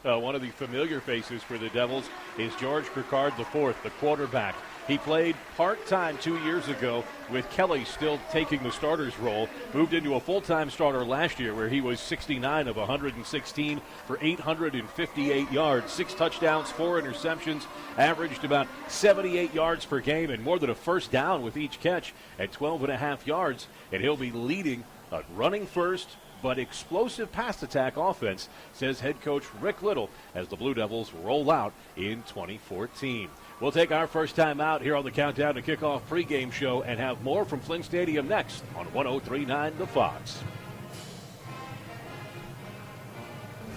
One of the familiar faces for the Devils is George Krikard IV, the quarterback. He played part-time 2 years ago with Kelly still taking the starter's role. Moved into a full-time starter last year where he was 69 of 116 for 858 yards, 6 touchdowns, 4 interceptions, averaged about 78 yards per game and more than a first down with each catch at 12.5 yards. And he'll be leading a running first but explosive pass attack offense, says head coach Rick Little, as the Blue Devils roll out in 2014. We'll take our first time out here on the Countdown to Kickoff pregame show and have more from Flint Stadium next on 103.9 The Fox.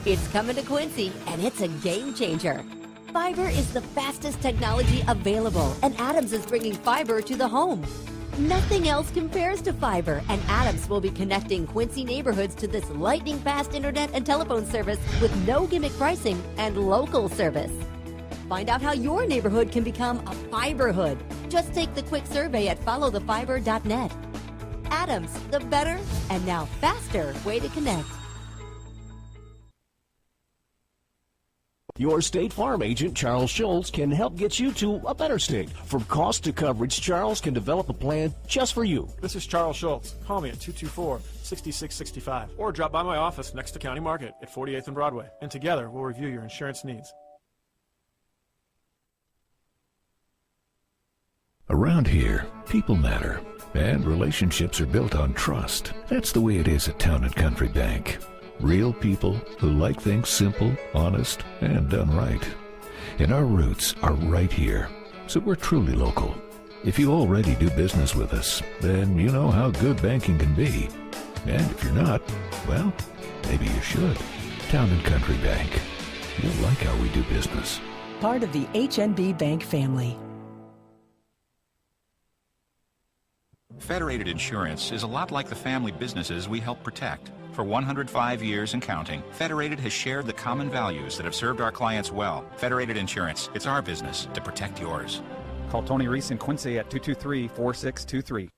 It's coming to Quincy, and it's a game changer. Fiber is the fastest technology available, and Adams is bringing fiber to the home. Nothing else compares to fiber, and Adams will be connecting Quincy neighborhoods to this lightning-fast internet and telephone service with no gimmick pricing and local service. Find out how your neighborhood can become a fiberhood. Just take the quick survey at followthefiber.net. Adams, the better and now faster way to connect. Your State Farm agent, Charles Schultz, can help get you to a better state. From cost to coverage, Charles can develop a plan just for you. This is Charles Schultz. Call me at 224-6665 or drop by my office next to County Market at 48th and Broadway, and together we'll review your insurance needs. Around here, people matter, and relationships are built on trust. That's the way it is at Town & Country Bank. Real people who like things simple, honest, and done right. And our roots are right here, so we're truly local. If you already do business with us, then you know how good banking can be. And if you're not, well, maybe you should. Town & Country Bank. You'll like how we do business. Part of the HNB Bank family. Federated Insurance is a lot like the family businesses we help protect. For 105 years and counting, Federated has shared the common values that have served our clients well. Federated Insurance, it's our business to protect yours. Call Tony Reese in Quincy at 223-4623.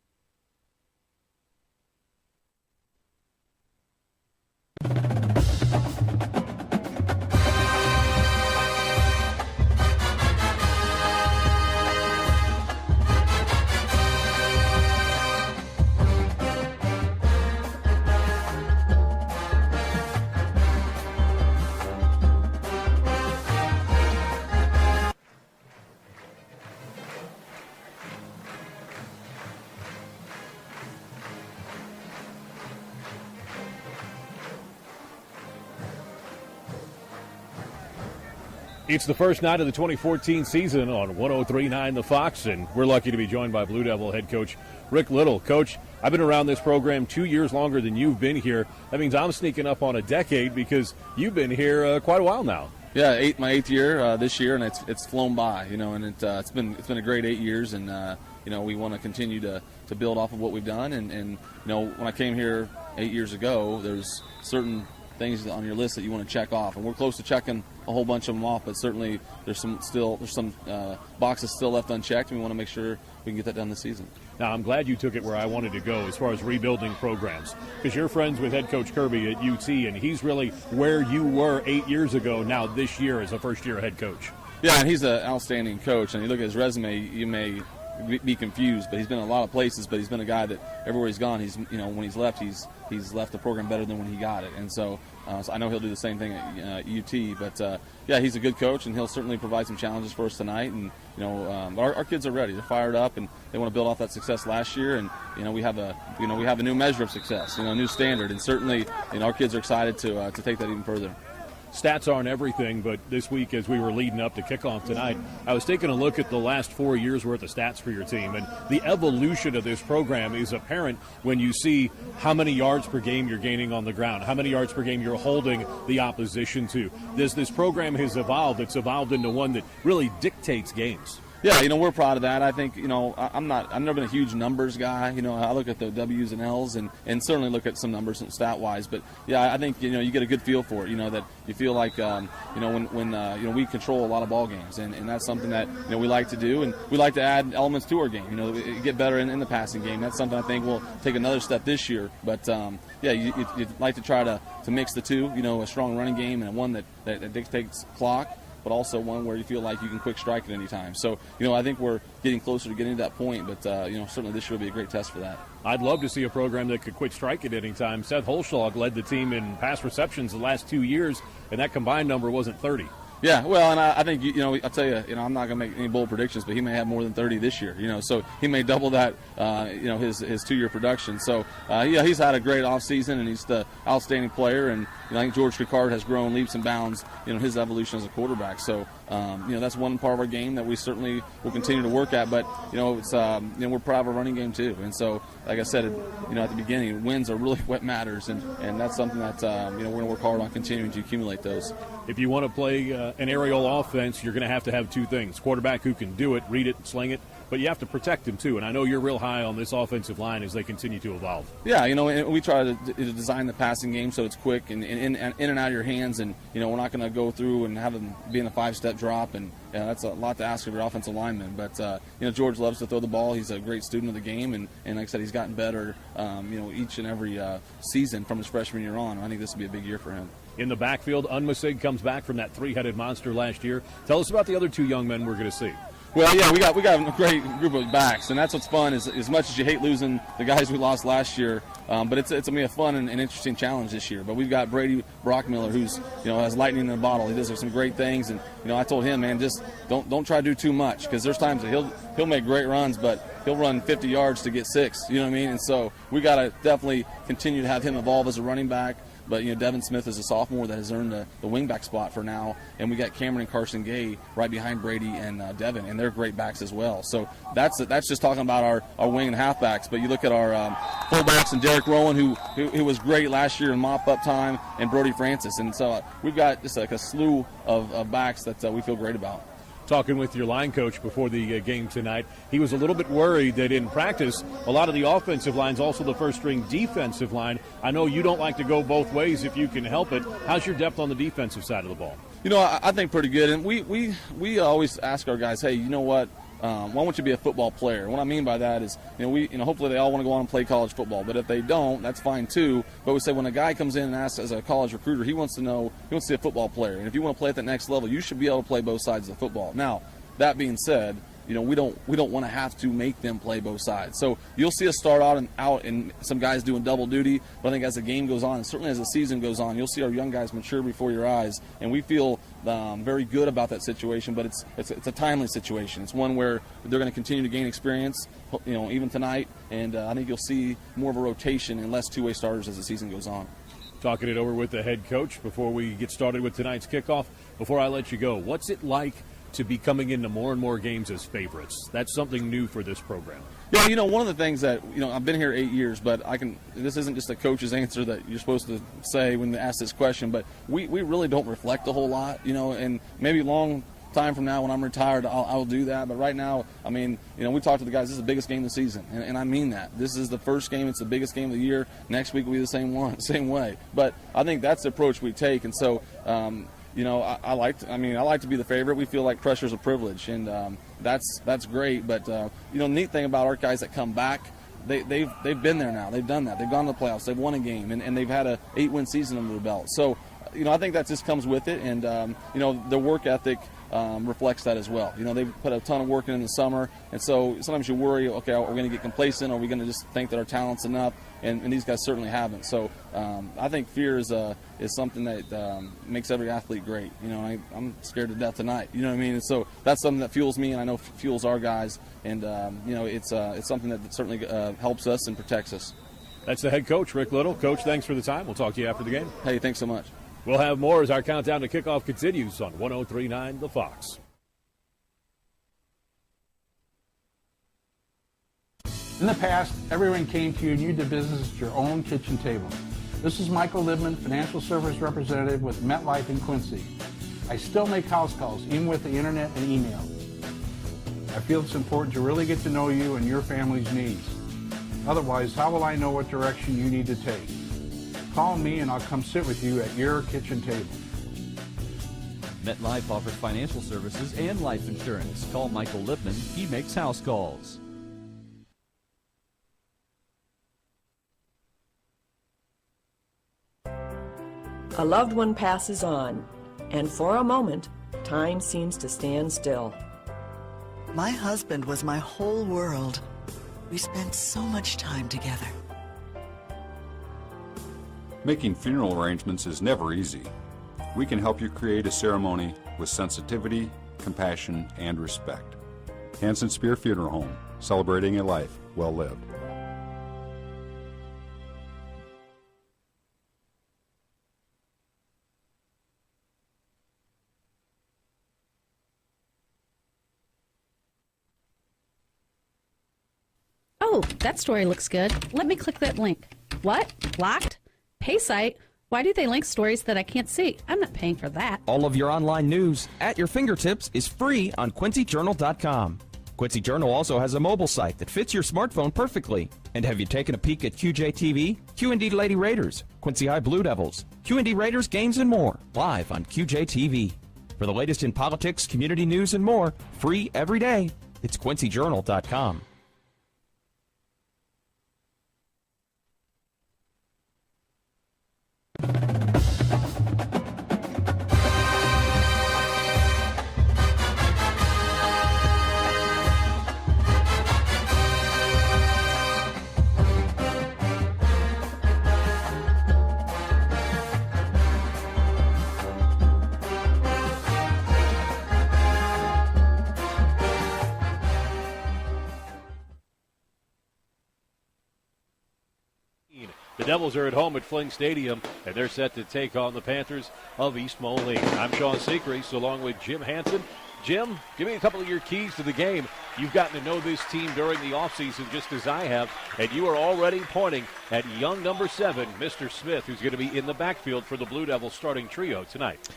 It's the first night of the 2014 season on 103.9 The Fox, and we're lucky to be joined by Blue Devil head coach Rick Little. Coach, I've been around this program 2 years longer than you've been here. That means I'm sneaking up on a decade because you've been here quite a while now. Yeah, my eighth year this year, and it's flown by, and it's been a great 8 years, and we want to continue to build off of what we've done. And when I came here 8 years ago, there's certain things on your list that you want to check off, and we're close to checking a whole bunch of them off, but certainly there's some boxes still left unchecked, and we want to make sure we can get that done this season. Now, I'm glad you took it where I wanted to go as far as rebuilding programs, because you're friends with head coach Kirby at UT, and he's really where you were 8 years ago now this year as a first-year head coach. Yeah, and he's an outstanding coach, and you look at his resume, you may be confused, but he's been in a lot of places, but he's been a guy that everywhere he's gone, when he's left, he's left the program better than when he got it. And so I know he'll do the same thing at UT, but he's a good coach, and he'll certainly provide some challenges for us tonight. And our kids are ready, they're fired up, and they want to build off that success last year. And we have a new measure of success, a new standard, and certainly our kids are excited to take that even further. Stats aren't everything, but this week as we were leading up to kickoff tonight, I was taking a look at the last 4 years' worth of stats for your team, and the evolution of this program is apparent when you see how many yards per game you're gaining on the ground, how many yards per game you're holding the opposition to. This program has evolved. It's evolved into one that really dictates games. Yeah, we're proud of that. I think, I've never been a huge numbers guy. I look at the W's and L's and certainly look at some numbers stat-wise. But, yeah, I think, you get a good feel for it, that you feel like, when we control a lot of ball games. And that's something that, we like to do. And we like to add elements to our game, get better in the passing game. That's something I think we'll take another step this year. But, you'd like to try to mix the two, a strong running game and one that dictates clock, but also one where you feel like you can quick strike at any time. So, I think we're getting closer to getting to that point, but, certainly this year will be a great test for that. I'd love to see a program that could quick strike at any time. Seth Holschlag led the team in pass receptions the last 2 years, and that combined number wasn't 30. Yeah, well, and I think, I'll tell you, I'm not going to make any bold predictions, but he may have more than 30 this year, so he may double that, his 2-year production. So, he's had a great offseason, and he's the outstanding player, and I think George Ricard has grown leaps and bounds, his evolution as a quarterback. So, that's one part of our game that we certainly will continue to work at, but, it's, we're proud of our running game too. And so, like I said, at the beginning, wins are really what matters, and that's something that, we're going to work hard on continuing to accumulate those. If you want to play an aerial offense, you're going to have two things. Quarterback who can do it, read it, sling it, but you have to protect him too. And I know you're real high on this offensive line as they continue to evolve. Yeah, and we try to design the passing game so it's quick and in and out of your hands. And, we're not going to go through and have them be in a 5-step drop. And that's a lot to ask of your offensive lineman. But, George loves to throw the ball. He's a great student of the game. And like I said, he's gotten better, each and every season from his freshman year on. I think this will be a big year for him. In the backfield, Unmasig comes back from that 3-headed monster last year. Tell us about the other 2 young men we're going to see. Well, yeah, we got a great group of backs, and that's what's fun. Is as much as you hate losing the guys we lost last year, but it's going to be a fun and interesting challenge this year. But we've got Brady Brockmiller, who's has lightning in a bottle. He does some great things, and I told him, man, just don't try to do too much, because there's times that he'll make great runs, but he'll run 50 yards to get 6. You know what I mean? And so we got to definitely continue to have him evolve as a running back. But, Devin Smith is a sophomore that has earned the wingback spot for now. And we got Cameron and Carson Gay right behind Brady and Devin, and they're great backs as well. So that's just talking about our wing and halfbacks. But you look at our fullbacks and Derek Rowan, who was great last year in mop-up time, and Brody Francis. And so we've got just like a slew of backs that we feel great about. Talking with your line coach before the game tonight, he was a little bit worried that in practice, a lot of the offensive line's also the first-string defensive line. I know you don't like to go both ways if you can help it. How's your depth on the defensive side of the ball? I think pretty good. And we always ask our guys, hey, you know what? Why don't you be a football player? And what I mean by that is, hopefully they all want to go on and play college football. But if they don't, that's fine too. But we say when a guy comes in and asks as a college recruiter, he wants to see a football player. And if you want to play at that next level, you should be able to play both sides of the football. Now, that being said, we don't want to have to make them play both sides. So you'll see us start out and some guys doing double duty. But I think as the game goes on, and certainly as the season goes on, you'll see our young guys mature before your eyes. And we feel very good about that situation. But it's a timely situation. It's one where they're going to continue to gain experience, even tonight. And I think you'll see more of a rotation and less two-way starters as the season goes on. Talking it over with the head coach before we get started with tonight's kickoff. Before I let you go, what's it like to be coming into more and more games as favorites? That's something new for this program. Yeah, one of the things that, I've been here 8 years, but this isn't just a coach's answer that you're supposed to say when they ask this question, but we really don't reflect a whole lot, and maybe long time from now when I'm retired, I'll do that. But right now, we talk to the guys, this is the biggest game of the season, and I mean that. This is the first game, it's the biggest game of the year. Next week will be the same way. But I think that's the approach we take, and so I like to be the favorite. We feel like pressure's a privilege, and that's great. But the neat thing about our guys that come back, they've been there now. They've done that. They've gone to the playoffs. They've won a game, and they've had a 8-win season under their belt. So I think that just comes with it, and their work ethic reflects that as well. They put a ton of work in the summer, and so sometimes you worry, okay, are we going to get complacent? Are we going to just think that our talent's enough? And these guys certainly haven't. So I think fear is something that makes every athlete great. I'm scared to death tonight. You know what I mean? And so that's something that fuels me, and I know fuels our guys. And it's something that certainly helps us and protects us. That's the head coach, Rick Little. Coach, thanks for the time. We'll talk to you after the game. Hey, thanks so much. We'll have more as our countdown to kickoff continues on 103.9 The Fox. In the past, everyone came to you and you did business at your own kitchen table. This is Michael Libman, Financial Service Representative with MetLife in Quincy. I still make house calls, even with the internet and email. I feel it's important to really get to know you and your family's needs. Otherwise, how will I know what direction you need to take? Call me and I'll come sit with you at your kitchen table. MetLife offers financial services and life insurance. Call Michael Lipman. He makes house calls. A loved one passes on, and for a moment, time seems to stand still. My husband was my whole world. We spent so much time together. Making funeral arrangements is never easy. We can help you create a ceremony with sensitivity, compassion, and respect. Hanson Spear Funeral Home, celebrating a life well lived. Oh, that story looks good. Let me click that link. What? Locked? Pay site? Why do they link stories that I can't see? I'm not paying for that. All of your online news at your fingertips is free on QuincyJournal.com. Quincy Journal also has a mobile site that fits your smartphone perfectly. And have you taken a peek at QJTV, QND Lady Raiders, Quincy High Blue Devils, QND Raiders games and more, live on QJTV. For the latest in politics, community news, and more, free every day, it's QuincyJournal.com. The Devils are at home at Fling Stadium, and they're set to take on the Panthers of East Moline. I'm Sean Sechrist, along with Jim Hansen. Jim, give me a couple of your keys to the game. You've gotten to know this team during the offseason just as I have, and you are already pointing at young number 7, Mr. Smith, who's going to be in the backfield for the Blue Devils starting trio tonight.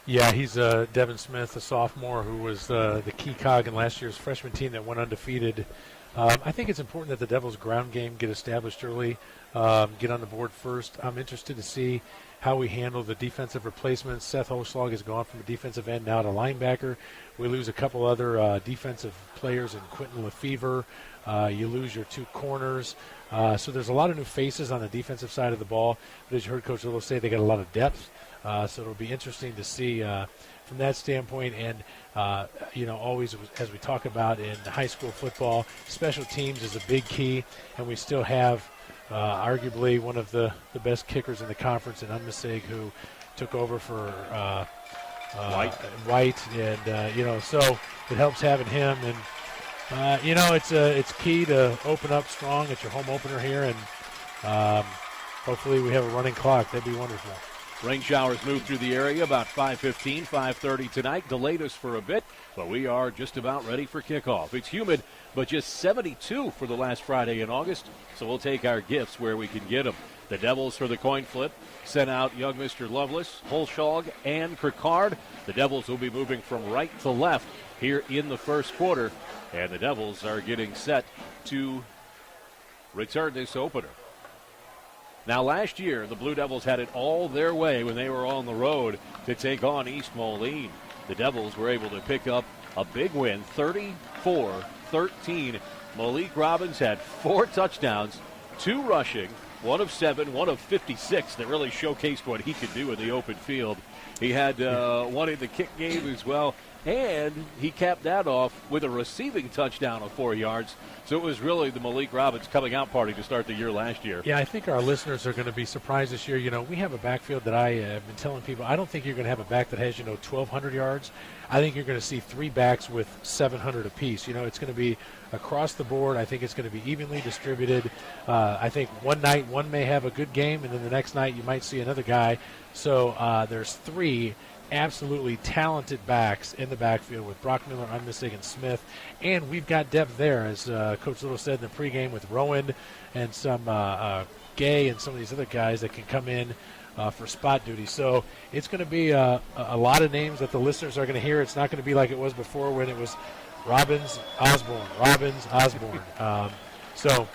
Yeah, he's Devin Smith, a sophomore who was the key cog in last year's freshman team that went undefeated. I think it's important that the Devils' ground game get established early, get on the board first. I'm interested to see how we handle the defensive replacements. Seth Hochschlag has gone from a defensive end now to linebacker. We lose a couple other defensive players in Quentin Lefevre. You lose your 2 corners. So there's a lot of new faces on the defensive side of the ball. But as you heard Coach Little say, they got a lot of depth. So it'll be interesting to see from that standpoint. And, always as we talk about in high school football, special teams is a big key. And we still have arguably one of the best kickers in the conference in Unmisig, who took over for White. And, so it helps having him. And, it's key to open up strong at your home opener here. And hopefully we have a running clock. That'd be wonderful. Rain showers move through the area about 5:15, 5:30 tonight. Delayed us for a bit, but we are just about ready for kickoff. It's humid, but just 72 for the last Friday in August, so we'll take our gifts where we can get them. The Devils for the coin flip sent out young Mr. Lovelace, Holschlag, and Krikard. The Devils will be moving from right to left here in the first quarter, and the Devils are getting set to return this opener. Now, last year, the Blue Devils had it all their way when they were on the road to take on East Moline. The Devils were able to pick up a big win, 34-13. Malik Robbins had 4 touchdowns, 2 rushing, 1 of 7, 1 of 56 that really showcased what he could do in the open field. He had 1 in the kick game as well, and he capped that off with a receiving touchdown of 4 yards. So it was really the Malik Robbins coming out party to start the year last year. Yeah, I think our listeners are going to be surprised this year. We have a backfield that I have been telling people, I don't think you're going to have a back that has, 1,200 yards. I think you're going to see 3 backs with 700 apiece. It's going to be across the board. I think it's going to be evenly distributed. I think one night one may have a good game, and then the next night you might see another guy. So there's 3 absolutely talented backs in the backfield with Brock Miller, Unmisig, and Smith. And we've got depth there, as Coach Little said in the pregame, with Rowan and some Gay and some of these other guys that can come in for spot duty. So it's going to be a lot of names that the listeners are going to hear. It's not going to be like it was before when it was Robbins, Osborne, Robbins, Osborne. So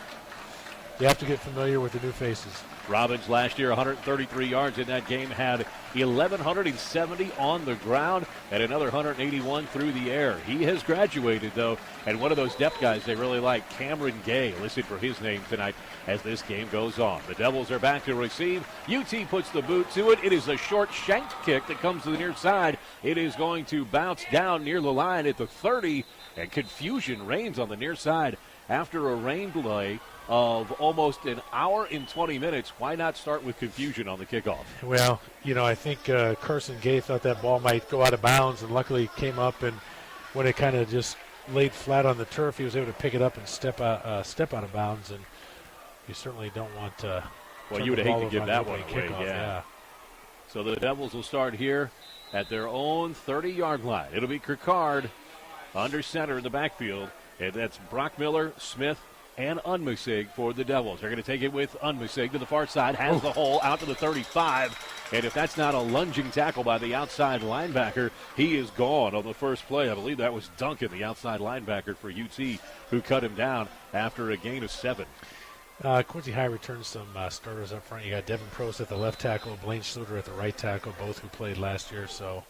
you have to get familiar with the new faces. Robbins last year, 133 yards in that game, had 1,170 on the ground and another 181 through the air. He has graduated, though, and one of those depth guys they really like, Cameron Gay, listed for his name tonight as this game goes on. The Devils are back to receive. UT puts the boot to it. It is a short shanked kick that comes to the near side. It is going to bounce down near the line at the 30, and confusion reigns on the near side after a rain delay of almost an hour and 20 minutes. Why not start with confusion on the kickoff? Well, I think Carson Gay thought that ball might go out of bounds, and luckily it came up, and when it kind of just laid flat on the turf, he was able to pick it up and step out of bounds, and you certainly don't want to. Well, you would hate to give that one away, kickoff, yeah. So the Devils will start here at their own 30-yard line. It'll be Kirkard under center in the backfield, and that's Brock Miller, Smith, and Unmusig for the Devils. They're going to take it with Unmusig to the far side, has the hole out to the 35. And if that's not a lunging tackle by the outside linebacker, he is gone on the first play. I believe that was Duncan, the outside linebacker for UT, who cut him down after a gain of 7. Quincy High returns some starters up front. You got Devin Prost at the left tackle, Blaine Schluter at the right tackle, both who played last year. So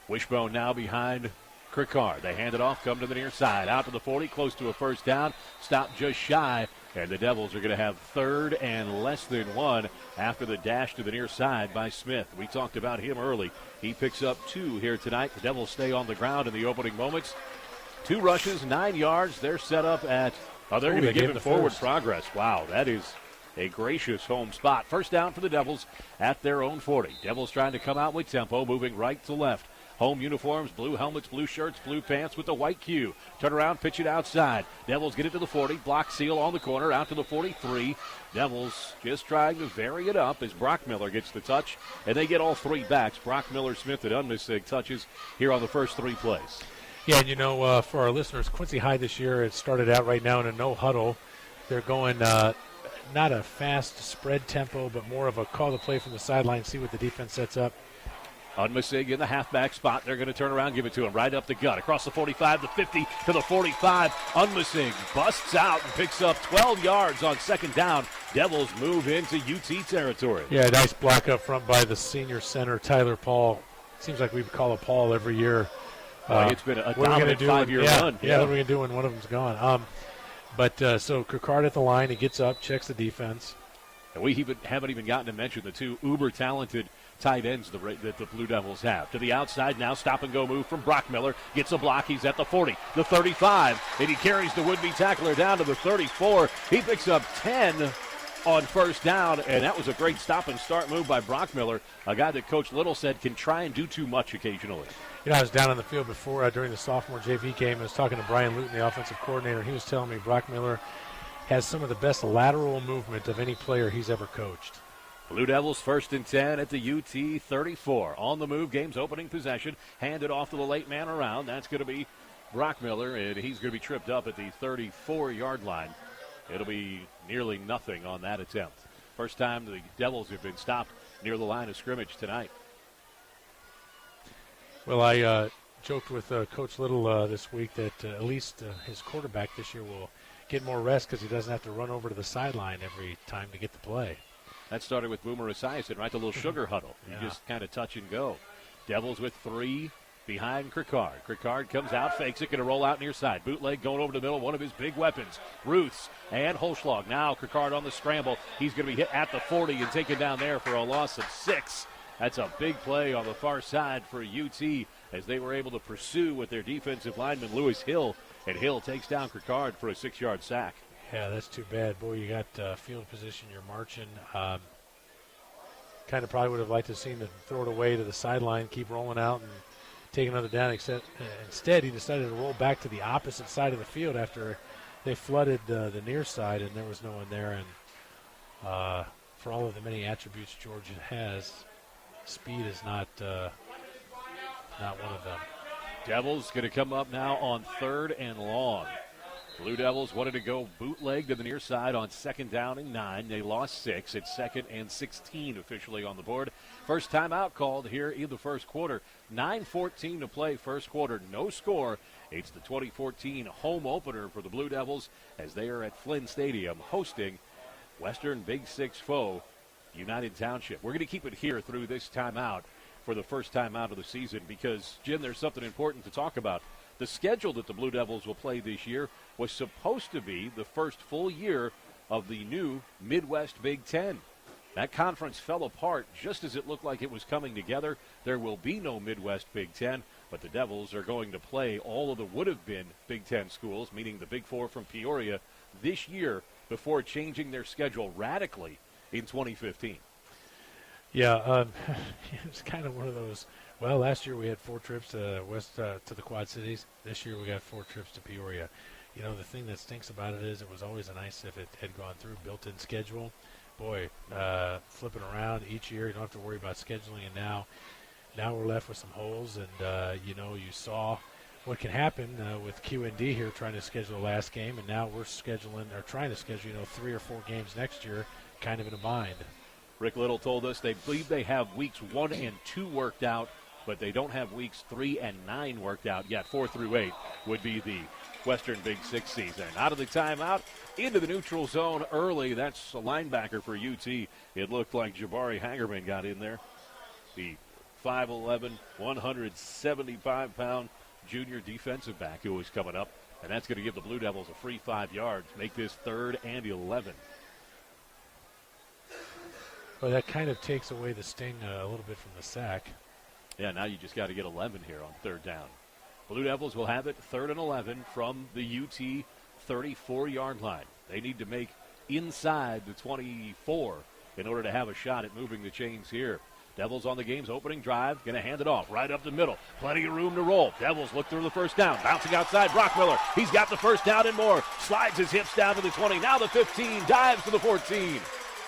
Wishbone now behind Kirkard. They hand it off, come to the near side, out to the 40, close to a first down, stop just shy, and the Devils are going to have third and less than 1 after the dash to the near side by Smith. We talked about him early. He picks up 2 here tonight. The Devils stay on the ground in the opening moments. 2 rushes, 9 yards. They're set up at, they're going to give him forward progress. Wow, that is a gracious home spot. First down for the Devils at their own 40. Devils trying to come out with tempo, moving right to left. Home uniforms, blue helmets, blue shirts, blue pants with the white Q. Turn around, pitch it outside. Devils get it to the 40. Block seal on the corner, out to the 43. Devils just trying to vary it up as Brock Miller gets the touch. And they get all 3 backs. Brock Miller, Smith, and Unmusig touches here on the first 3 plays. Yeah, and for our listeners, Quincy High this year, it started out right now in a no huddle. They're going not a fast spread tempo, but more of a call the play from the sideline, see what the defense sets up. Unmusig in the halfback spot. They're going to turn around, give it to him right up the gut. Across the 45, the 50, to the 45. Unmusig busts out and picks up 12 yards on second down. Devils move into UT territory. Yeah, nice block up front by the senior center, Tyler Paul. Seems like we call it Paul every year. It's been a dominant 5-year run. Yeah, what are we going to do when one of them's gone? So Kirkard at the line. He gets up, checks the defense. And we haven't even gotten to mention the 2 uber-talented tight ends that the Blue Devils have. To the outside now, stop-and-go move from Brock Miller. Gets a block. He's at the 40, the 35, and he carries the would-be tackler down to the 34. He picks up 10 on first down, and that was a great stop-and-start move by Brock Miller, a guy that Coach Little said can try and do too much occasionally. I was down on the field before during the sophomore JV game. I was talking to Brian Luton, the offensive coordinator, and he was telling me Brock Miller has some of the best lateral movement of any player he's ever coached. Blue Devils 1st and 10 at the UT 34. On the move, game's opening possession. Handed off to the late man around. That's going to be Brock Miller, and he's going to be tripped up at the 34-yard line. It'll be nearly nothing on that attempt. First time the Devils have been stopped near the line of scrimmage tonight. Well, I joked with Coach Little this week that at least his quarterback this year will get more rest because he doesn't have to run over to the sideline every time to get the play. That started with Boomer Esiason, right? The little sugar huddle. You just kind of touch and go. Devils with 3 behind Kirkard. Kirkard comes out, fakes it, going to roll out near side. Bootleg going over the middle, one of his big weapons. Ruths and Holschlag. Now Kirkard on the scramble. He's going to be hit at the 40 and taken down there for a loss of 6. That's a big play on the far side for UT as they were able to pursue with their defensive lineman, Lewis Hill. And Hill takes down Kirkard for a 6-yard sack. Yeah, that's too bad. Boy, you got field position, you're marching. Kind of probably would have liked to have seen them throw it away to the sideline, keep rolling out, and take another down. Instead, he decided to roll back to the opposite side of the field after they flooded the near side, and there was no one there. And for all of the many attributes Georgia has, speed is not one of them. Devils going to come up now on 3rd and long. Blue Devils wanted to go bootleg to the near side on 2nd down and 9. They lost 6. It's 2nd and 16 officially on the board. First timeout called here in the first quarter. 9:14 to play first quarter. No score. It's the 2014 home opener for the Blue Devils as they are at Flynn Stadium hosting Western Big Six foe United Township. We're going to keep it here through this timeout for the first timeout of the season because, Jim, there's something important to talk about. The schedule that the Blue Devils will play this year was supposed to be the first full year of the new Midwest Big Ten. That conference fell apart just as it looked like it was coming together. There will be no Midwest Big Ten, but the Devils are going to play all of the would-have-been Big Ten schools, meaning the Big Four from Peoria, this year before changing their schedule radically in 2015. Yeah, it's kind of one of those. Well, last year we had 4 trips to to the Quad Cities. This year we got 4 trips to Peoria. You know, the thing that stinks about it is it was always nice if it had gone through built-in schedule. Boy, flipping around each year, you don't have to worry about scheduling. And now we're left with some holes. And you know, you saw what can happen with QND here trying to schedule the last game, and now we're trying to schedule 3 or 4 games next year, kind of in a bind. Rick Little told us they believe they have weeks 1 and 2 worked out, but they don't have weeks 3 and 9 worked out yet. 4 through 8 would be the Western Big Six season. Out of the timeout, into the neutral zone early. That's a linebacker for UT. It looked like Jabari Hagerman got in there. The 5'11", 175-pound junior defensive back who was coming up. And that's going to give the Blue Devils a free 5 yards. Make this 3rd and 11. Well, that kind of takes away the sting a little bit from the sack. Yeah, now you just got to get 11 here on 3rd down. Blue Devils will have it 3rd and 11 from the UT 34-yard line. They need to make inside the 24 in order to have a shot at moving the chains here. Devils on the game's opening drive, going to hand it off right up the middle. Plenty of room to roll. Devils look through the first down. Bouncing outside, Brockmiller. He's got the first down and more. Slides his hips down to the 20. Now the 15. Dives to the 14.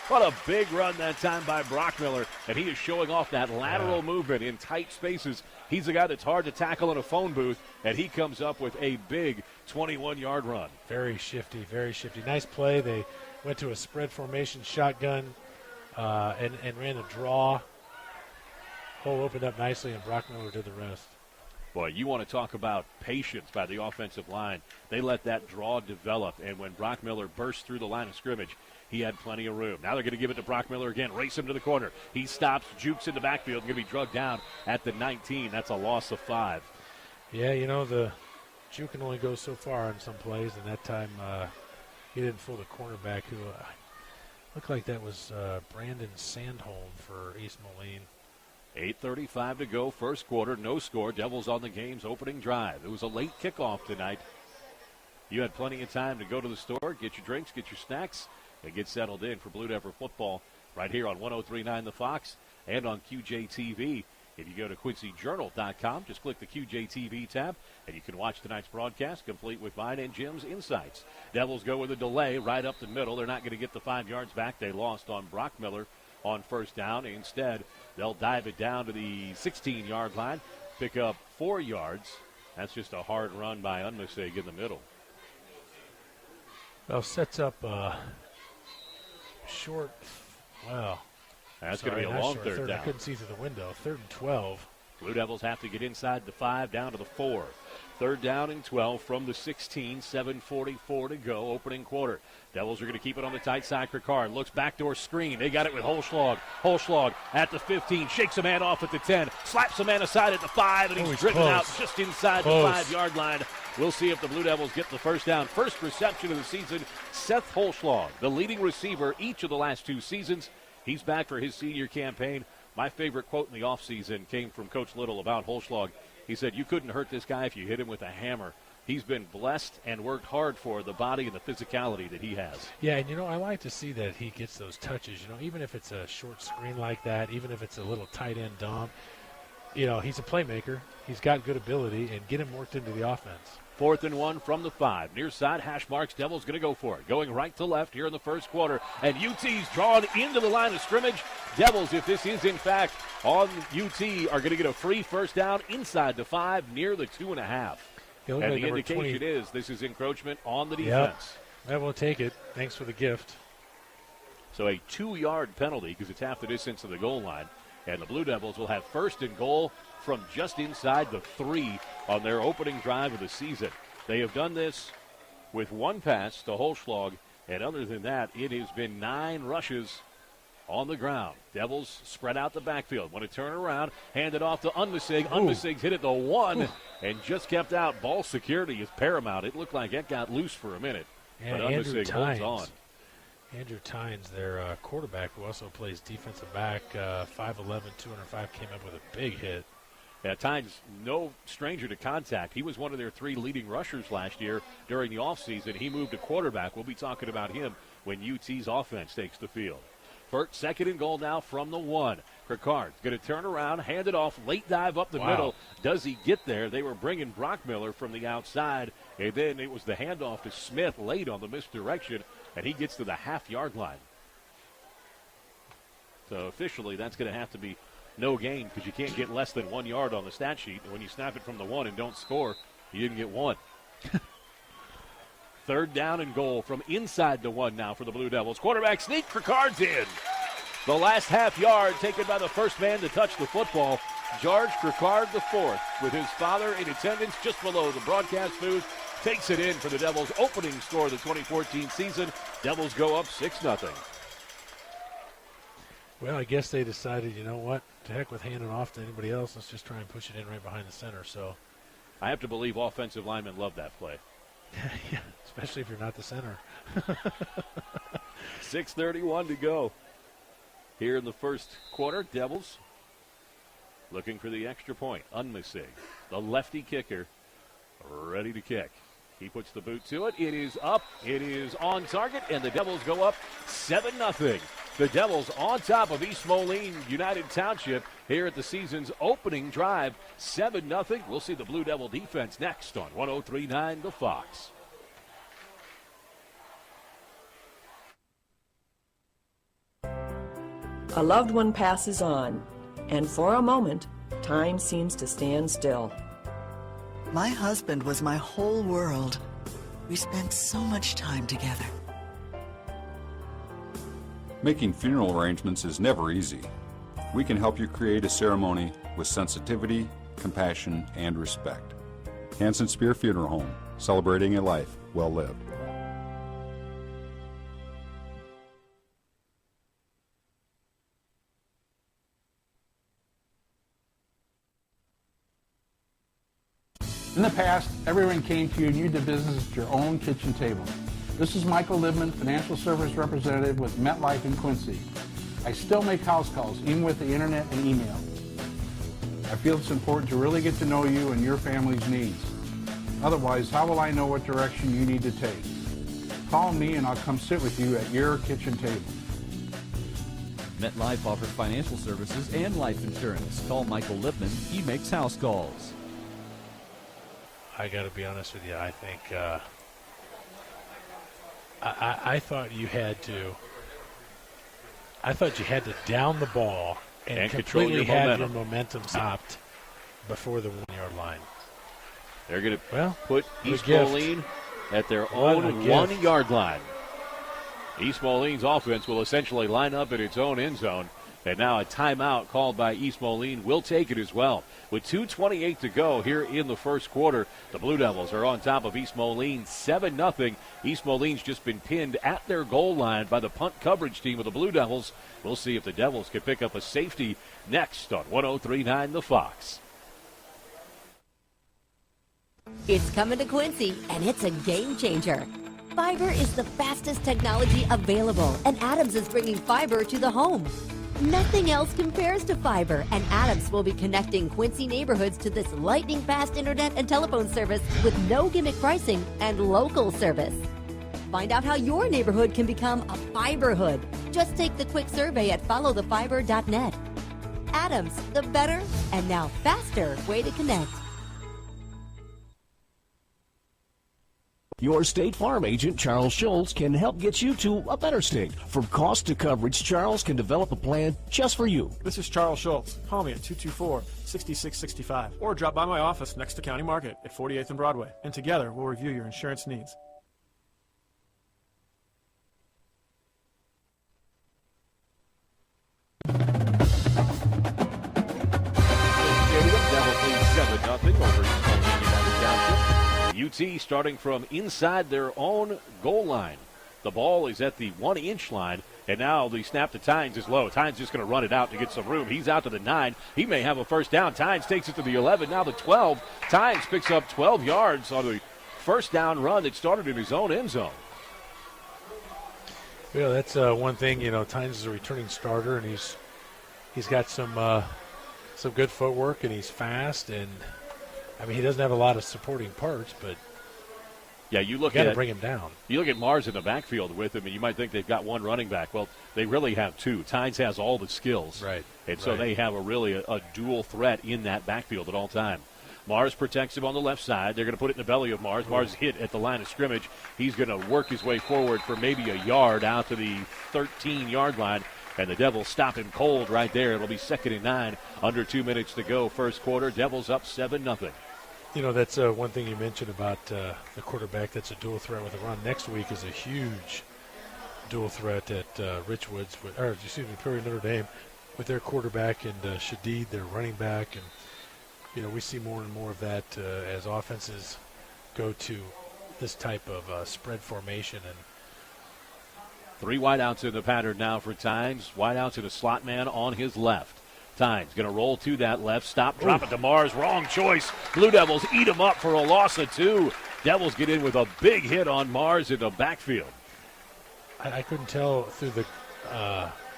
What a big run that time by Brockmiller, and he is showing off that lateral movement in tight spaces. He's a guy that's hard to tackle in a phone booth, and he comes up with a big 21-yard run. Very shifty, very shifty. Nice play. They went to a spread formation shotgun and ran a draw. Hole opened up nicely, and Brockmiller did the rest. Boy, you want to talk about patience by the offensive line. They let that draw develop, and when Brockmiller burst through the line of scrimmage, he had plenty of room. Now they're going to give it to Brockmiller again. Race him to the corner. He stops, jukes in the backfield, going to be drugged down at the 19. That's a loss of 5. Yeah, the juke can only go so far on some plays, and that time he didn't fool the cornerback who looked like that was Brandon Sandholm for East Moline. 8:35 to go, first quarter, no score. Devils on the game's opening drive. It was a late kickoff tonight. You had plenty of time to go to the store, get your drinks, get your snacks, and get settled in for Blue Devil football right here on 103.9 The Fox and on QJTV. If you go to QuincyJournal.com, just click the QJTV tab, and you can watch tonight's broadcast complete with mine and Jim's insights. Devils go with a delay right up the middle. They're not going to get the 5 yards back. They lost on Brockmiller on first down. Instead, they'll dive it down to the 16-yard line, pick up 4 yards. That's just a hard run by Unmisig in the middle. Well, sets up short. Wow. That's going to be a long third down. I couldn't see through the window. 3rd and 12. Blue Devils have to get inside the 5 down to the 4. 3rd down and 12 from the 16, 7:44 to go, opening quarter. Devils are going to keep it on the tight side. Krikard looks backdoor screen. They got it with Holschlag. Holschlag at the 15, shakes a man off at the 10, slaps a man aside at the 5, and he's driven out just inside the 5-yard line. We'll see if the Blue Devils get the first down. First reception of the season, Seth Holschlag, the leading receiver each of the last 2 seasons. He's back for his senior campaign. My favorite quote in the offseason came from Coach Little about Holschlag. He said, you couldn't hurt this guy if you hit him with a hammer. He's been blessed and worked hard for the body and the physicality that he has. Yeah, and, I like to see that he gets those touches. Even if it's a short screen like that, even if it's a little tight end dump, he's a playmaker. He's got good ability, and get him worked into the offense. 4th and 1 from the 5. Near side, hash marks. Devils going to go for it. Going right to left here in the first quarter. And UT's drawn into the line of scrimmage. Devils, if this is in fact on UT, are going to get a free first down inside the 5 near the 2.5. He'll And go the number indication 20. is this is encroachment on the Yep. defense. I will take it. Thanks for the gift. So a 2-yard penalty because it's half the distance to the goal line. And the Blue Devils will have first and goal from just inside the 3 on their opening drive of the season. They have done this with one pass to Holschlag, and other than that, it has been 9 rushes on the ground. Devils spread out the backfield. Want to turn around, hand it off to Unmisig. Unmisig's hit at the 1 and just kept out. Ball security is paramount. It looked like it got loose for a minute, Yeah, but Andrew Unmisig holds Tynes. on. Andrew Tynes, their quarterback, who also plays defensive back, 5'11", 205, came up with a big hit. Yeah, Tynes, no stranger to contact. He was one of their 3 leading rushers last year during the offseason. He moved to quarterback. We'll be talking about him when UT's offense takes the field. Burt, second and goal now from the 1. Ricard's going to turn around, hand it off, late dive up the middle. Does he get there? They were bringing Brockmiller from the outside, and then it was the handoff to Smith late on the misdirection, and he gets to the half-yard line. So officially, that's going to have to be no gain because you can't get less than 1 yard on the stat sheet. When you snap it from the 1 and don't score, you didn't get 1. Third down and goal from inside the 1 now for the Blue Devils. Quarterback sneak, Ricard's in. The last half yard taken by the first man to touch the football. George Ricard IV, with his father in attendance just below the broadcast booth, takes it in for the Devils' opening score of the 2014 season. Devils go up 6-0. Well, I guess they decided, you know what, to heck with handing off to anybody else. Let's just try and push it in right behind the center. So, I have to believe offensive linemen love that play. yeah, especially if you're not the center. 6:31 to go here in the first quarter. Devils looking for the extra point. Unmisig, the lefty kicker, ready to kick. He puts the boot to it. It is up. It is on target, and the Devils go up 7-0. The Devils on top of East Moline United Township here at the season's opening drive, 7-0. We'll see the Blue Devil defense next on 103.9 The Fox. A loved one passes on, and for a moment, time seems to stand still. My husband was my whole world. We spent so much time together. Making funeral arrangements is never easy. We can help you create a ceremony with sensitivity, compassion, and respect. Hanson Spear Funeral Home, celebrating a life well lived. In the past, everyone came to you and you did business at your own kitchen table. This is Michael Libman, Financial Service Representative with MetLife in Quincy. I still make house calls, even with the internet and email. I feel it's important to really get to know you and your family's needs. Otherwise, how will I know what direction you need to take? Call me and I'll come sit with you at your kitchen table. MetLife offers financial services and life insurance. Call Michael Lipman. He makes house calls. I got to be honest with you. I think I thought you had to. I thought you had to down the ball and completely have your momentum stopped before the 1 yard line. They're going to put East gift. Moline at their own 1 yard line. East Moline's offense will essentially line up in its own end zone. And now a timeout called by East Moline will take it as well. With 2:28 to go here in the first quarter, the Blue Devils are on top of East Moline 7-0. East Moline's just been pinned at their goal line by the punt coverage team of the Blue Devils. We'll see if the Devils can pick up a safety next on 103.9 The Fox. It's coming to Quincy, and it's a game changer. Fiber is the fastest technology available, and Adams is bringing fiber to the home. Nothing else compares to fiber, and Adams will be connecting Quincy neighborhoods to this lightning-fast internet and telephone service with no gimmick pricing and local service. Find out how your neighborhood can become a fiberhood. Just take the quick survey at followthefiber.net. Adams, the better and now faster way to connect. Your State Farm agent, Charles Schultz, can help get you to a better state. From cost to coverage, Charles can develop a plan just for you. This is Charles Schultz. Call me at 224-6665 or drop by my office next to County Market at 48th and Broadway. And together, we'll review your insurance needs. Devils lead 7-0 over East Moline United Township. UT starting from inside their own goal line. The ball is at the 1-inch line, and now the snap to Tynes is low. Tynes just going to run it out to get some room. He's out to the 9. He may have a first down. Tynes takes it to the 11, now the 12. Tynes picks up 12 yards on the first down run that started in his own end zone. Yeah, that's one thing. Tynes is a returning starter, and he's got some good footwork, and he's fast, and he doesn't have a lot of supporting parts, but yeah, you got to bring him down. You look at Mars in the backfield with him, and you might think they've got one running back. Well, they really have two. Tynes has all the skills, right? And so they have a dual threat in that backfield at all time. Mars protects him on the left side. They're going to put it in the belly of Mars. Mars hit at the line of scrimmage. He's going to work his way forward for maybe a yard out to the 13-yard line. And the Devils stop him cold right there. It'll be 2nd and 9, under 2 minutes to go, first quarter. Devils up 7-0. That's one thing you mentioned about the quarterback that's a dual threat with a run. Next week is a huge dual threat at Prairie Notre Dame with their quarterback and Shadid, their running back. And, we see more and more of that as offenses go to this type of spread formation. And 3 wideouts in the pattern now for Tynes. Wideouts and a slot man on his left. Tynes going to roll to that left. Stop, drop it to Mars. Wrong choice. Blue Devils eat him up for a loss of 2. Devils get in with a big hit on Mars in the backfield. I couldn't tell through the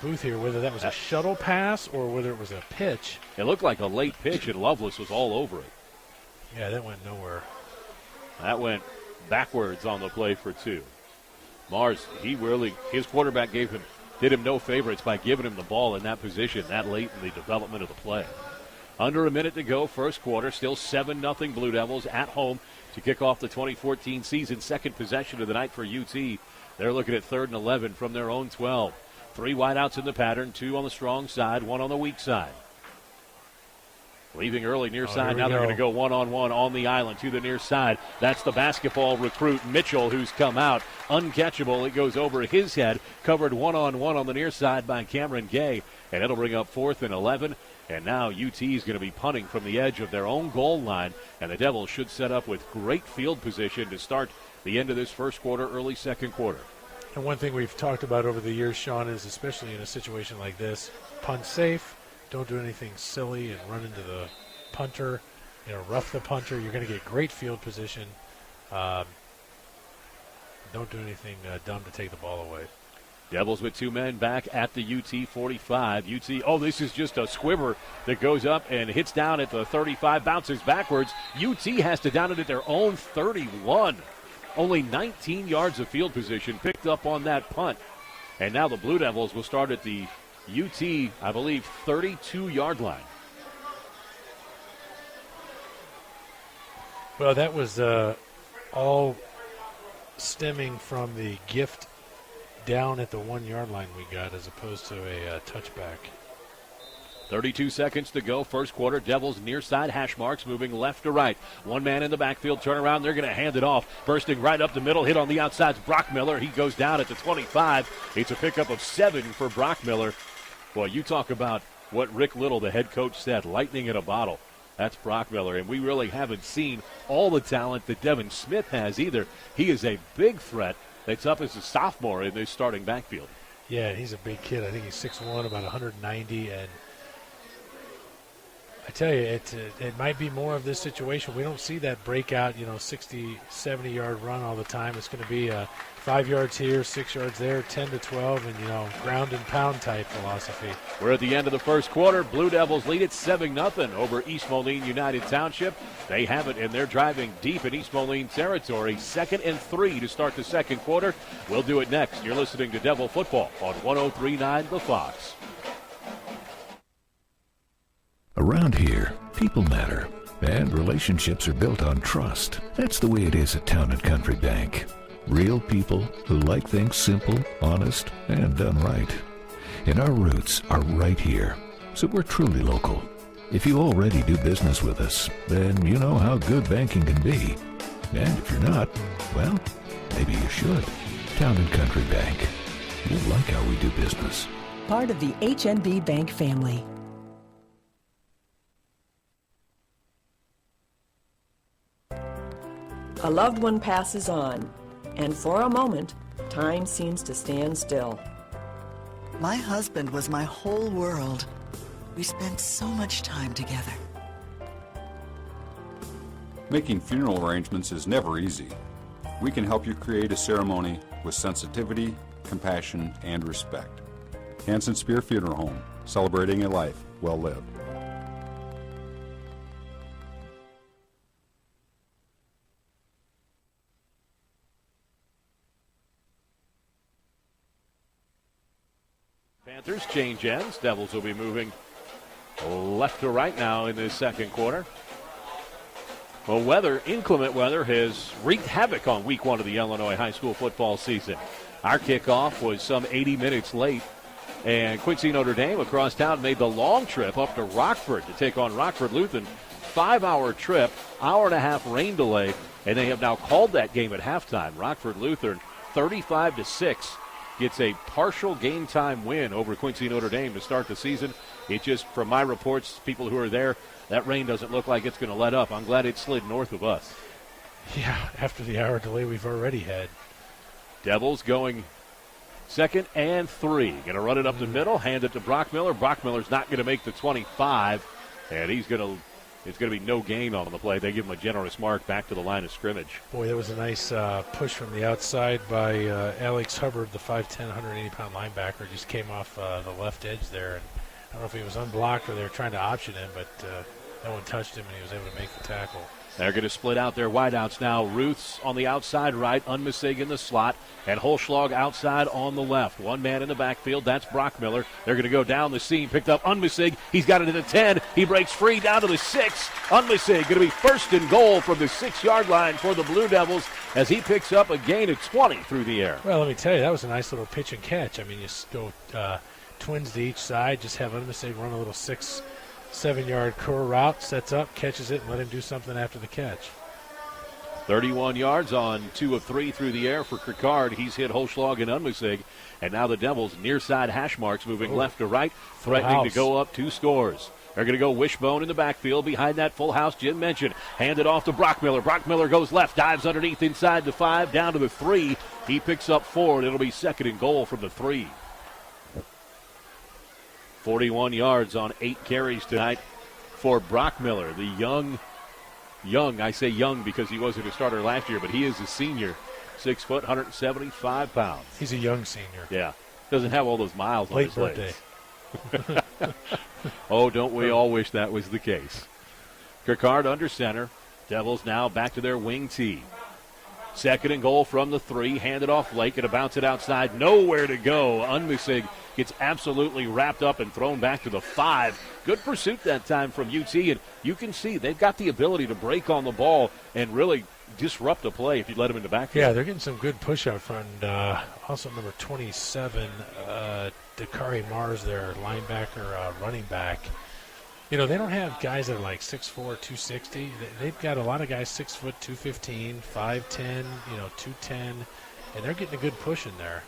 booth here whether that was a shuttle pass or whether it was a pitch. It looked like a late pitch, and Lovelace was all over it. Yeah, that went nowhere. That went backwards on the play for 2. Mars, his quarterback did him no favorites by giving him the ball in that position that late in the development of the play. Under a minute to go, first quarter, still 7-0 Blue Devils at home to kick off the 2014 season. Second possession of the night for UT. They're looking at 3rd and 11 from their own 12. 3 wideouts in the pattern, 2 on the strong side, 1 on the weak side. Leaving early near side. Now they're going to go one-on-one on the island to the near side. That's the basketball recruit, Mitchell, who's come out. Uncatchable. It goes over his head. Covered one-on-one on the near side by Cameron Gay. And it'll bring up 4th and 11. And now UT is going to be punting from the edge of their own goal line. And the Devils should set up with great field position to start the end of this first quarter, early second quarter. And one thing we've talked about over the years, Sean, is especially in a situation like this, punt safe. Don't do anything silly and run into the punter, rough the punter. You're going to get great field position. Don't do anything dumb to take the ball away. Devils with 2 men back at the UT 45. This is just a squibber that goes up and hits down at the 35, bounces backwards. UT has to down it at their own 31. Only 19 yards of field position picked up on that punt. And now the Blue Devils will start at the UT, I believe, 32-yard line. Well, that was all stemming from the gift down at the 1-yard line we got as opposed to a touchback. 32 seconds to go, first quarter. Devils near side hash marks moving left to right. 1 man in the backfield, turn around. They're going to hand it off. Bursting right up the middle, hit on the outside. Brockmiller. He goes down at the 25. It's a pickup of 7 for Brockmiller. Boy, you talk about what Rick Little, the head coach, said, lightning in a bottle. That's Brockmiller, and we really haven't seen all the talent that Devin Smith has either. He is a big threat that's up as a sophomore in this starting backfield. Yeah, he's a big kid. I think he's 6'1", about 190, and I tell you, it might be more of this situation. We don't see that breakout, 60, 70-yard run all the time. It's going to be 5 yards here, 6 yards there, 10 to 12, and, ground and pound type philosophy. We're at the end of the first quarter. Blue Devils lead it 7-0 over East Moline United Township. They have it, and they're driving deep in East Moline territory. 2nd and 3 to start the second quarter. We'll do it next. You're listening to Devil Football on 103.9 The Fox. Around here, people matter, And relationships are built on trust. That's the way it is at Town & Country Bank. Real people who like things simple, honest, and done right. And our roots are right here, so we're truly local. If you already do business with us, then you know how good banking can be. And if you're not, well, maybe you should. Town & Country Bank. You'll like how we do business. Part of the HNB Bank family. A loved one passes on, and for a moment, time seems to stand still. My husband was my whole world. We spent so much time together. Making funeral arrangements is never easy. We can help you create a ceremony with sensitivity, compassion, and respect. Hanson Spear Funeral Home, celebrating a life well lived. Panthers change ends. Devils will be moving left to right now in this second quarter. Well, inclement weather has wreaked havoc on week one of the Illinois high school football season. Our kickoff was some 80 minutes late, and Quincy Notre Dame across town made the long trip up to Rockford to take on Rockford Lutheran. 5-hour trip, hour-and-a-half rain delay, and they have now called that game at halftime. Rockford Lutheran 35-6 gets a partial game time win over Quincy Notre Dame to start the season. It just, from my reports, people who are there, that rain doesn't look like it's going to let up. I'm glad it slid north of us. Yeah, after the hour delay we've already had. Devils going 2nd and 3. Going to run it up the middle, hand it to Brockmiller. Brockmiller's not going to make the 25, and it's going to be no gain on the play. They give him a generous mark back to the line of scrimmage. Boy, that was a nice push from the outside by Alex Hubbard, the 5'10", 180-pound linebacker. Just came off the left edge there. And I don't know if he was unblocked or they were trying to option him, but no one touched him, and he was able to make the tackle. They're going to split out their wideouts now. Ruth's on the outside right, Unmissig in the slot, and Holschlag outside on the left. One man in the backfield, that's Brockmiller. They're going to go down the seam, picked up Unmissig. He's got it at the 10. He breaks free down to the 6. Unmissig going to be first and goal from the 6-yard line for the Blue Devils as he picks up a gain of 20 through the air. Well, let me tell you, that was a nice little pitch and catch. I mean, you go twins to each side, just have Unmissig run a little 6-7-yard curl route, sets up, catches it, and let him do something after the catch. 31 yards on 2 of 3 through the air for Krikard. He's hit Holschlag and Unmissig. And now the Devils near side hash marks moving left to right, threatening to go up 2 scores. They're going to go Wishbone in the backfield behind that full house Jim mentioned. Hand it off to Brockmiller. Brockmiller goes left, dives underneath inside the 5, down to the 3. He picks up 4, and it'll be 2nd and goal from the 3. 41 yards on 8 carries tonight for Brockmiller. The young, I say young because he wasn't a starter last year, but he is a senior. 6 foot, 175 pounds. He's a young senior. Yeah. Doesn't have all those miles on his legs. Birthday. Oh, don't we all wish that was the case. Krikard under center. Devils now back to their wing tee. 2nd and goal from the 3. Hand it off Lake and bounce it outside. Nowhere to go. Unmissig gets absolutely wrapped up and thrown back to the 5. Good pursuit that time from UT, and you can see they've got the ability to break on the ball and really disrupt a play if you let them in the backfield. Yeah, they're getting some good push out front. Also number 27, Dakari Mars, their linebacker, running back. You know, they don't have guys that are like 6'4", 260. They've got a lot of guys 6 foot, 215, 5'10", 210, and they're getting a good push in there.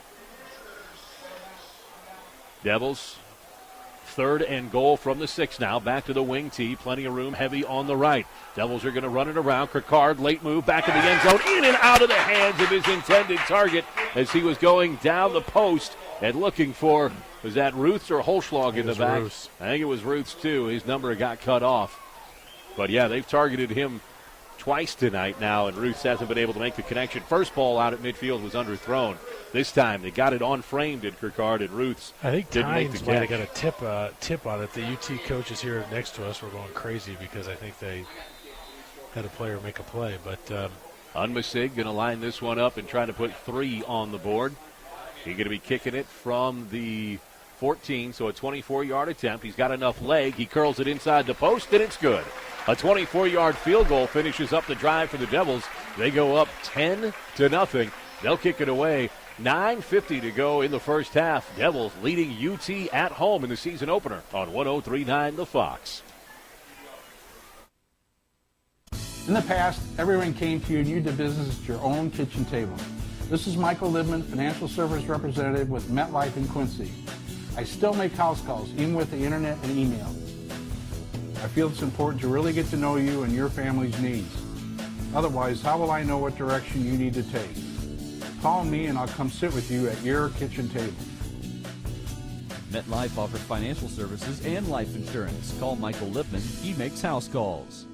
Devils, 3rd and goal from the 6 now. Back to the wing tee. Plenty of room, heavy on the right. Devils are going to run it around. Krikard, late move, back in the end zone. In and out of the hands of his intended target as he was going down the post and looking for, was that Ruth's or Holschlag in the back? Ruth's. I think it was Ruth's too. His number got cut off. But yeah, they've targeted him twice tonight now, and Ruth's hasn't been able to make the connection. First ball out at midfield was underthrown. This time they got it on frame, did Krikard, and Ruth's I think didn't make the Tynes might catch. have got a tip on it. The UT coaches here next to us were going crazy because I think they had a player make a play. But Unmissig going to line this one up and try to put 3 on the board. He's going to be kicking it from the 14, so a 24-yard attempt. He's got enough leg. He curls it inside the post, and it's good. A 24-yard field goal finishes up the drive for the Devils. They go up 10-0. They'll kick it away. 9:50 to go in the first half. Devils leading UT at home in the season opener on 103.9 The Fox. In the past, everyone came to you and you did business at your own kitchen table. This is Michael Libman, Financial Service Representative with MetLife in Quincy. I still make house calls, even with the internet and email. I feel it's important to really get to know you and your family's needs. Otherwise, how will I know what direction you need to take? Call me and I'll come sit with you at your kitchen table. MetLife offers financial services and life insurance. Call Michael Lipman. He makes house calls.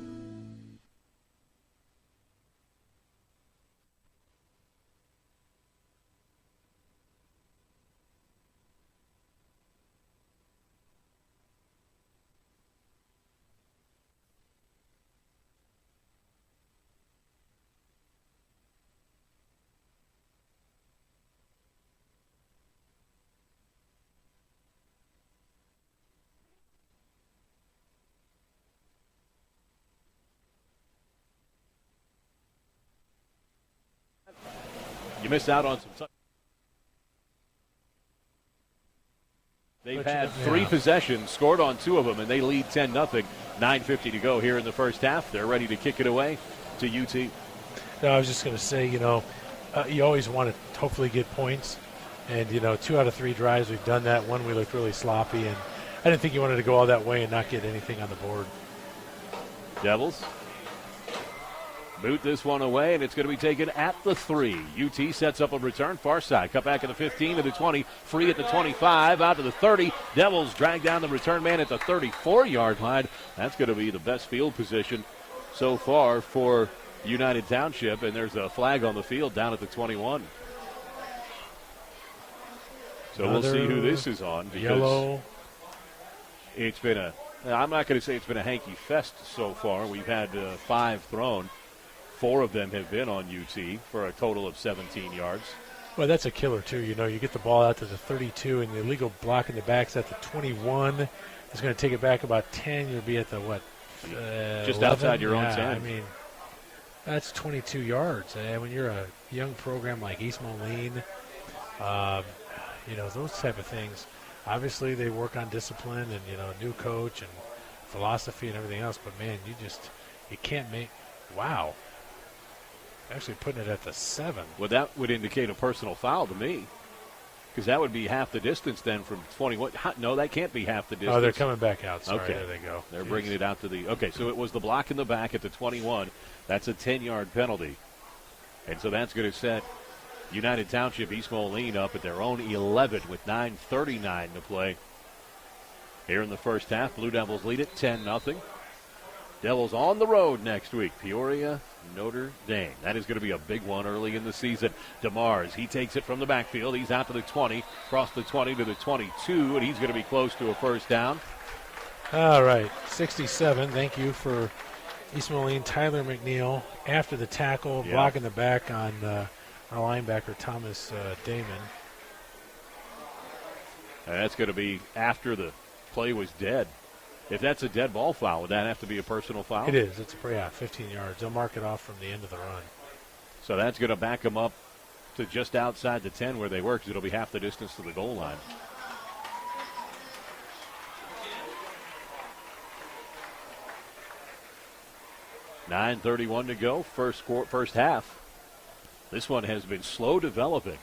You missed out on some. They've had 3 possessions, scored on 2 of them, and they lead 10-0. 9:50 to go here in the first half. They're ready to kick it away to UT. No, I was just going to say, you always want to hopefully get points. And, 2 out of 3 drives, we've done that. One, we looked really sloppy. And I didn't think you wanted to go all that way and not get anything on the board. Devils boot this one away, and it's going to be taken at the 3. UT sets up a return, far side. Cut back at the 15 to the 20, free at the 25, out to the 30. Devils drag down the return man at the 34-yard line. That's going to be the best field position so far for United Township, and there's a flag on the field down at the 21. So we'll see who this is on. Because yellow. It's been I'm not going to say it's been a hanky fest so far. We've had 5 thrown. 4 of them have been on UT for a total of 17 yards. Well, that's a killer, too. You get the ball out to the 32, and the illegal block in the back's at the 21. It's going to take it back about 10. You'll be at the, just 11? Outside your own 10. I mean, that's 22 yards. And when you're a young program like East Moline, those type of things, obviously they work on discipline and, new coach and philosophy and everything else. But, man, you can't make – wow. Actually putting it at the 7. Well, that would indicate a personal foul to me, because that would be half the distance then from 21. No, that can't be half the distance. Oh, they're coming back out. Sorry, okay. There they go. They're bringing it out to the – okay, so it was the block in the back at the 21. That's a 10-yard penalty. And so that's going to set United Township East Moline up at their own 11 with 9:39 to play. Here in the first half, Blue Devils lead it 10-0. Devils on the road next week. Peoria, Notre Dame. That is going to be a big one early in the season. DeMars, he takes it from the backfield. He's out to the 20, across the 20 to the 22, and he's going to be close to a first down. All right, 67. Thank you for East Moline. Tyler McNeil after the tackle, blocking the back on our linebacker, Thomas Damon. And that's going to be after the play was dead. If that's a dead ball foul, would that have to be a personal foul? It is. It's 15 yards. They'll mark it off from the end of the run. So that's going to back them up to just outside the 10 where they were, because it'll be half the distance to the goal line. $9:31 to go, first half. This one has been slow developing.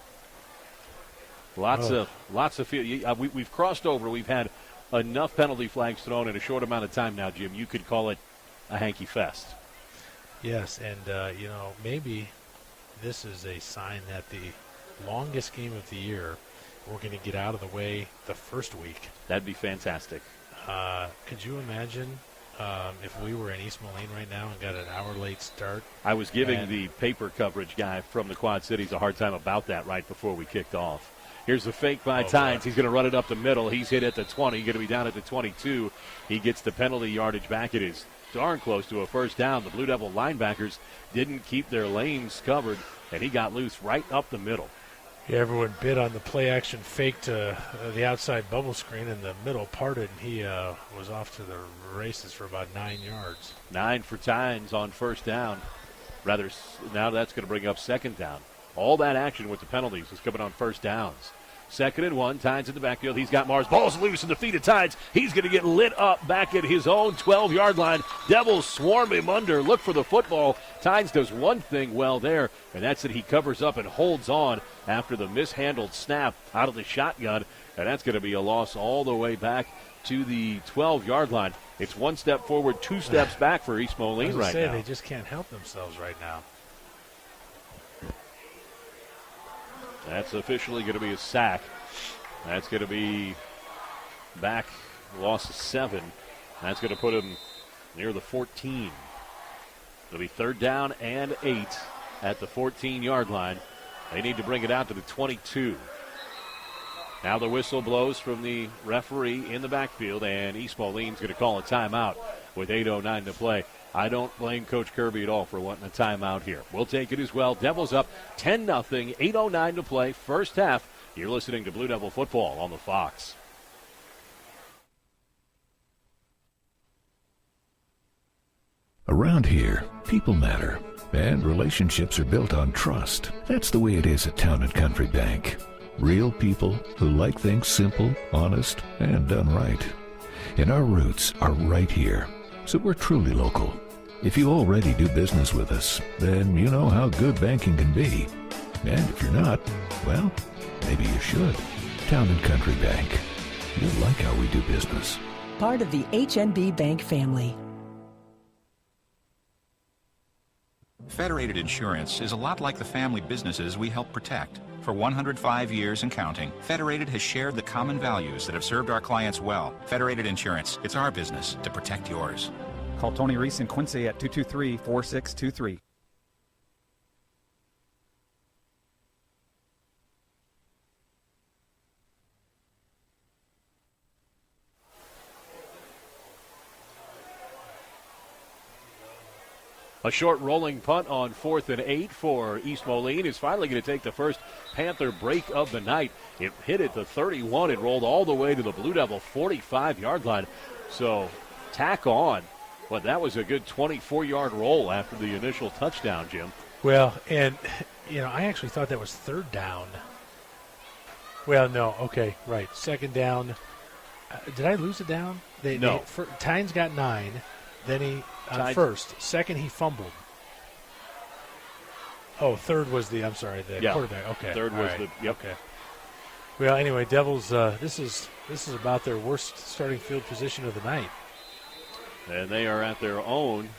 Lots of field. We've crossed over. We've had enough penalty flags thrown in a short amount of time now, Jim. You could call it a hanky fest. Yes, and, maybe this is a sign that the longest game of the year, we're going to get out of the way the first week. That'd be fantastic. Could you imagine if we were in East Moline right now and got an hour late start? I was giving the paper coverage guy from the Quad Cities a hard time about that right before we kicked off. Here's the fake by Tynes. He's going to run it up the middle. He's hit at the 20. Going to be down at the 22. He gets the penalty yardage back. It is darn close to a first down. The Blue Devil linebackers didn't keep their lanes covered, and he got loose right up the middle. Yeah, everyone bid on the play action fake to the outside bubble screen, and the middle parted, and he was off to the races for about 9 yards. 9 for Tynes on first down. Rather, now that's going to bring up second down. All that action with the penalties is coming on first downs. 2nd and 1, Tynes in the backfield. He's got Mars. Ball's loose in the feet of Tynes. He's going to get lit up back at his own 12-yard line. Devils swarm him under. Look for the football. Tynes does one thing well there, and that's that he covers up and holds on after the mishandled snap out of the shotgun, and that's going to be a loss all the way back to the 12-yard line. It's 1 step forward, 2 steps back for East Moline right now. They just can't help themselves right now. That's officially going to be a sack. That's going to be back, loss of 7. That's going to put him near the 14. It'll be 3rd down and 8 at the 14-yard line. They need to bring it out to the 22. Now the whistle blows from the referee in the backfield, and East Moline's going to call a timeout with 8:09 to play. I don't blame Coach Kirby at all for wanting a timeout here. We'll take it as well. Devils up 10-0, 8:09 to play, first half. You're listening to Blue Devil Football on the Fox. Around here, people matter, and relationships are built on trust. That's the way it is at Town & Country Bank. Real people who like things simple, honest, and done right. And our roots are right here, so we're truly local. If you already do business with us, then you know how good banking can be. And if you're not, well, maybe you should. Town & Country Bank. You'll like how we do business. Part of the HNB Bank family. Federated Insurance is a lot like the family businesses we help protect. For 105 years and counting, Federated has shared the common values that have served our clients well. Federated Insurance, it's our business to protect yours. Call Tony Reese in Quincy at 223-4623. A short rolling punt on 4th and 8 for East Moline is finally going to take the first Panther break of the night. It hit at the 31 and rolled all the way to the Blue Devil 45-yard line. So tack on. But that was a good 24-yard roll after the initial touchdown, Jim. Well, and, I actually thought that was 3rd down. Well, no, okay, right. 2nd down. Did I lose it down? No. Tynes got 9. Then he, first. 2nd, he fumbled. Oh, 3rd was the quarterback. Okay. 3rd was right. Yep. Okay. Well, anyway, Devils, this is about their worst starting field position of the night. And they are at their own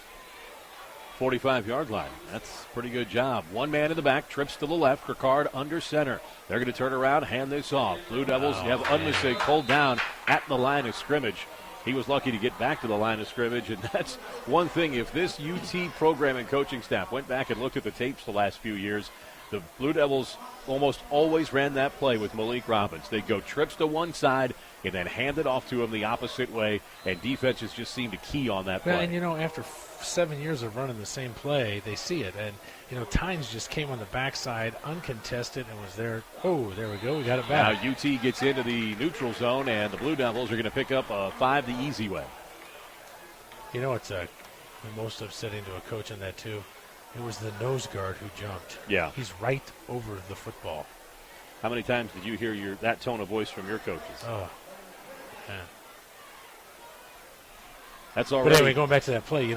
45-yard line. That's a pretty good job. One man in the back, trips to the left, Ricard under center. They're going to turn around, hand this off. Blue Devils have Unmisig pulled down at the line of scrimmage. He was lucky to get back to the line of scrimmage, and that's one thing. If this UT program and coaching staff went back and looked at the tapes the last few years, the Blue Devils almost always ran that play with Malik Robbins. They'd go trips to one side and then hand it off to him the opposite way, and defenses just seem to key on that play. Well, and, after 7 years of running the same play, they see it. And, Tynes just came on the backside uncontested and was there. Oh, there we go. We got it back. Now UT gets into the neutral zone, and the Blue Devils are going to pick up a 5 the easy way. It's the most upsetting to a coach on that, too. It was the nose guard who jumped. Yeah. He's right over the football. How many times did you hear that tone of voice from your coaches? Oh, man. That's all right. But anyway, going back to that play,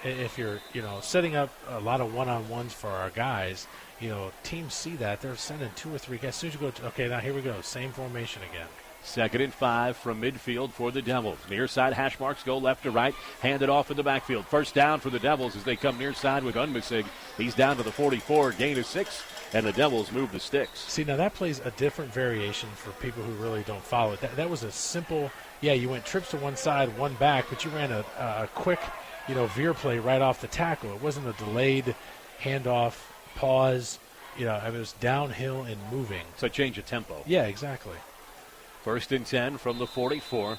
if you're, setting up a lot of one-on-ones for our guys, teams see that. They're sending 2 or 3 guys. As soon as you go, okay, now here we go. Same formation again. 2nd and 5 from midfield for the Devils. Near side hash marks go left to right. Hand it off in the backfield. First down for the Devils as they come near side with Unmisig. He's down to the 44. Gain of 6, and the Devils move the sticks. See, now that plays a different variation for people who really don't follow it. That was a simple, you went trips to one side, one back, but you ran a quick, veer play right off the tackle. It wasn't a delayed handoff, pause. It was downhill and moving. So change of tempo. Yeah, exactly. 1st and 10 from the 44.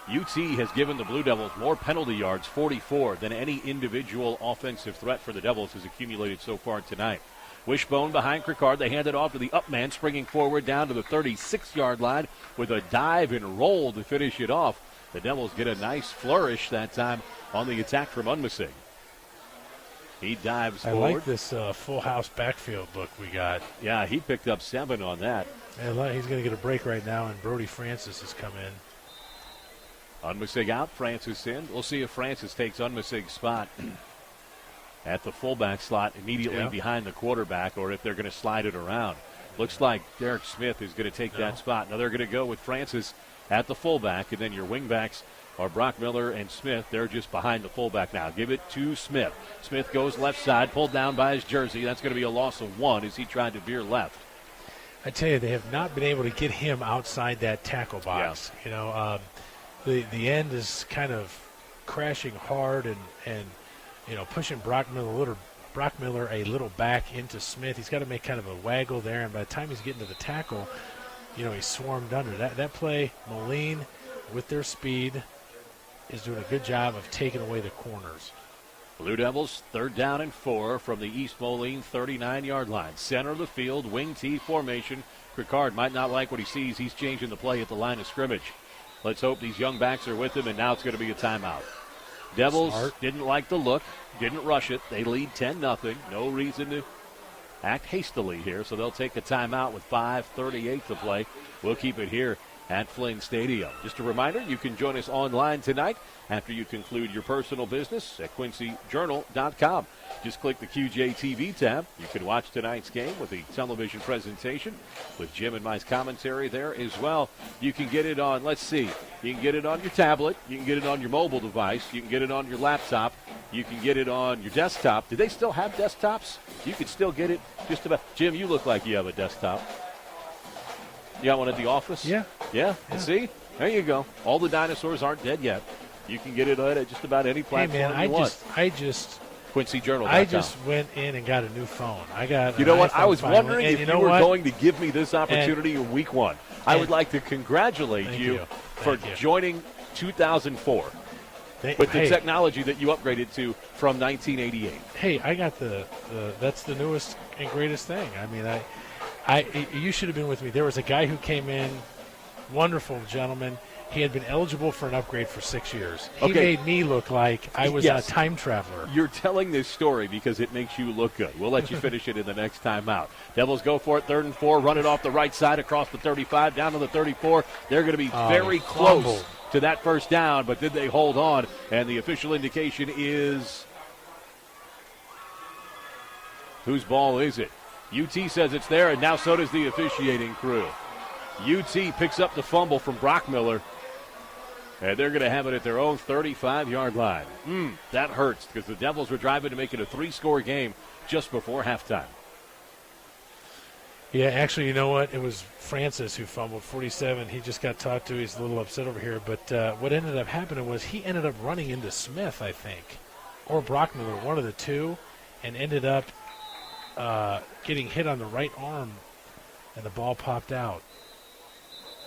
UT has given the Blue Devils more penalty yards, 44, than any individual offensive threat for the Devils has accumulated so far tonight. Wishbone behind Cricard. They hand it off to the up man, springing forward down to the 36-yard line with a dive and roll to finish it off. The Devils get a nice flourish that time on the attack from Unmissing. He dives forward. I like this full house backfield look we got. Yeah, he picked up 7 on that. And he's going to get a break right now, and Brody Francis has come in. Unmissing out, Francis in. We'll see if Francis takes Unmissing's spot at the fullback slot immediately behind the quarterback, or if they're going to slide it around. Looks like Derek Smith is going to take that spot. Now they're going to go with Francis at the fullback, and then your wingbacks are Brock Miller and Smith. They're just behind the fullback now. Give it to Smith. Smith goes left side, pulled down by his jersey. That's going to be a loss of 1 as he tried to veer left. I tell you, they have not been able to get him outside that tackle box. Yeah. You know, the end is kind of crashing hard and pushing Brock Miller a little back into Smith. He's got to make kind of a waggle there, and by the time he's getting to the tackle, he's swarmed under. That play, Moline, with their speed, is doing a good job of taking away the corners. Blue Devils, 3rd down and 4 from the East Moline 39-yard line. Center of the field, wing T formation. Cricard might not like what he sees. He's changing the play at the line of scrimmage. Let's hope these young backs are with him, and now it's going to be a timeout. Devils didn't like the look, didn't rush it. They lead 10-0. No reason to act hastily here, so they'll take a timeout with 5:38 to play. We'll keep it here at Flynn Stadium. Just a reminder, you can join us online tonight after you conclude your personal business at QuincyJournal.com. Just click the QJ TV tab. You can watch tonight's game with the television presentation with Jim and my commentary there as well. You can get it on, you can get it on your tablet. You can get it on your mobile device. You can get it on your laptop. You can get it on your desktop. Do they still have desktops? You can still get it just about. Jim, you look like you have a desktop. You got one at the office? Yeah. Yeah? See? There you go. All the dinosaurs aren't dead yet. You can get it at just about any platform you want. QuincyJournal.com. I just went in and got a new phone. You know what? I was wondering if you were going to give me this opportunity in week 1. I would like to congratulate you for joining 2004 with the technology that you upgraded to from 1988. Hey, I got that's the newest and greatest thing. I mean, you should have been with me. There was a guy who came in, wonderful gentleman. He had been eligible for an upgrade for 6 years. He made me look like I was a time traveler. You're telling this story because it makes you look good. We'll let you finish it in the next timeout. Devils go for it, 3rd and 4, run it off the right side across the 35, down to the 34. They're going to be very close to that first down, but did they hold on? And the official indication is, whose ball is it? UT says it's there, and now so does the officiating crew. UT picks up the fumble from Brock Miller, and they're going to have it at their own 35-yard line. That hurts because the Devils were driving to make it a 3-score game just before halftime. Yeah, actually, you know what? It was Francis who fumbled 47. He just got talked to. He's a little upset over here. But what ended up happening was he ended up running into Smith, I think, or Brock Miller, one of the two, and ended up getting hit on the right arm, and the ball popped out.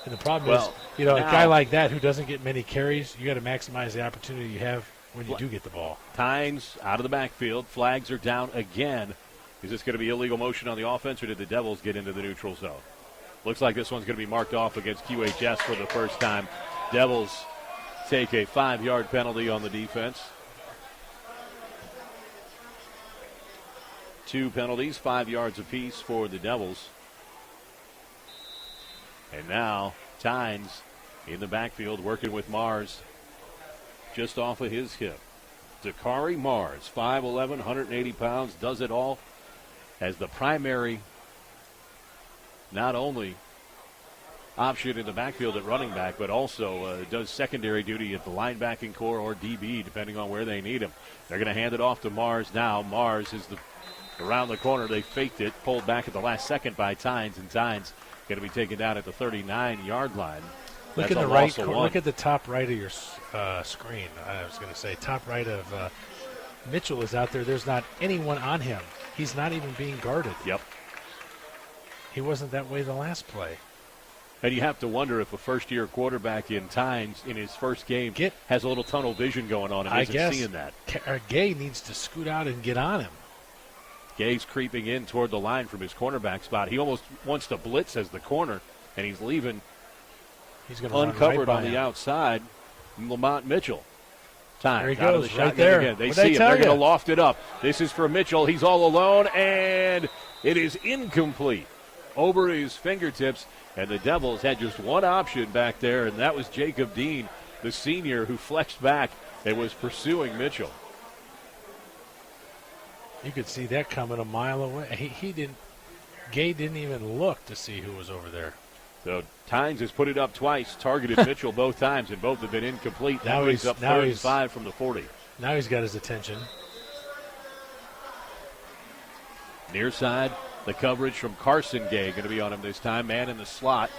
And the problem is, a guy like that who doesn't get many carries, you got to maximize the opportunity you have when you do get the ball. Tynes out of the backfield. Flags are down again. Is this going to be illegal motion on the offense, or did the Devils get into the neutral zone? Looks like this one's going to be marked off against QHS for the first time. Devils take a 5-yard penalty on the defense. 2 penalties, 5 yards apiece for the Devils. And now Tynes in the backfield working with Mars just off of his hip. Dakari Mars, 5'11", 180 pounds, does it all as the primary, not only option in the backfield at running back, but also does secondary duty at the linebacking core or DB, depending on where they need him. They're going to hand it off to Mars now. Mars is around the corner. They faked it, pulled back at the last second by Tynes, and Tynes going to be taken down at the 39-yard line. Look at the right. Look at the top right of your screen. I was going to say top right of Mitchell is out there. There's not anyone on him. He's not even being guarded. Yep. He wasn't that way the last play. And you have to wonder if a first-year quarterback in Tynes in his first game has a little tunnel vision going on and isn't seeing that. Gay needs to scoot out and get on him. Gay's creeping in toward the line from his cornerback spot. He almost wants to blitz as the corner, and he's leaving He's going uncovered right on the him. outside. Lamont Mitchell. Time. There he Out of goes, the right shotgun there. again. They What'd see I him. tell They're going ya? to loft it up. This is for Mitchell. He's all alone, and it is incomplete. Over his fingertips, and the Devils had just one option back there, and that was Jacob Dean, the senior, who flexed back and was pursuing Mitchell. You could see that coming a mile away. Gay didn't even look to see who was over there. So Tynes has put it up twice, targeted Mitchell both times, and both have been incomplete. Now he's up 35 from the 40. Now he's got his attention. Near side, the coverage from Carson Gay going to be on him this time. Man in the slot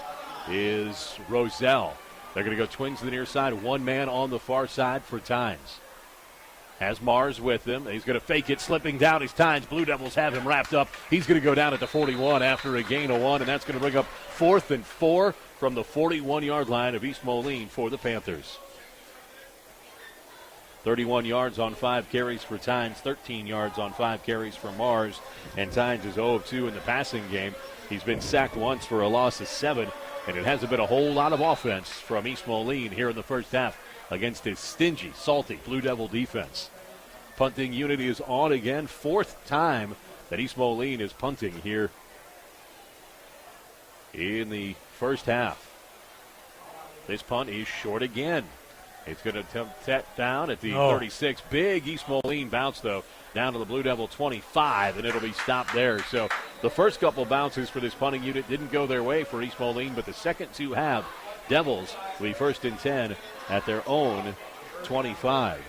is Roselle. They're going to go twins to the near side. One man on the far side for Tynes. Has Mars with him. He's going to fake it, slipping down his Tynes. Blue Devils have him wrapped up. He's going to go down at the 41 after a gain of 1, and that's going to bring up 4th and 4 from the 41-yard line of East Moline for the Panthers. 31 yards on 5 carries for Tynes, 13 yards on 5 carries for Mars, and Tynes is 0 of 2 in the passing game. He's been sacked once for a loss of 7, and it hasn't been a whole lot of offense from East Moline here in the first half against his stingy, salty Blue Devil defense. Punting unit is on again, 4th time that East Moline is punting here in the first half. This punt is short again. It's going to attempt that down at the 36. Big East Moline bounce, though, down to the Blue Devil 25, and it'll be stopped there. So the first couple bounces for this punting unit didn't go their way for East Moline, but the second two have. Devils will be 1st and 10 at their own 25.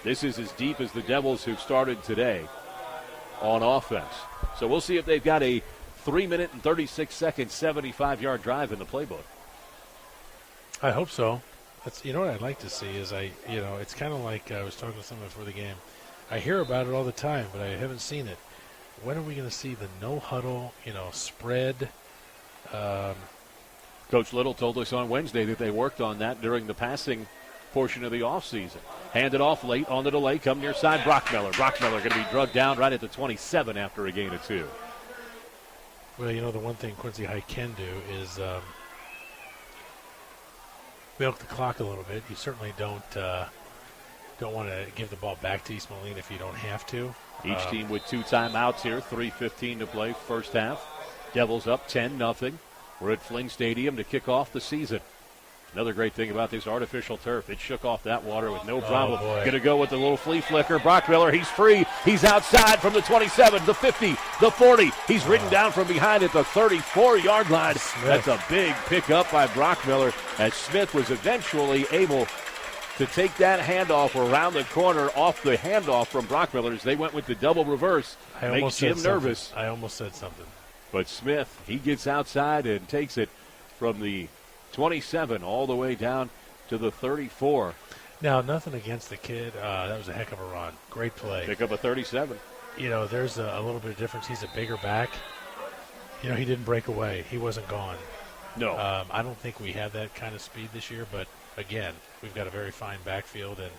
This is as deep as the Devils who've started today on offense. So we'll see if they've got a 3-minute and 36-second 75-yard drive in the playbook. I hope so. You know what I'd like to see is it's kind of like I was talking to someone before the game. I hear about it all the time, but I haven't seen it. When are we going to see the no huddle, spread? Coach Little told us on Wednesday that they worked on that during the passing portion of the offseason. Handed off late on the delay, come near side, Brockmiller. Brockmiller going to be drugged down right at the 27 after a gain of 2. Well, the one thing Quincy High can do is milk the clock a little bit. You certainly don't want to give the ball back to East Moline if you don't have to. Each team with 2 timeouts here, 3:15 to play first half. Devils up 10-0. We're at Flynn Stadium to kick off the season. Another great thing about this artificial turf, it shook off that water with no problem. Going to go with the little flea flicker. Brockmiller, he's free. He's outside from the 27, the 50, the 40. He's ridden down from behind at the 34-yard line. That's a big pickup by Brockmiller as Smith was eventually able to take that handoff around the corner off the handoff from Brockmiller as they went with the double reverse. Makes him nervous. I almost said something. But Smith, he gets outside and takes it from the 27 all the way down to the 34. Now, nothing against the kid. That was a heck of a run. Great play. Pick up a 37. There's a little bit of difference. He's a bigger back. He didn't break away. He wasn't gone. No. I don't think we have that kind of speed this year, but, again, we've got a very fine backfield and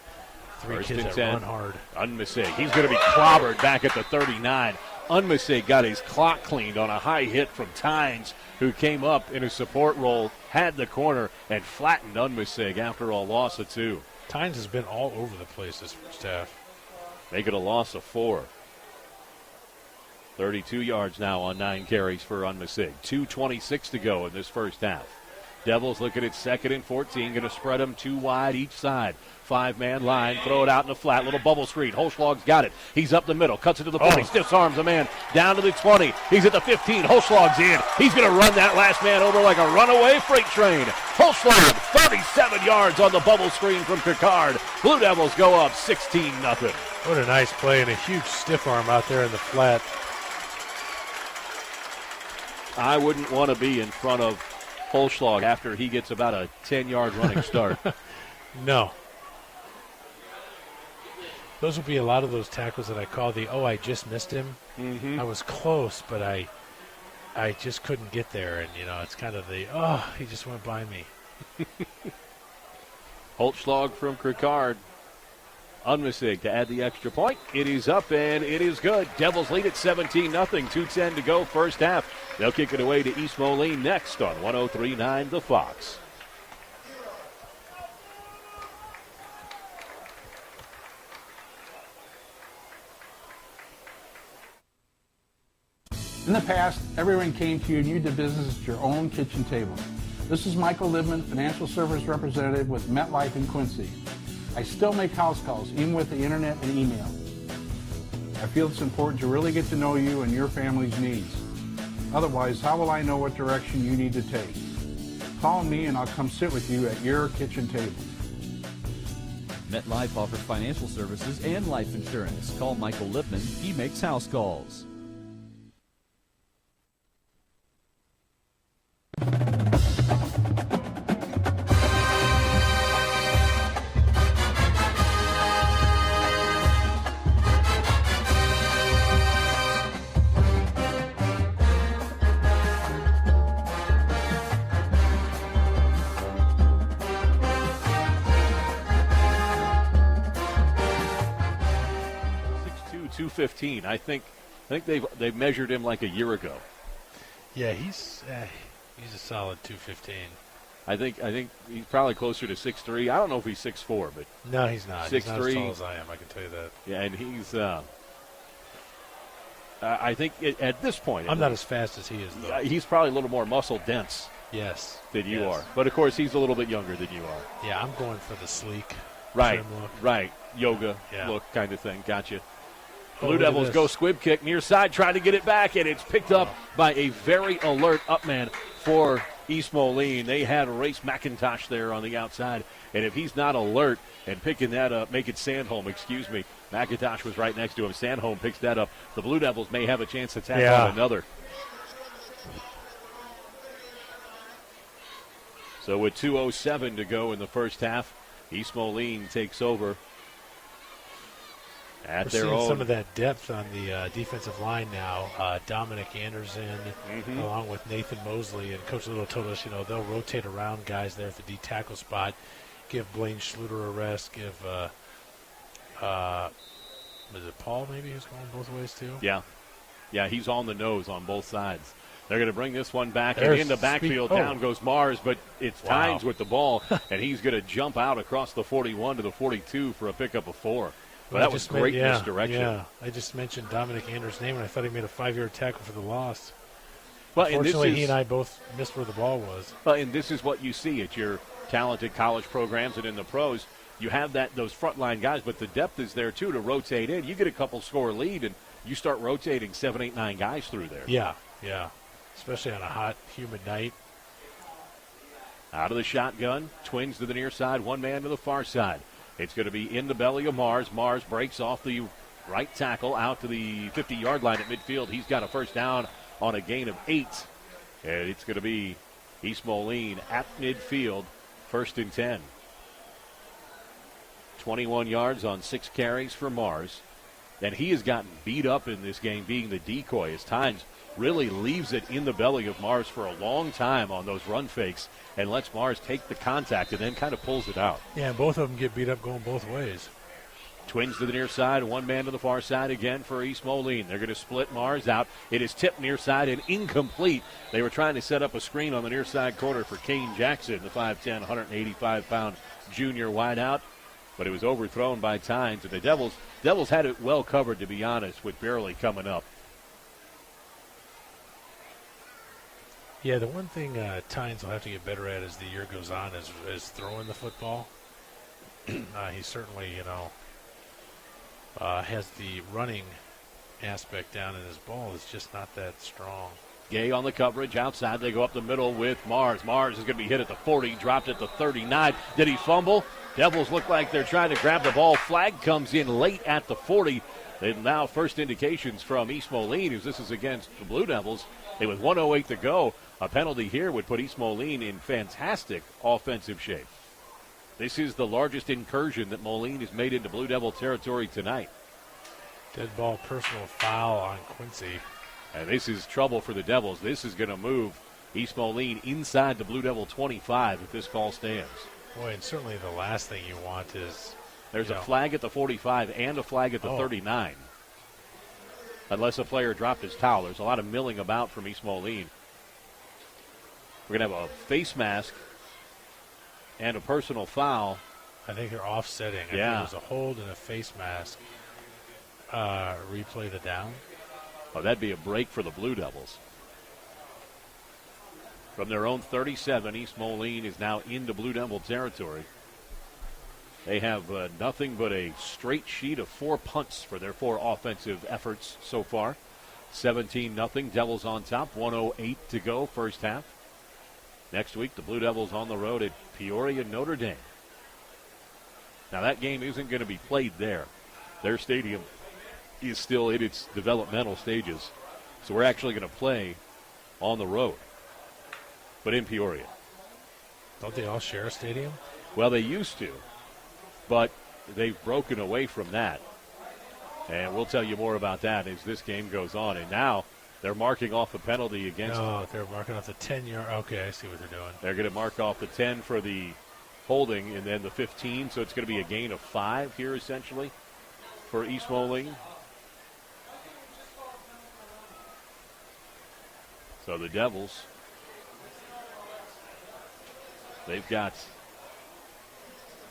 3 First kids and that 10. run hard. Unmisig. He's going to be clobbered back at the 39. Unmisig got his clock cleaned on a high hit from Tynes, who came up in a support role, had the corner, and flattened Unmisig after a loss of 2. Tynes has been all over the place this first half. Make it a loss of 4. 32 yards now on 9 carries for Unmisig. 2:26 to go in this first half. Devils looking at 2nd and 14, going to spread them 2 wide each side. 5-man line, throw it out in the flat, little bubble screen. Holschlag's got it. He's up the middle, cuts it to the 40, stiffs arms a man down to the 20. He's at the 15. Holschlag's in. He's going to run that last man over like a runaway freight train. Holschlag, 37 yards on the bubble screen from Picard. Blue Devils go up 16-0. What a nice play and a huge stiff arm out there in the flat. I wouldn't want to be in front of Holschlag after he gets about a 10-yard running start. No. Those would be a lot of those tackles that I call I just missed him. Mm-hmm. I was close, but I just couldn't get there. And, it's kind of he just went by me. Holschlag from Cricard Unmisig to add the extra point. It is up and it is good. Devils lead at 17-0. 2:10 to go first half. They'll kick it away to East Moline next on 103.9 The Fox. In the past, everyone came to you and you did business at your own kitchen table. This is Michael Libman, Financial Service Representative with MetLife in Quincy. I still make house calls, even with the internet and email. I feel it's important to really get to know you and your family's needs. Otherwise, how will I know what direction you need to take? Call me and I'll come sit with you at your kitchen table. MetLife offers financial services and life insurance. Call Michael Lipman. He makes house calls. I think they've measured him like a year ago. Yeah, he's a solid 215. I think he's probably closer to 6'3". I don't know if he's 6'4", but no, he's not. 6'3". He's not as tall as I am. I can tell you that. Yeah, and he's. I think at this point, I'm not as fast as he is, though. He's probably a little more muscle dense. Yes. Than you are, but of course he's a little bit younger than you are. Yeah, I'm going for the sleek, right, trim look. Right, yoga Yeah. look kind of thing. Gotcha. Oh, Blue Devils go squib kick near side, trying to get it back, and it's picked up by a very alert upman for East Moline. They had Race McIntosh there on the outside, and if he's not alert and picking that up, make it Sandholm, excuse me. McIntosh was right next to him. Sandholm picks that up. The Blue Devils may have a chance to tack on another. So with 2:07 to go in the first half, East Moline takes over. We're seeing some of that depth on the defensive line now. Dominic Anderson, along with Nathan Mosley, and Coach Little told us, they'll rotate around guys there at the D tackle spot. Give Blaine Schluter a rest. Give, was it Paul maybe who's going both ways too? Yeah, he's on the nose on both sides. They're going to bring this one back, and in the backfield down goes Mars, but it's Tynes with the ball, and he's going to jump out across the 41 to the 42 for a pickup of 4. But that was great misdirection. Yeah, I just mentioned Dominic Anderson's name, and I thought he made a 5-yard tackle for the loss. Well, unfortunately, he and I both missed where the ball was. Well, and this is what you see at your talented college programs and in the pros. You have those frontline guys, but the depth is there, too, to rotate in. You get a couple score lead, and you start rotating 7, 8, 9 guys through there. Yeah, especially on a hot, humid night. Out of the shotgun, Twins to the near side, one man to the far side. It's going to be in the belly of Mars. Mars breaks off the right tackle out to the 50-yard line at midfield. He's got a first down on a gain of 8. And it's going to be East Moline at midfield, 1st and 10. 21 yards on 6 carries for Mars. And he has gotten beat up in this game being the decoy as Tynes really leaves it in the belly of Mars for a long time on those run fakes and lets Mars take the contact and then kind of pulls it out. Yeah, both of them get beat up going both ways. Twins to the near side, one man to the far side again for East Moline. They're going to split Mars out. It is tipped near side and incomplete. They were trying to set up a screen on the near side corner for Kane Jackson, the 5'10", 185-pound junior wideout, but it was overthrown by Tynes. And the Devils had it well covered, to be honest, with barely coming up. Yeah, the one thing Tynes will have to get better at as the year goes on is throwing the football. He certainly, has the running aspect down, and his ball is just not that strong. Gay on the coverage. Outside, they go up the middle with Mars. Mars is going to be hit at the 40, dropped at the 39. Did he fumble? Devils look like they're trying to grab the ball. Flag comes in late at the 40. And now first indications from East Moline, as this is against the Blue Devils. And with 1:08 to go, a penalty here would put East Moline in fantastic offensive shape. This is the largest incursion that Moline has made into Blue Devil territory tonight. Dead ball personal foul on Quincy. And this is trouble for the Devils. This is going to move East Moline inside the Blue Devil 25 if this call stands. Boy, and certainly the last thing you want is There's a flag at the 45 and a flag at the 39. Unless a player dropped his towel. There's a lot of milling about from East Moline. We're going to have a face mask and a personal foul. I think they're offsetting. I think it was a hold and a face mask. Replay the down. Oh, that'd be a break for the Blue Devils. From their own 37, East Moline is now into Blue Devil territory. They have nothing but a straight sheet of 4 punts for their 4 offensive efforts so far. 17-0, Devils on top, 1:08 to go, first half. Next week, the Blue Devils on the road at Peoria, Notre Dame. Now, that game isn't going to be played there. Their stadium is still in its developmental stages. So we're actually going to play on the road, but in Peoria. Don't they all share a stadium? Well, they used to, but they've broken away from that. And we'll tell you more about that as this game goes on. And now they're marking off a penalty against. Oh, they're marking off the 10-yard. Okay, I see what they're doing. They're going to mark off the 10 for the holding and then the 15. So it's going to be a gain of 5 here essentially for East Moline. So the Devils, they've got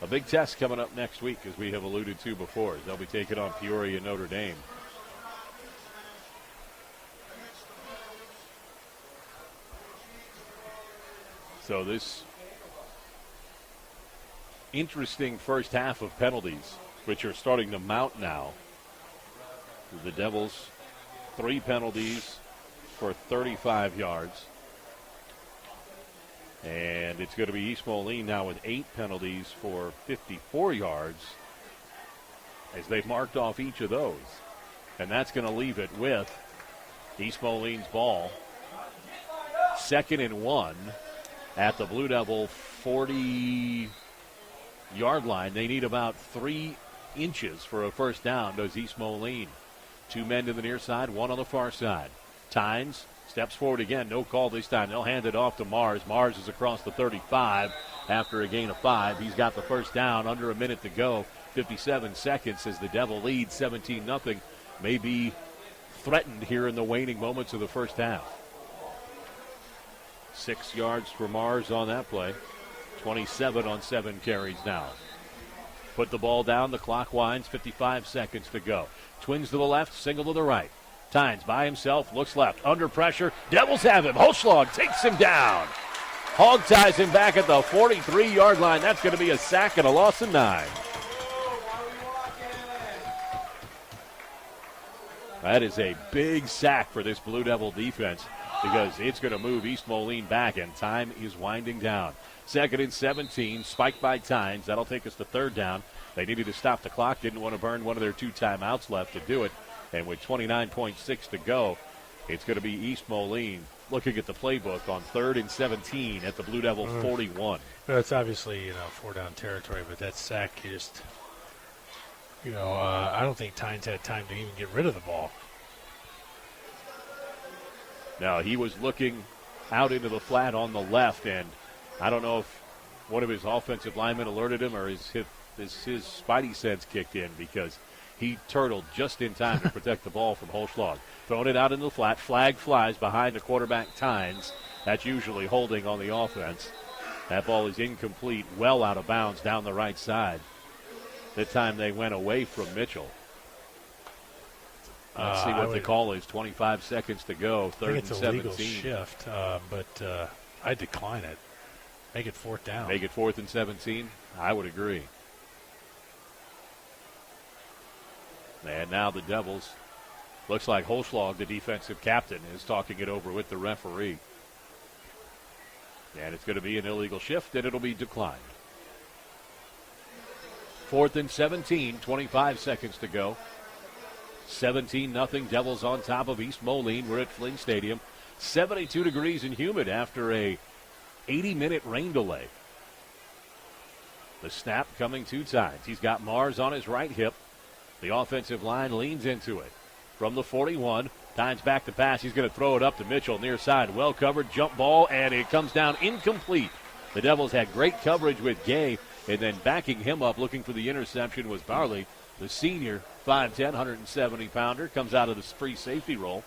a big test coming up next week, as we have alluded to before. They'll be taking on Peoria, Notre Dame. So this interesting first half of penalties, which are starting to mount now. The Devils, 3 penalties for 35 yards. And it's going to be East Moline now with 8 penalties for 54 yards as they've marked off each of those. And that's going to leave it with East Moline's ball. 2nd and 1 at the Blue Devil 40-yard line. They need about 3 inches for a first down, does East Moline. 2 men to the near side, 1 on the far side. Tynes steps forward again. No call this time. They'll hand it off to Mars. Mars is across the 35 after a gain of 5. He's got the first down. Under a minute to go. 57 seconds as the Devil leads 17-0. May be threatened here in the waning moments of the first half. 6 yards for Mars on that play. 27 on 7 carries now. Put the ball down. The clock winds. 55 seconds to go. Twins to the left. Single to the right. Tynes by himself, looks left, under pressure. Devils have him. Holschlag takes him down. Hog ties him back at the 43-yard line. That's going to be a sack and a loss of 9. That is a big sack for this Blue Devil defense because it's going to move East Moline back, and time is winding down. 2nd and 17, spiked by Tynes. That'll take us to 3rd down. They needed to stop the clock, didn't want to burn one of their 2 timeouts left to do it. And with 29.6 to go, it's going to be East Moline looking at the playbook on 3rd and 17 at the Blue Devil 41. Well, it's obviously, 4-down territory, but that sack just, I don't think Tynes had time to even get rid of the ball. Now, he was looking out into the flat on the left, and I don't know if one of his offensive linemen alerted him or his spidey sense kicked in because he turtled just in time to protect the ball from Holschlag. Throwing it out into the flat. Flag flies behind the quarterback, Tynes. That's usually holding on the offense. That ball is incomplete, well out of bounds down the right side. That time they went away from Mitchell. Let's see what the call is. 25 seconds to go. 3rd and 17. I think it's a legal shift, but I decline it. Make it 4th down. Make it 4th and 17? I would agree. And now the Devils, looks like Holschlag, the defensive captain, is talking it over with the referee. And it's going to be an illegal shift, and it'll be declined. 4th and 17, 25 seconds to go. 17-0, Devils on top of East Moline. We're at Flynn Stadium. 72 degrees and humid after a 80-minute rain delay. The snap coming 2 times. He's got Mars on his right hip. The offensive line leans into it. From the 41, Tynes back to pass. He's going to throw it up to Mitchell near side. Well covered, jump ball, and it comes down incomplete. The Devils had great coverage with Gay. And then backing him up, looking for the interception, was Barley, the senior, 5'10", 170-pounder, comes out of the free safety roll.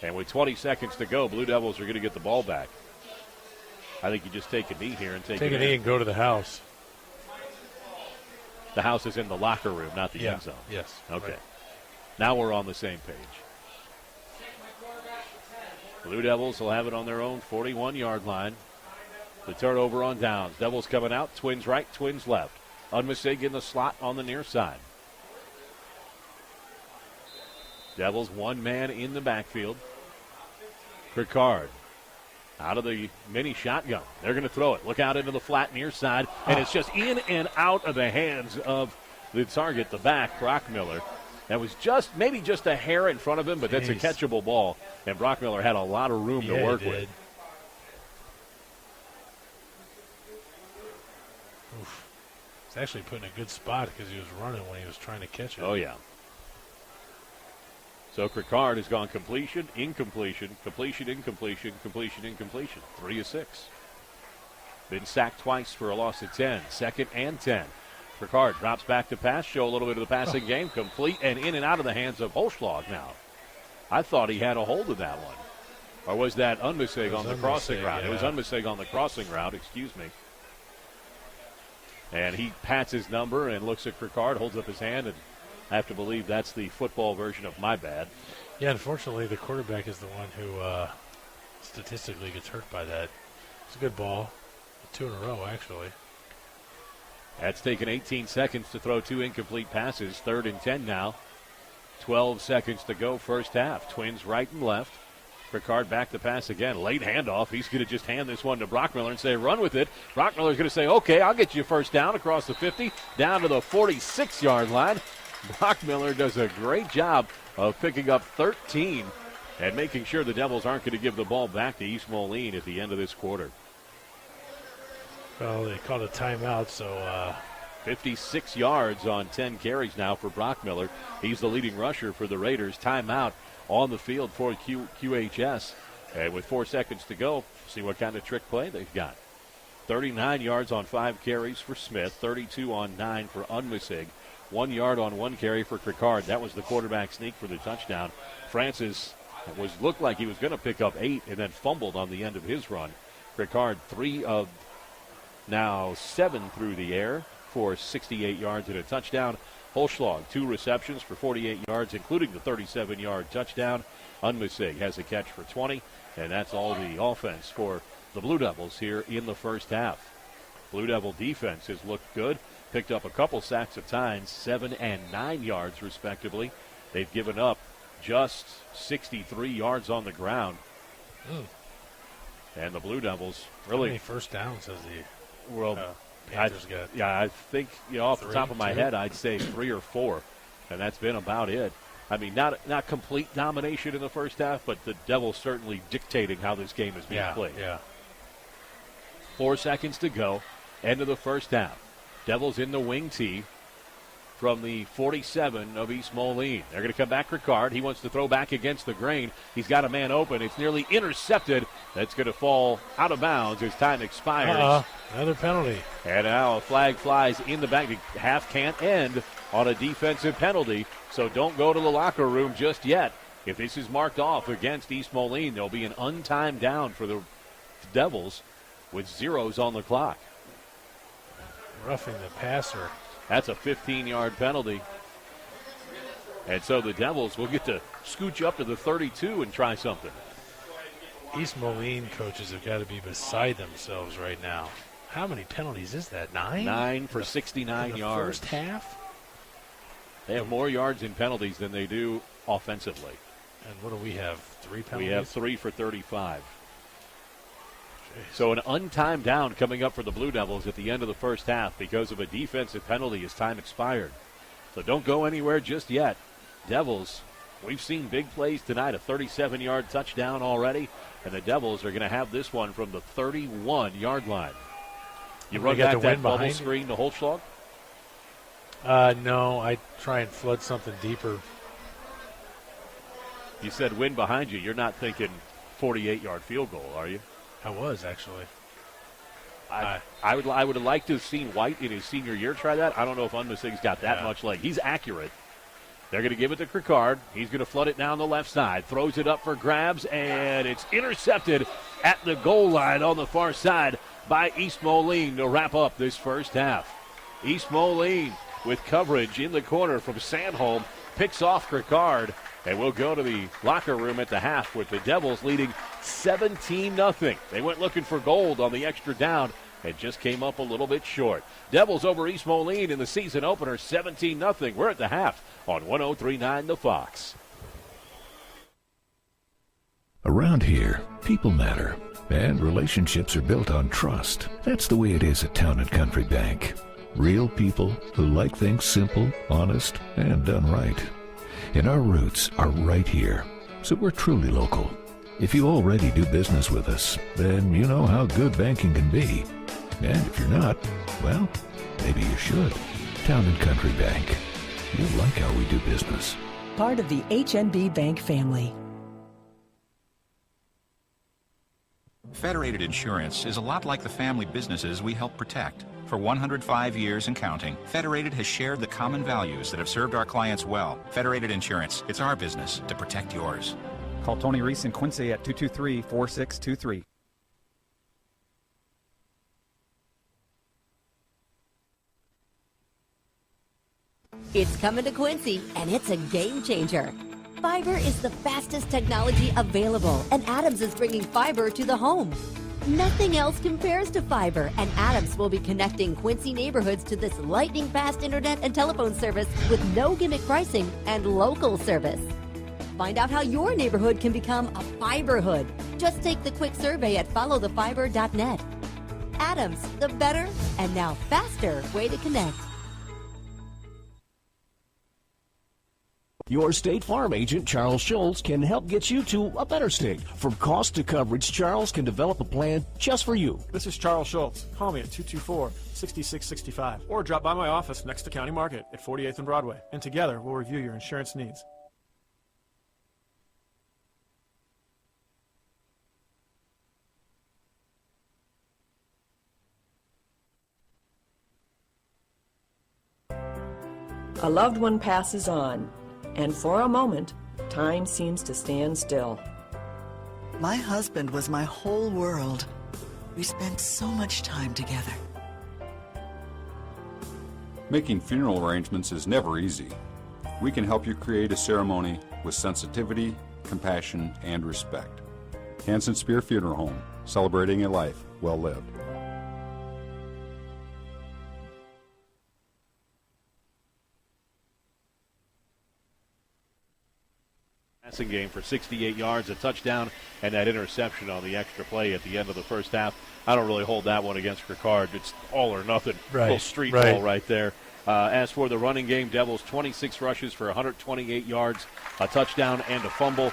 And with 20 seconds to go, Blue Devils are going to get the ball back. I think you just take a knee here and take a knee and go to the house. The house is in the locker room, not the end zone. Yes. Okay. Right. Now we're on the same page. Blue Devils will have it on their own 41-yard line. The turnover on downs. Devils coming out, Twins right, Twins left. Unmisig in the slot on the near side. Devils one man in the backfield. Ricard out of the mini shotgun. They're going to throw it. Look out into the flat near side, and it's just in and out of the hands of the target, the back, Brockmiller. That was maybe just a hair in front of him, but that's a catchable ball, and Brockmiller had a lot of room to work with. Oof. He's actually put in a good spot because he was running when he was trying to catch it. Oh, yeah. So Ricard has gone completion, incompletion, completion, incompletion, completion, incompletion. 3 of 6. Been sacked twice for a loss of 10. 2nd and 10. Ricard drops back to pass, show a little bit of the passing game, complete and in and out of the hands of Holschlag now. I thought he had a hold of that one. Or was that Unmisig on the crossing route? Yeah. It was Unmisig on the crossing route, excuse me. And he pats his number and looks at Ricard, holds up his hand, and I have to believe that's the football version of my bad. Yeah, unfortunately, the quarterback is the one who statistically gets hurt by that. It's a good ball. 2 in a row, actually. That's taken 18 seconds to throw 2 incomplete passes. 3rd and 10 now. 12 seconds to go, first half. Twins right and left. Ricard back to pass again. Late handoff. He's going to just hand this one to Brockmiller and say, run with it. Brockmiller's going to say, okay, I'll get you first down across the 50, down to the 46-yard line. Brockmiller does a great job of picking up 13 and making sure the Devils aren't going to give the ball back to East Moline at the end of this quarter. Well, they called a timeout, so 56 yards on 10 carries now for Brockmiller. He's the leading rusher for the Raiders. Timeout on the field for QHS. And with 4 seconds to go, see what kind of trick play they've got. 39 yards on 5 carries for Smith, 32 on 9 for Unmisig. 1 yard on 1 carry for Ricard. That was the quarterback sneak for the touchdown. Francis looked like he was going to pick up 8 and then fumbled on the end of his run. Ricard 3 of now 7 through the air for 68 yards and a touchdown. Holschlag 2 receptions for 48 yards, including the 37-yard touchdown. Unmisig has a catch for 20, and that's all the offense for the Blue Devils here in the first half. Blue Devil defense has looked good. Picked up a couple sacks at times, 7 and 9 yards respectively. They've given up just 63 yards on the ground. And the Blue Devils really. How many first downs has the Panthers got? Yeah, I think off the 3, top of my 2? head, I'd say 3 or 4, and that's been about it. I mean, not complete domination in the first half, but the Devils certainly dictating how this game is being played. Yeah. 4 seconds to go, end of the first half. Devils in the wing tee from the 47 of East Moline. They're going to come back Ricard. He wants to throw back against the grain. He's got a man open. It's nearly intercepted. That's going to fall out of bounds as time expires. Another penalty. And now a flag flies in the back. The half can't end on a defensive penalty, so don't go to the locker room just yet. If this is marked off against East Moline, there'll be an untimed down for the Devils with zeros on the clock. Roughing the passer. That's a 15-yard penalty. And so the Devils will get to scooch up to the 32 and try something. East Moline coaches have got to be beside themselves right now. How many penalties is that? 9? 9 for 69 in the yards. First half? They have more yards in penalties than they do offensively. And what do we have? 3 penalties? We have 3 for 35. So an untimed down coming up for the Blue Devils at the end of the first half because of a defensive penalty as time expired. So don't go anywhere just yet. Devils, we've seen big plays tonight, a 37-yard touchdown already, and the Devils are going to have this one from the 31-yard line. You run back that bubble screen to Holschlag? No, I try and flood something deeper. You said win behind you. You're not thinking 48-yard field goal, are you? I was, actually. I would have liked to have seen White in his senior year try that. I don't know if Unmissing's got that much leg. He's accurate. They're going to give it to Cricard. He's going to flood it down the left side. Throws it up for grabs, and it's intercepted at the goal line on the far side by East Moline to wrap up this first half. East Moline with coverage in the corner from Sandholm picks off Cricard, and we'll go to the locker room at the half with the Devils leading 17-0. They went looking for gold on the extra down and just came up a little bit short. Devils over East Moline in the season opener, 17-0. We're at the half on 103.9 The Fox. Around here, people matter, and relationships are built on trust. That's the way it is at Town & Country Bank. Real people who like things simple, honest, and done right. And our roots are right here, so we're truly local. If you already do business with us, then you know how good banking can be. And if you're not, well, maybe you should. Town & Country Bank. You'll like how we do business. Part of the HNB Bank family. Federated Insurance is a lot like the family businesses we help protect. For 105 years and counting, Federated has shared the common values that have served our clients well. Federated Insurance, it's our business to protect yours. Call Tony Reese in Quincy at 223-4623. It's coming to Quincy, and it's a game changer. Fiber is the fastest technology available, and Adams is bringing fiber to the home. Nothing else compares to fiber, and Adams will be connecting Quincy neighborhoods to this lightning-fast internet and telephone service with no gimmick pricing and local service. Find out how your neighborhood can become a fiberhood. Just take the quick survey at followthefiber.net. Adams, the better and now faster way to connect. Your State Farm agent, Charles Schultz, can help get you to a better state. From cost to coverage, Charles can develop a plan just for you. This is Charles Schultz. Call me at 224-6665 or drop by my office next to County Market at 48th and Broadway. And together, we'll review your insurance needs. A loved one passes on, and for a moment, time seems to stand still. My husband was my whole world. We spent so much time together. Making funeral arrangements is never easy. We can help you create a ceremony with sensitivity, compassion, and respect. Hanson Spear Funeral Home, celebrating a life well lived. Passing game for 68 yards, a touchdown, and that interception on the extra play at the end of the first half. I don't really hold that one against Cricard. It's all or nothing. Right. Little street ball right there. As for the running game, Devils 26 rushes for 128 yards, a touchdown and a fumble.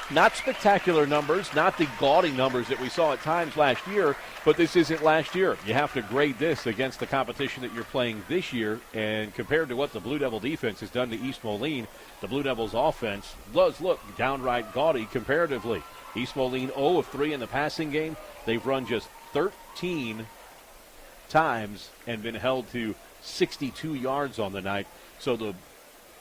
Not spectacular numbers, not the gaudy numbers that we saw at times last year, but this isn't last year. You have to grade this against the competition that you're playing this year, and compared to what the Blue Devil defense has done to East Moline, the Blue Devils offense does look downright gaudy comparatively. East Moline 0 of 3 in the passing game. They've run just 13 times and been held to 62 yards on the night. So the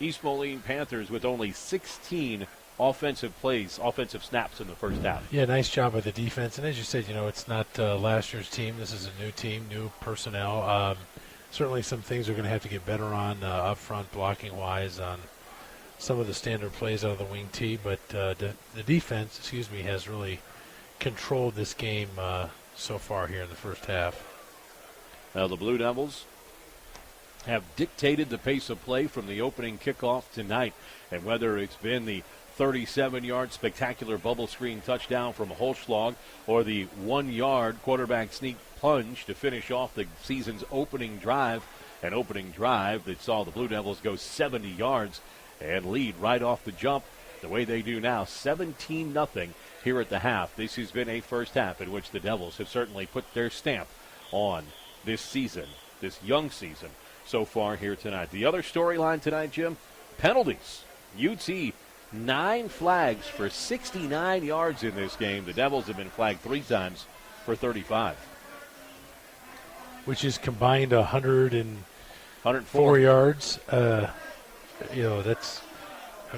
East Moline Panthers with only 16 offensive plays, offensive snaps in the first half. Yeah, nice job by the defense. And as you said, it's not last year's team. This is a new team, new personnel. Certainly some things are going to have to get better on up front, blocking-wise, on some of the standard plays out of the wing tee. But the defense, has really controlled this game so far here in the first half. Now the Blue Devils have dictated the pace of play from the opening kickoff tonight. And whether it's been the 37-yard spectacular bubble screen touchdown from Holschlag or the 1-yard quarterback sneak plunge to finish off the season's opening drive, an opening drive that saw the Blue Devils go 70 yards and lead right off the jump the way they do now, 17-0 here at the half. This has been a first half in which the Devils have certainly put their stamp on this season, this young season so far here tonight. The other storyline tonight, Jim, penalties. UT 9 flags for 69 yards in this game. The Devils have been flagged 3 times for 35. which is combined 104 yards. That's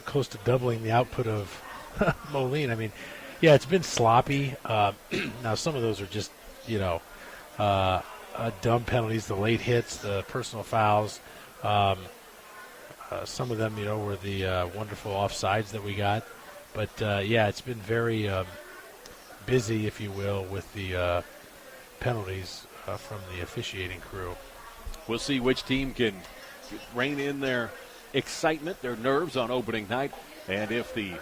close to doubling the output of Moline. I mean, yeah, it's been sloppy. Now, some of those are just, dumb penalties, the late hits, the personal fouls. Some of them, were the wonderful offsides that we got. But, it's been very busy, if you will, with the penalties from the officiating crew. We'll see which team can rein in their excitement, their nerves on opening night, and if the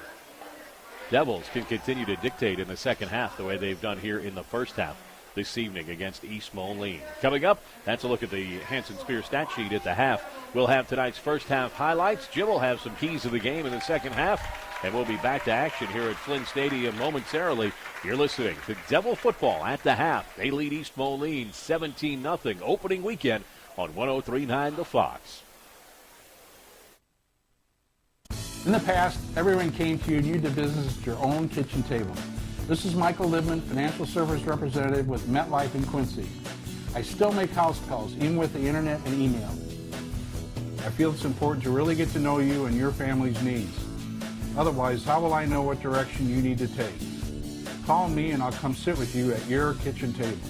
Devils can continue to dictate in the second half the way they've done here in the first half this evening against East Moline. Coming up, that's a look at the Hanson Spear stat sheet at the half. We'll have tonight's first half highlights. Jim will have some keys to the game in the second half, and we'll be back to action here at Flynn Stadium momentarily. You're listening to Devil Football at the half. They lead East Moline 17-0 opening weekend on 103.9 The Fox. In the past, everyone came to you and you did business at your own kitchen table. This is Michael Libman, Financial Service Representative with MetLife in Quincy. I still make house calls, even with the internet and email. I feel it's important to really get to know you and your family's needs. Otherwise, how will I know what direction you need to take? Call me and I'll come sit with you at your kitchen table.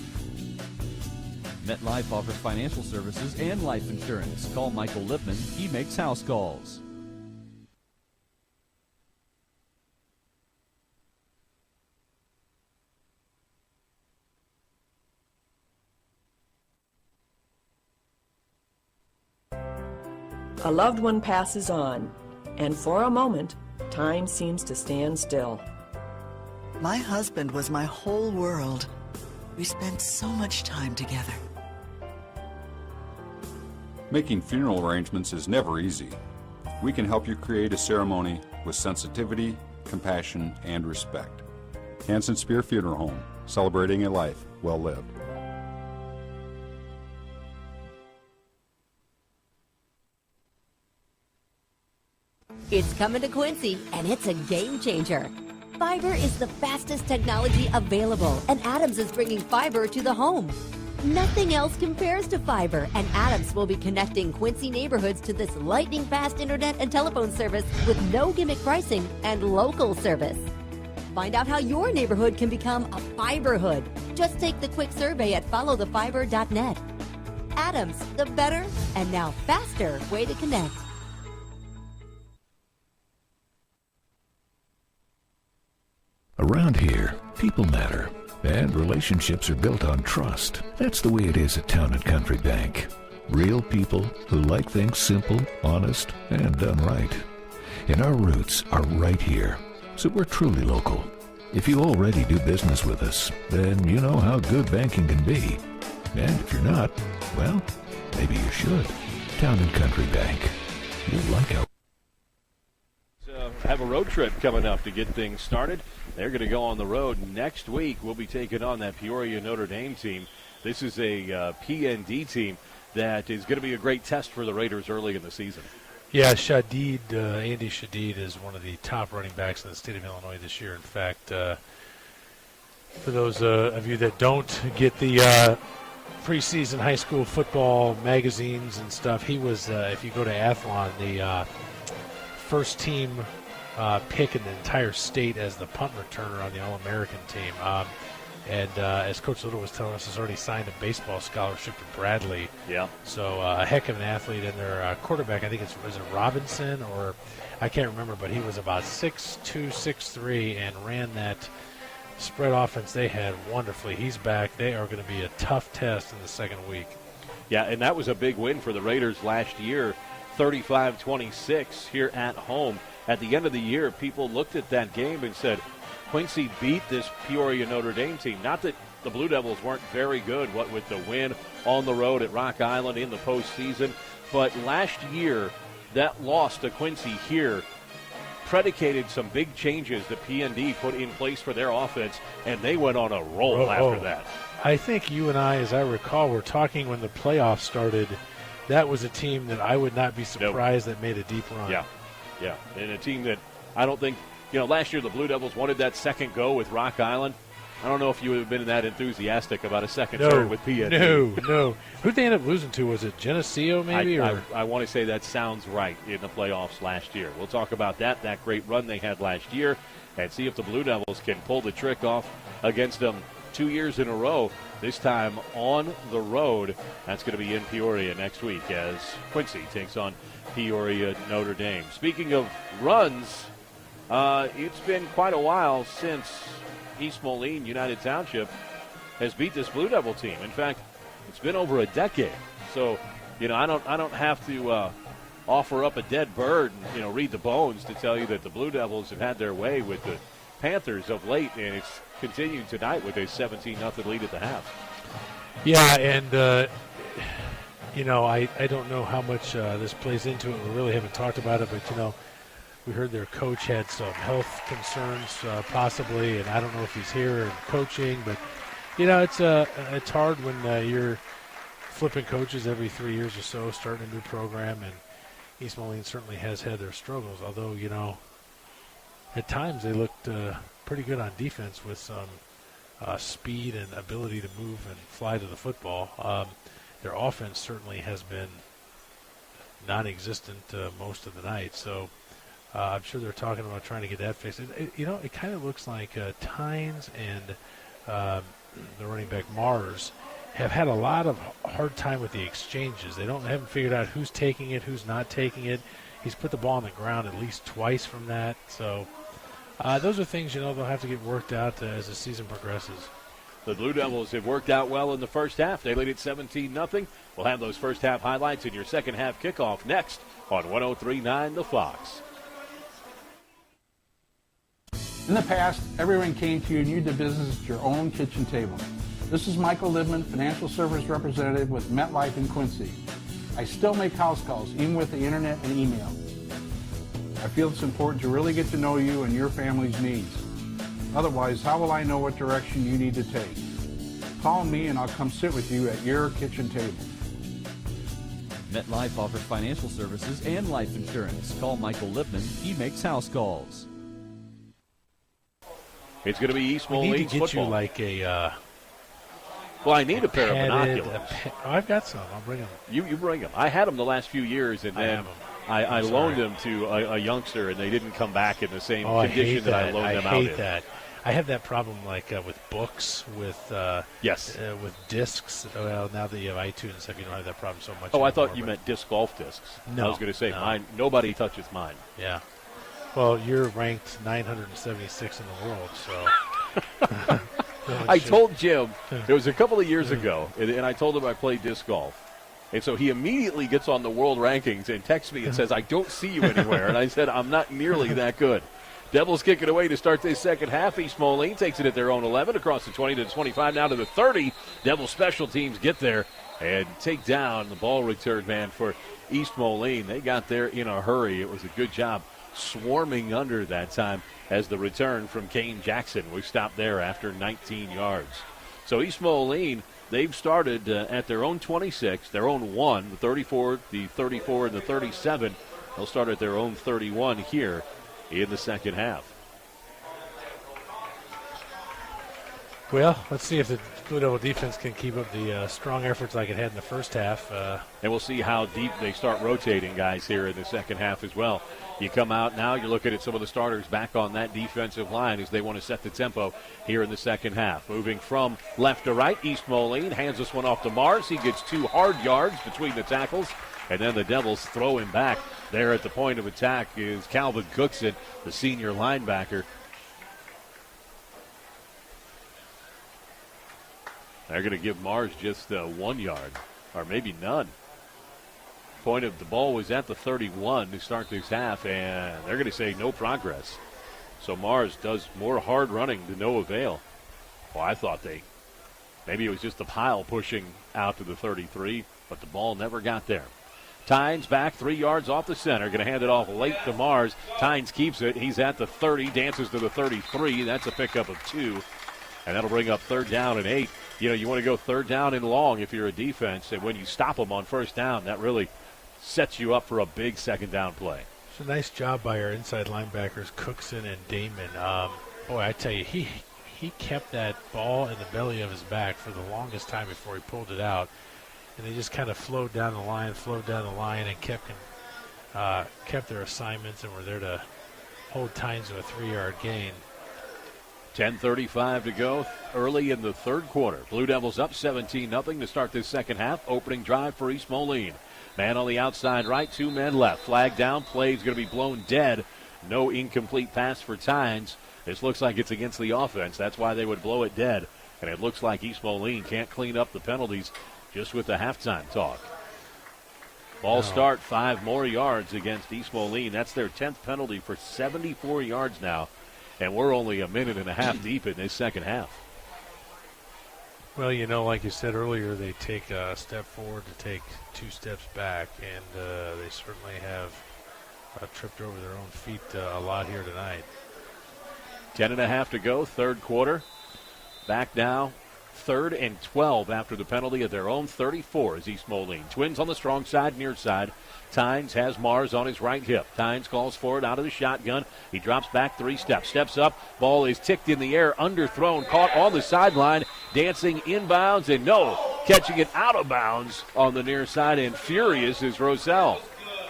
MetLife offers financial services and life insurance. Call Michael Lipman. He makes house calls. A loved one passes on, and for a moment, time seems to stand still. My husband was my whole world. We spent so much time together. Making funeral arrangements is never easy. We can help you create a ceremony with sensitivity, compassion, and respect. Hanson Spear Funeral Home, celebrating a life well lived. It's coming to Quincy, and it's a game changer. Fiber is the fastest technology available, and Adams is bringing fiber to the home. Nothing else compares to fiber, and Adams will be connecting Quincy neighborhoods to this lightning-fast internet and telephone service with no gimmick pricing and local service. Find out how your neighborhood can become a fiberhood. Just take the quick survey at followthefiber.net. Adams, the better and now faster way to connect. Around here, people matter, and relationships are built on trust. That's the way it is at Town & Country Bank. Real people who like things simple, honest, and done right. And our roots are right here, so we're truly local. If you already do business with us, then you know how good banking can be. And if you're not, well, maybe you should. Town & Country Bank. You'll like our... Have a road trip coming up to get things started. They're going to go on the road next week. We'll be taking on that Peoria Notre Dame team. This is a PND team that is going to be a great test for the Raiders early in the season. Yeah, Andy Shadid is one of the top running backs in the state of Illinois this year. In fact, for those of you that don't get the preseason high school football magazines and stuff, he was, if you go to Athlon, the first team pick in the entire state as the punt returner on the All-American team. And as Coach Little was telling us, has already signed a baseball scholarship to Bradley. Yeah. So a heck of an athlete. And their quarterback, I think was it Robinson, or I can't remember, but he was about 6'2", 6'3", and ran that spread offense they had wonderfully. He's back. They are going to be a tough test in the second week. Yeah, and that was a big win for the Raiders last year, 35-26 here at home. At the end of the year, people looked at that game and said, Quincy beat this Peoria Notre Dame team. Not that the Blue Devils weren't very good, what with the win on the road at Rock Island in the postseason. But last year, that loss to Quincy here predicated some big changes that PND put in place for their offense, and they went on a roll after that. I think you and I, as I recall, were talking when the playoffs started. That was a team that I would not be surprised that made a deep run. Yeah, and a team that I don't think, last year the Blue Devils wanted that second go with Rock Island. I don't know if you would have been that enthusiastic about a second turn with PNC. No. Who'd they end up losing to? Was it Geneseo maybe? I want to say that sounds right in the playoffs last year. We'll talk about that great run they had last year, and see if the Blue Devils can pull the trick off against them 2 years in a row, this time on the road. That's going to be in Peoria next week as Quincy takes on Peoria Notre Dame. Speaking of runs, it's been quite a while since East Moline United Township has beat this Blue Devil team. In fact, it's been over a decade. So, I don't have to offer up a dead bird and, read the bones to tell you that the Blue Devils have had their way with the Panthers of late, and it's continued tonight with a 17-0 lead at the half. Yeah, and I don't know how much this plays into it. We really haven't talked about it, but we heard their coach had some health concerns possibly, and I don't know if he's here and coaching, but it's hard when you're flipping coaches every 3 years or so, starting a new program, and East Moline certainly has had their struggles, although at times they looked pretty good on defense with some speed and ability to move and fly to the football. Their offense certainly has been non-existent most of the night, so I'm sure they're talking about trying to get that fixed. It kind of looks like Tynes and the running back Mars have had a lot of hard time with the exchanges. They haven't figured out who's taking it, who's not taking it. He's put the ball on the ground at least twice from that, so those are things, they'll have to get worked out as the season progresses. The Blue Devils have worked out well in the first half. They lead at 17-0. We'll have those first half highlights in your second half kickoff next on 103.9 The Fox. In the past, everyone came to you and you did business at your own kitchen table. This is Michael Libman, Financial Service Representative with MetLife in Quincy. I still make house calls, even with the internet and email. I feel it's important to really get to know you and your family's needs. Otherwise, how will I know what direction you need to take? Call me and I'll come sit with you at your kitchen table. MetLife offers financial services and life insurance. Call Michael Lipman. He makes house calls. It's going to be East Moline football. We need to get football. you like a... well, I need a pair of binoculars. I've got some. I'll bring them. You bring them. I had them the last few years, and then I loaned them to a youngster, and they didn't come back in the same condition that I loaned them out in. I hate that. I have that problem with books, with discs. Well, now that you have iTunes, you don't have that problem so much. Oh, I thought you meant disc golf discs. No, I was going to say mine. Nobody touches mine. Yeah. Well, you're ranked 976 in the world, so. I told Jim, it was a couple of years ago, and I told him I played disc golf. And so he immediately gets on the world rankings and texts me and says, I don't see you anywhere. And I said, I'm not nearly that good. Devils kick it away to start this second half. East Moline takes it at their own 11 across the 20 to the 25, now to the 30. Devils special teams get there and take down the ball return man for East Moline. They got there in a hurry. It was a good job swarming under that time as the return from Kane Jackson was stopped there after 19 yards. So East Moline, they've started at their own 26, their own 1, the 34, the 34, and the 37. They'll start at their own 31 here in the second half. Well, let's see if the Blue Devil defense can keep up the strong efforts like it had in the first half. And we'll see how deep they start rotating guys here in the second half as well. You come out now, you're looking at some of the starters back on that defensive line as they want to set the tempo here in the second half. Moving from left to right, East Moline hands this one off to Mars. He gets 2 hard yards between the tackles, and then the Devils throw him back. There at the point of attack is Calvin Cookson, the senior linebacker. They're going to give Mars just 1 yard, or maybe none. Point of the ball was at the 31 to start this half, and they're going to say no progress. So Mars does more hard running to no avail. Well, I thought maybe it was just the pile pushing out to the 33, but the ball never got there. Tynes back 3 yards off the center, going to hand it off late to Mars. Tynes keeps it. He's at the 30, dances to the 33. That's a pickup of 2, and that'll bring up 3rd down and 8. You want to go 3rd down and long if you're a defense, and when you stop them on 1st down, that really sets you up for a big 2nd down play. It's a nice job by our inside linebackers, Cookson and Damon. Boy, I tell you, he he kept that ball in the belly of his back for the longest time before he pulled it out. And they just kind of flowed down the line, and kept their assignments and were there to hold Tynes to a 3-yard gain. 10:35 to go early in the third quarter. Blue Devils up 17-0 to start this second half. Opening drive for East Moline. Man on the outside right, 2 men left. Flag down, play's going to be blown dead. No incomplete pass for Tynes. This looks like it's against the offense. That's why they would blow it dead. And it looks like East Moline can't clean up the penalties just with the halftime talk. Ball start, 5 more yards against East Moline. That's their 10th penalty for 74 yards now. And we're only a minute and a half deep in this second half. Well, like you said earlier, they take a step forward to take 2 steps back, and they certainly have tripped over their own feet a lot here tonight. 10.5 to go, third quarter. Back now, 3rd and 12 after the penalty at their own 34 is East Moline. Twins on the strong side, near side. Tynes has Mars on his right hip. Tynes calls for it out of the shotgun. He drops back 3 steps. Steps up. Ball is ticked in the air, underthrown, caught on the sideline, dancing inbounds, and catching it out of bounds on the near side, and furious is Rosell.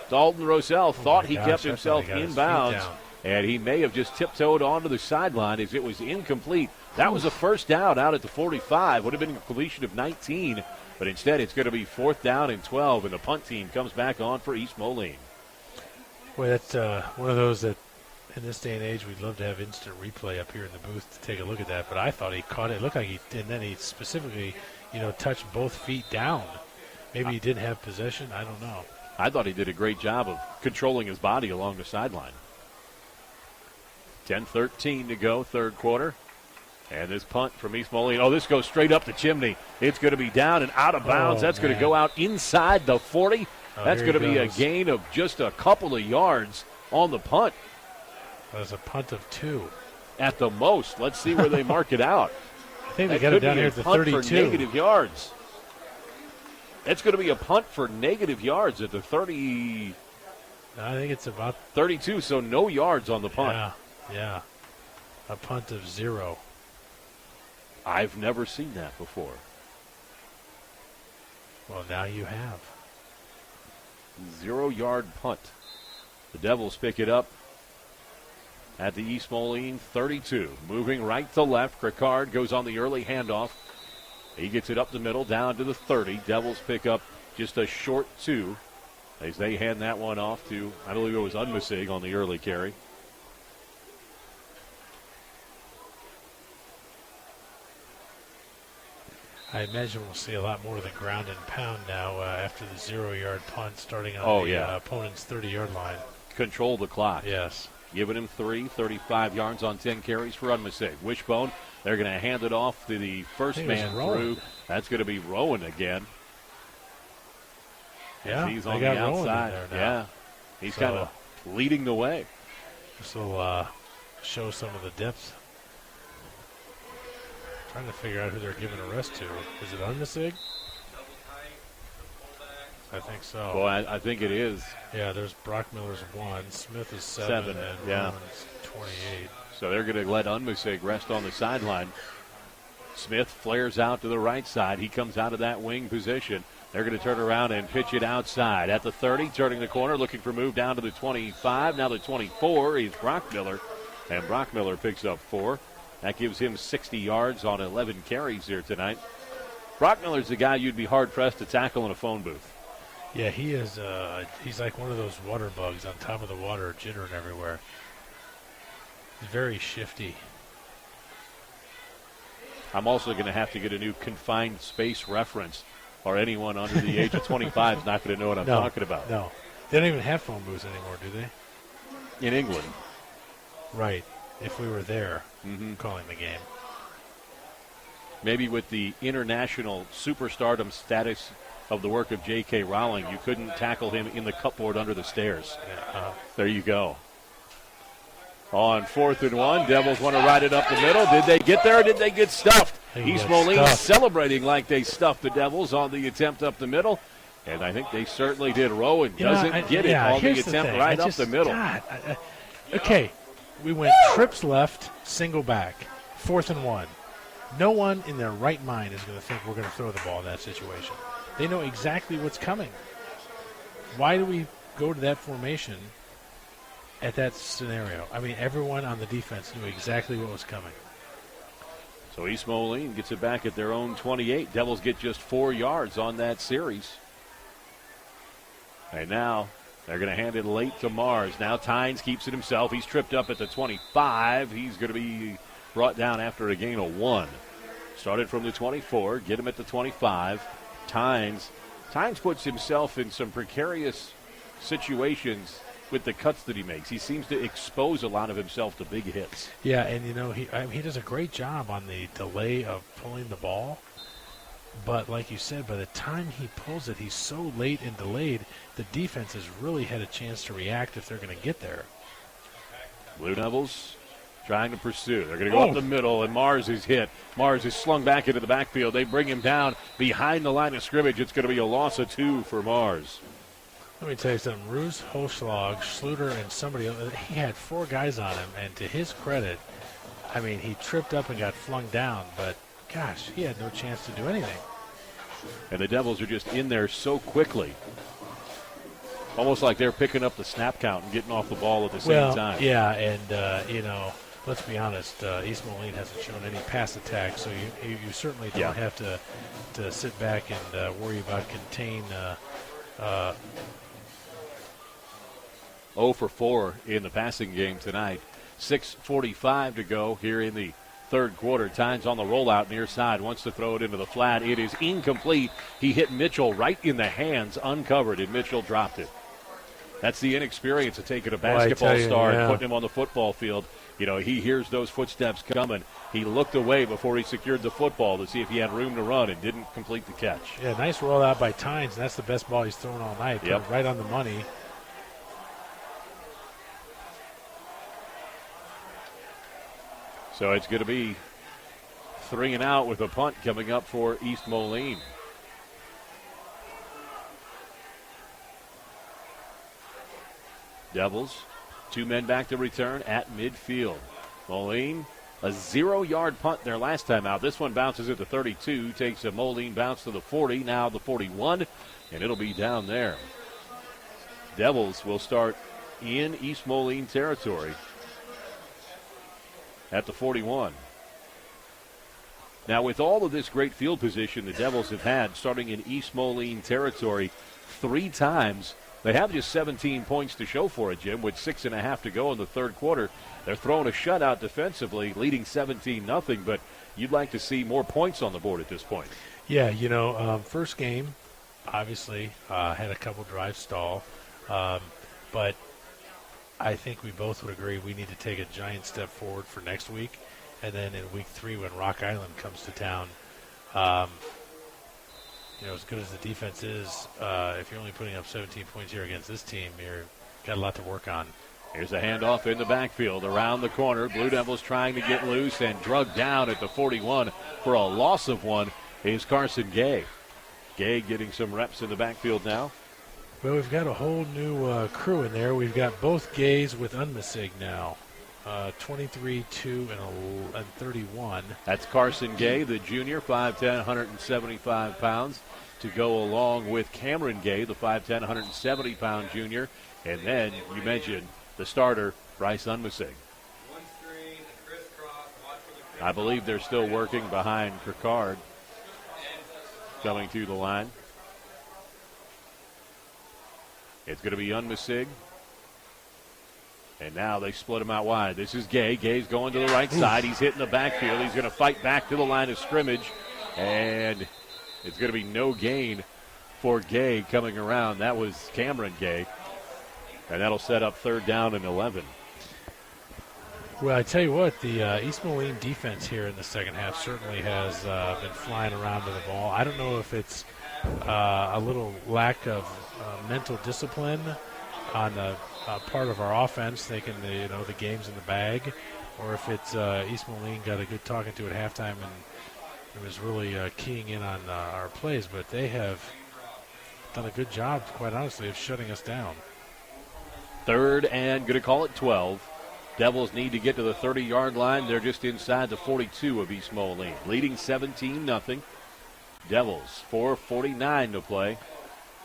Dalton Rosell thought he kept himself in bounds, and he may have just tiptoed onto the sideline as it was incomplete. That was a first down out at the 45. Would have been a completion of 19. But instead, it's going to be 4th down and 12, and the punt team comes back on for East Moline. Well, that's one of those that in this day and age we'd love to have instant replay up here in the booth to take a look at that. But I thought he caught it. It looked like and then he specifically, touched both feet down. Maybe he didn't have possession. I don't know. I thought he did a great job of controlling his body along the sideline. 10:13 to go, third quarter. And this punt from East Moline. This goes straight up the chimney. It's going to be down and out of bounds. That's going to go out inside the 40. That's going to be a gain of just a couple of yards on the punt. That was a punt of 2. At the most. Let's see where they mark it out. I think they got it down here at the 32. For negative yards. That's going to be a punt for negative yards at the 30. I think it's about 32, so no yards on the punt. Yeah. A punt of 0. I've never seen that before. Well, now you have. 0-yard punt. The Devils pick it up at the East Moline 32. Moving right to left. Cricard goes on the early handoff. He gets it up the middle, down to the 30. Devils pick up just a short 2 as they hand that one off to, I believe it was Unmasig on the early carry. I imagine we'll see a lot more of the ground and pound now after the 0-yard punt starting on the opponent's 30-yard line. Control the clock. Yes. Giving him 35 yards on 10 carries for Unmasig. Wishbone, they're going to hand it off to the first man through. That's going to be Rowan again. Yeah, he's on the outside. Yeah, he's kind of leading the way. This will show some of the depth. Trying to figure out who they're giving a rest to. Is it Unmasig? I think so. Well, I think it is. Yeah, there's Brock Miller's 1. Smith is 7 and Rowan's 28. So they're going to let Unmasig rest on the sideline. Smith flares out to the right side. He comes out of that wing position. They're going to turn around and pitch it outside. At the 30, turning the corner, looking for move down to the 25. Now the 24 is Brock Miller. And Brock Miller picks up 4. That gives him 60 yards on 11 carries here tonight. Brock Miller's the guy you'd be hard-pressed to tackle in a phone booth. Yeah, he is. He's like one of those water bugs on top of the water, jittering everywhere. He's very shifty. I'm also going to have to get a new confined space reference, or anyone under the age of 25 is not going to know what I'm talking about. No. They don't even have phone booths anymore, do they? In England. Right. If we were there calling the game. Maybe with the international superstardom status of the work of J.K. Rowling, you couldn't tackle him in the cupboard under the stairs. There you go. On 4th and 1, Devils want to ride it up the middle. Did they get there or did they get stuffed? East Moline celebrating like they stuffed the Devils on the attempt up the middle. And I think they certainly did. Rowan doesn't get it on the attempt right up the middle. Okay, we went trips left, single back. 4th and 1. No one in their right mind is going to think we're going to throw the ball in that situation. They know exactly what's coming. Why do we go to that formation at that scenario? I mean, everyone on the defense knew exactly what was coming. So East Moline gets it back at their own 28. Devils get just 4 yards on that series. And now they're going to hand it late to Mars. Now Tynes keeps it himself. He's tripped up at the 25. He's going to be brought down after a gain of 1. Started from the 24, get him at the 25. Tynes puts himself in some precarious situations with the cuts that he makes. He seems to expose a lot of himself to big hits. Yeah, and he does a great job on the delay of pulling the ball. But like you said, by the time he pulls it, he's so late and delayed, the defense has really had a chance to react if they're going to get there. Blue Devils trying to pursue. They're going to go up the middle, and Mars is hit. Mars is slung back into the backfield. They bring him down behind the line of scrimmage. It's going to be a loss of 2 for Mars. Let me tell you something. Roos, Hochschlag, Schluter, and somebody else, he had 4 guys on him, and to his credit, I mean, he tripped up and got flung down, but gosh, he had no chance to do anything. And the Devils are just in there so quickly. Almost like they're picking up the snap count and getting off the ball at the same time. Yeah, and, let's be honest, East Moline hasn't shown any pass attack, so you certainly don't have to sit back and worry about contain 0 for 4 in the passing game tonight. 6:45 to go here in the third quarter. Tynes on the rollout near side. Wants to throw it into the flat. It is incomplete. He hit Mitchell right in the hands, uncovered, and Mitchell dropped it. That's the inexperience of taking a basketball star and putting him on the football field. He hears those footsteps coming. He looked away before he secured the football to see if he had room to run and didn't complete the catch. Yeah, nice rollout by Tynes, and that's the best ball he's thrown all night. Yep. Right on the money. So it's going to be 3 and out with a punt coming up for East Moline. Devils, 2 men back to return at midfield. Moline, a 0-yard punt their last time out. This one bounces at the 32, takes a Moline bounce to the 40, now the 41, and it'll be down there. Devils will start in East Moline territory at the 41. Now, with all of this great field position the Devils have had starting in East Moline territory 3 times, they have just 17 points to show for it, Jim, with 6.5 to go in the third quarter. They're throwing a shutout defensively, leading 17-0, but you'd like to see more points on the board at this point. Yeah, first game, obviously, had a couple drives stall, but I think we both would agree we need to take a giant step forward for next week. And then in week 3 when Rock Island comes to town, as good as the defense is, if you're only putting up 17 points here against this team, you've got a lot to work on. Here's a handoff in the backfield around the corner. Blue Devils trying to get loose and drugged down at the 41 for a loss of 1 is Carson Gay. Gay getting some reps in the backfield now. Well, we've got a whole new crew in there. We've got both Gays with Unmisig now, 23, 2, and 31. That's Carson Gay, the junior, 5'10", 175 pounds, to go along with Cameron Gay, the 5'10", 170-pound junior. And then you mentioned the starter, Bryce Unmisig. I believe they're still working behind Picard coming to the line. It's going to be Unmisig. And now they split him out wide. This is Gay. Gay's going to the right side. He's hitting the backfield. He's going to fight back to the line of scrimmage. And it's going to be no gain for Gay coming around. That was Cameron Gay. And that'll set up 3rd down and 11. Well, I tell you what, the East Moline defense here in the second half certainly has been flying around to the ball. I don't know if it's a little lack of mental discipline on the part of our offense, thinking the game's in the bag, or if it's East Moline got a good talking to at halftime and it was really keying in on our plays, but they have done a good job, quite honestly, of shutting us down. 3rd and going to call it 12 Devils need to get to the 30-yard line. They're just inside the 42 of East Moline, leading 17-0. Devils, 4:49 to play.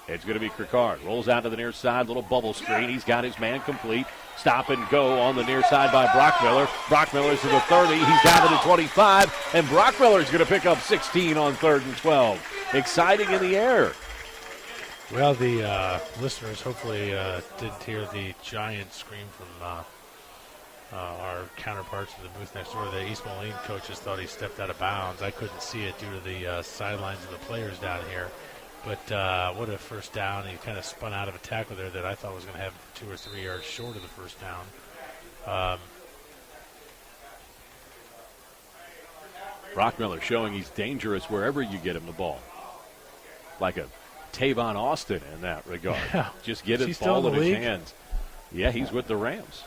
It's going to be Krikard. Rolls out to the near side, little bubble screen. He's got his man complete. Stop and go on the near side by Brockmiller. Brockmiller's to the 30. He's down to the 25. And Brockmiller's going to pick up 16 on 3rd and 12. Exciting in the air. Well, the listeners hopefully didn't hear the giant scream from our counterparts in the booth next door. The East Moline coaches thought he stepped out of bounds. I couldn't see it due to the sidelines of the players down here. But what a first down. He kind of spun out of a tackle there that I thought was going to have 2 or 3 yards short of the first down. Brockmiller showing he's dangerous wherever you get him the ball. Like a Tavon Austin in that regard. Yeah. Just get his still ball in in the his league? hands. Yeah, he's with the Rams.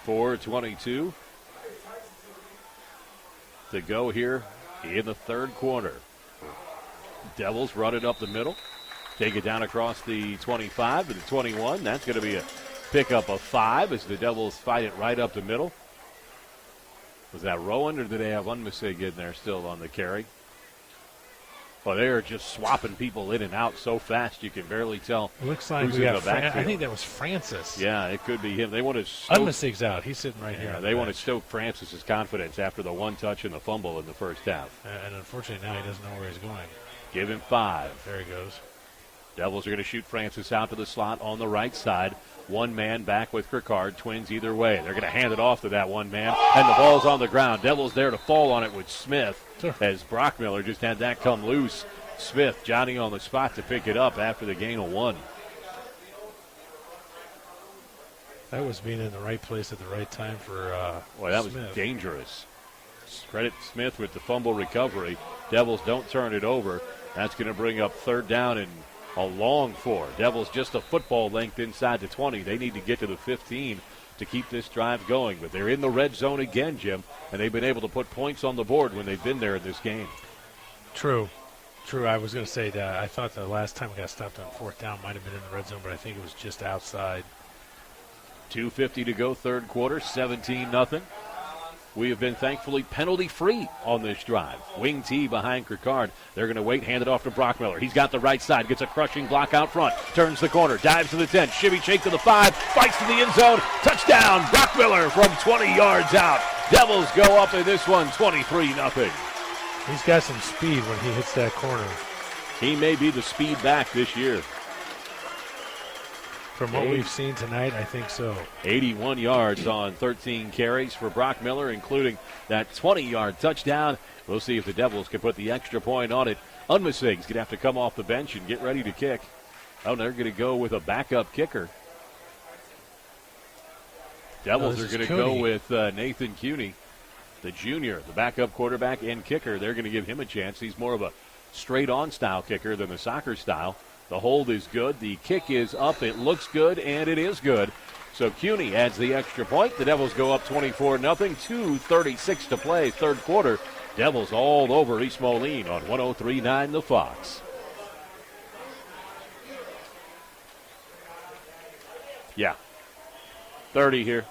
4:22 to go here in the 3rd quarter. Devils run it up the middle. Take it down across the 25 to the 21. That's going to be a pickup of 5 as the Devils fight it right up the middle. Was that Rowan, or did they have Unmisig in there still on the carry? Well, they're just swapping people in and out so fast you can barely tell It looks like who's we in got the backfield. I think that was Francis. Yeah, it could be him. They want to stoke, Unmisig's out. He's sitting right here. they want to stoke Francis's confidence after the 1 touch and the fumble in the first half. And unfortunately now he doesn't know where he's going. Give him 5. There he goes. Devils are going to shoot Francis out to the slot on the right side. One man back with Krikard. Twins either way. They're going to hand it off to that one man, and the ball's on the ground. Devils there to fall on it with Smith as Brockmiller just had that come loose. Smith, Johnny on the spot to pick it up after the gain of 1. That was being in the right place at the right time for Boy, that Smith. was dangerous. Credit Smith with the fumble recovery. Devils don't turn it over. That's going to bring up 3rd down and a long 4. Devils just a football length inside the 20. They need to get to the 15 to keep this drive going. But they're in the red zone again, Jim, and they've been able to put points on the board when they've been there in this game. True. I was going to say that I thought the last time we got stopped on 4th down might have been in the red zone, but I think it was just outside. 2:50 to go, 3rd quarter, 17-0. We have been thankfully penalty-free on this drive. Wing T behind Krikard. They're going to wait, hand it off to Brockmiller. He's got the right side, gets a crushing block out front, turns the corner, dives to the 10, shimmy shake to the 5, fights to the end zone, touchdown, Brockmiller from 20 yards out. Devils go up in this one, 23-0. He's got some speed when he hits that corner. He may be the speed back this year. From what we've seen tonight, I think so. 81 yards on 13 carries for Brockmiller, including that 20-yard touchdown. We'll see if the Devils can put the extra point on it. Unmisig's going to have to come off the bench and get ready to kick. Oh, they're going to go with a backup kicker. Devils are going to go with Nathan Cuney, the junior, the backup quarterback and kicker. They're going to give him a chance. He's more of a straight-on style kicker than the soccer style. The hold is good. The kick is up. It looks good, and it is good. So Cuney adds the extra point. The Devils go up 24-0. 2:36 to play, 3rd quarter. Devils all over East Moline on 103.9 The Fox. Yeah. 30 here.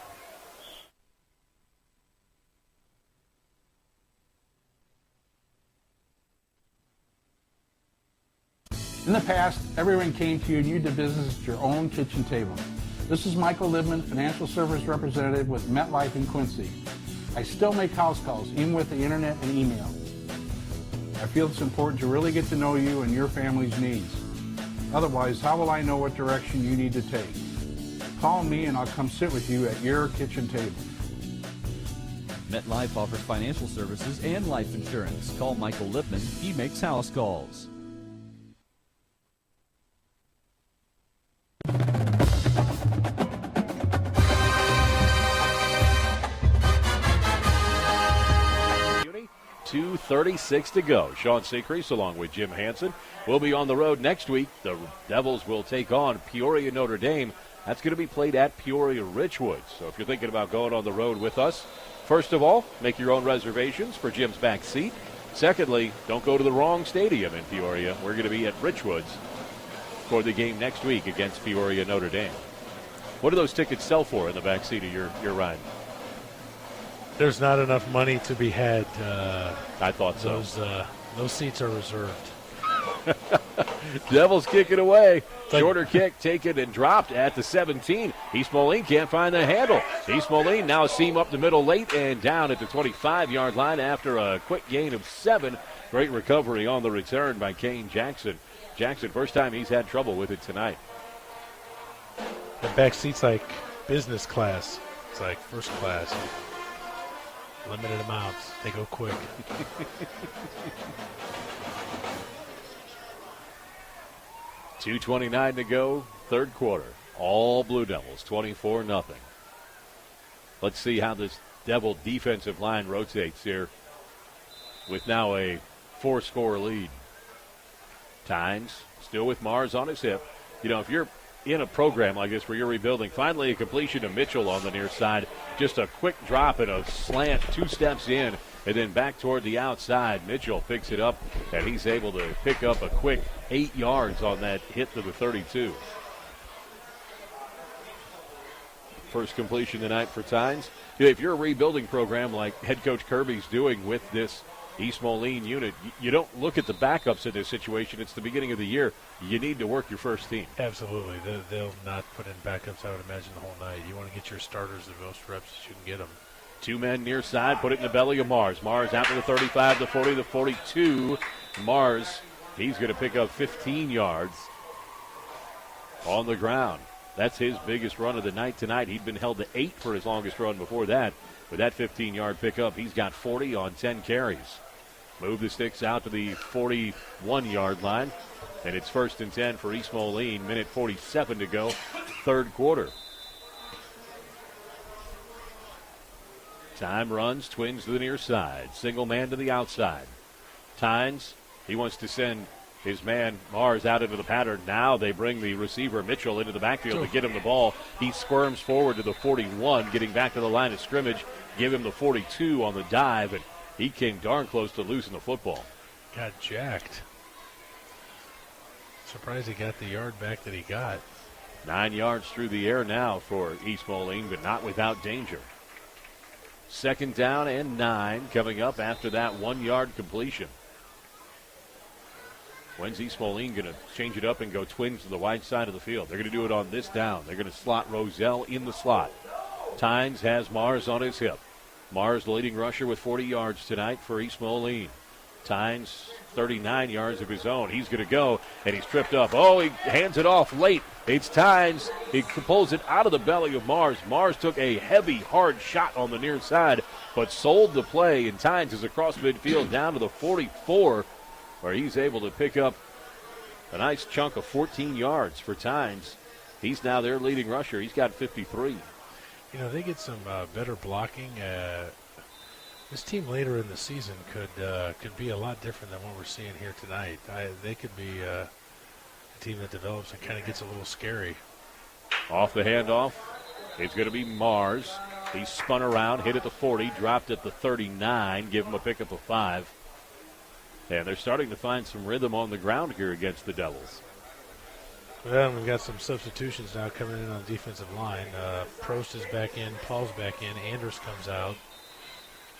In the past, everyone came to you and you did business at your own kitchen table. This is Michael Libman, Financial Service Representative with MetLife in Quincy. I still make house calls, even with the internet and email. I feel it's important to really get to know you and your family's needs. Otherwise, how will I know what direction you need to take? Call me and I'll come sit with you at your kitchen table. MetLife offers financial services and life insurance. Call Michael Lipman. He makes house calls. .236 to go. Sean Secrease along with Jim Hansen will be on the road next week. The Devils will take on Peoria Notre Dame. That's going to be played at Peoria Richwood. So if you're thinking about going on the road with us, first of all, make your own reservations for Jim's back seat. Secondly, don't go to the wrong stadium in Peoria. We're going to be at Richwoods for the game next week against Peoria Notre Dame. What do those tickets sell for in the back seat of your ride? There's not enough money to be had. I thought so. Those seats are reserved. Devils kick it away. Shorter kick taken and dropped at the 17. East Moline can't find the handle. East Moline now seam up the middle late and down at the 25-yard line after a quick gain of 7. Great recovery on the return by Kane Jackson. Jackson, first time he's had trouble with it tonight. The back seat's like business class. It's like first class. Limited amounts. They go quick. .229 to go, third quarter. All Blue Devils, 24-0. Let's see how this Devil defensive line rotates here with now a 4-score lead. Tynes still with Mars on his hip. You know, if you're in a program like this where you're rebuilding, finally a completion to Mitchell on the near side. Just a quick drop and a slant, 2 steps in, and then back toward the outside. Mitchell picks it up, and he's able to pick up a quick 8 yards on that hit to the 32. First completion tonight for Tynes. If you're a rebuilding program like head coach Kirby's doing with this East Moline unit, you don't look at the backups in this situation. It's the beginning of the year. You need to work your first team. Absolutely. They'll not put in backups, I would imagine, the whole night. You want to get your starters the most reps that you can get them. 2 men near side, put it in the belly of Mars. Mars out to the 35, the 40, the 42. Mars, he's going to pick up 15 yards on the ground. That's his biggest run of the night tonight. He'd been held to 8 for his longest run before that. With that 15-yard pickup, he's got 40 on 10 carries. Move the sticks out to the 41-yard line. And it's 1st and 10 for East Moline. Minute 47 to go, third quarter. Time runs, Twins to the near side. Single man to the outside. Tynes, he wants to send his man Mars out into the pattern. Now they bring the receiver Mitchell into the backfield to get him the ball. He squirms forward to the 41, getting back to the line of scrimmage. Give him the 42 on the dive, and he came darn close to losing the football. Got jacked. Surprised he got the yard back that he got. 9 yards through the air now for East Moline, but not without danger. 2nd down and 9 coming up after that 1-yard completion. When's East Moline going to change it up and go Twins to the wide side of the field? They're going to do it on this down. They're going to slot Roselle in the slot. Tynes has Mars on his hip. Mars, the leading rusher, with 40 yards tonight for East Moline. Tynes, 39 yards of his own. He's going to go, and he's tripped up. Oh, he hands it off late. It's Tynes. He pulls it out of the belly of Mars. Mars took a heavy, hard shot on the near side, but sold the play, and Tynes is across midfield down to the 44, where he's able to pick up a nice chunk of 14 yards for Tynes. He's now their leading rusher. He's got 53. You know, they get some better blocking. This team later in the season could be a lot different than what we're seeing here tonight. They could be a team that develops and kind of gets a little scary. Off the handoff, it's going to be Mars. He spun around, hit at the 40, dropped at the 39, give him a pickup of 5. And they're starting to find some rhythm on the ground here against the Devils. Well, we've got some substitutions now coming in on the defensive line. Prost is back in, Paul's back in, Anders comes out,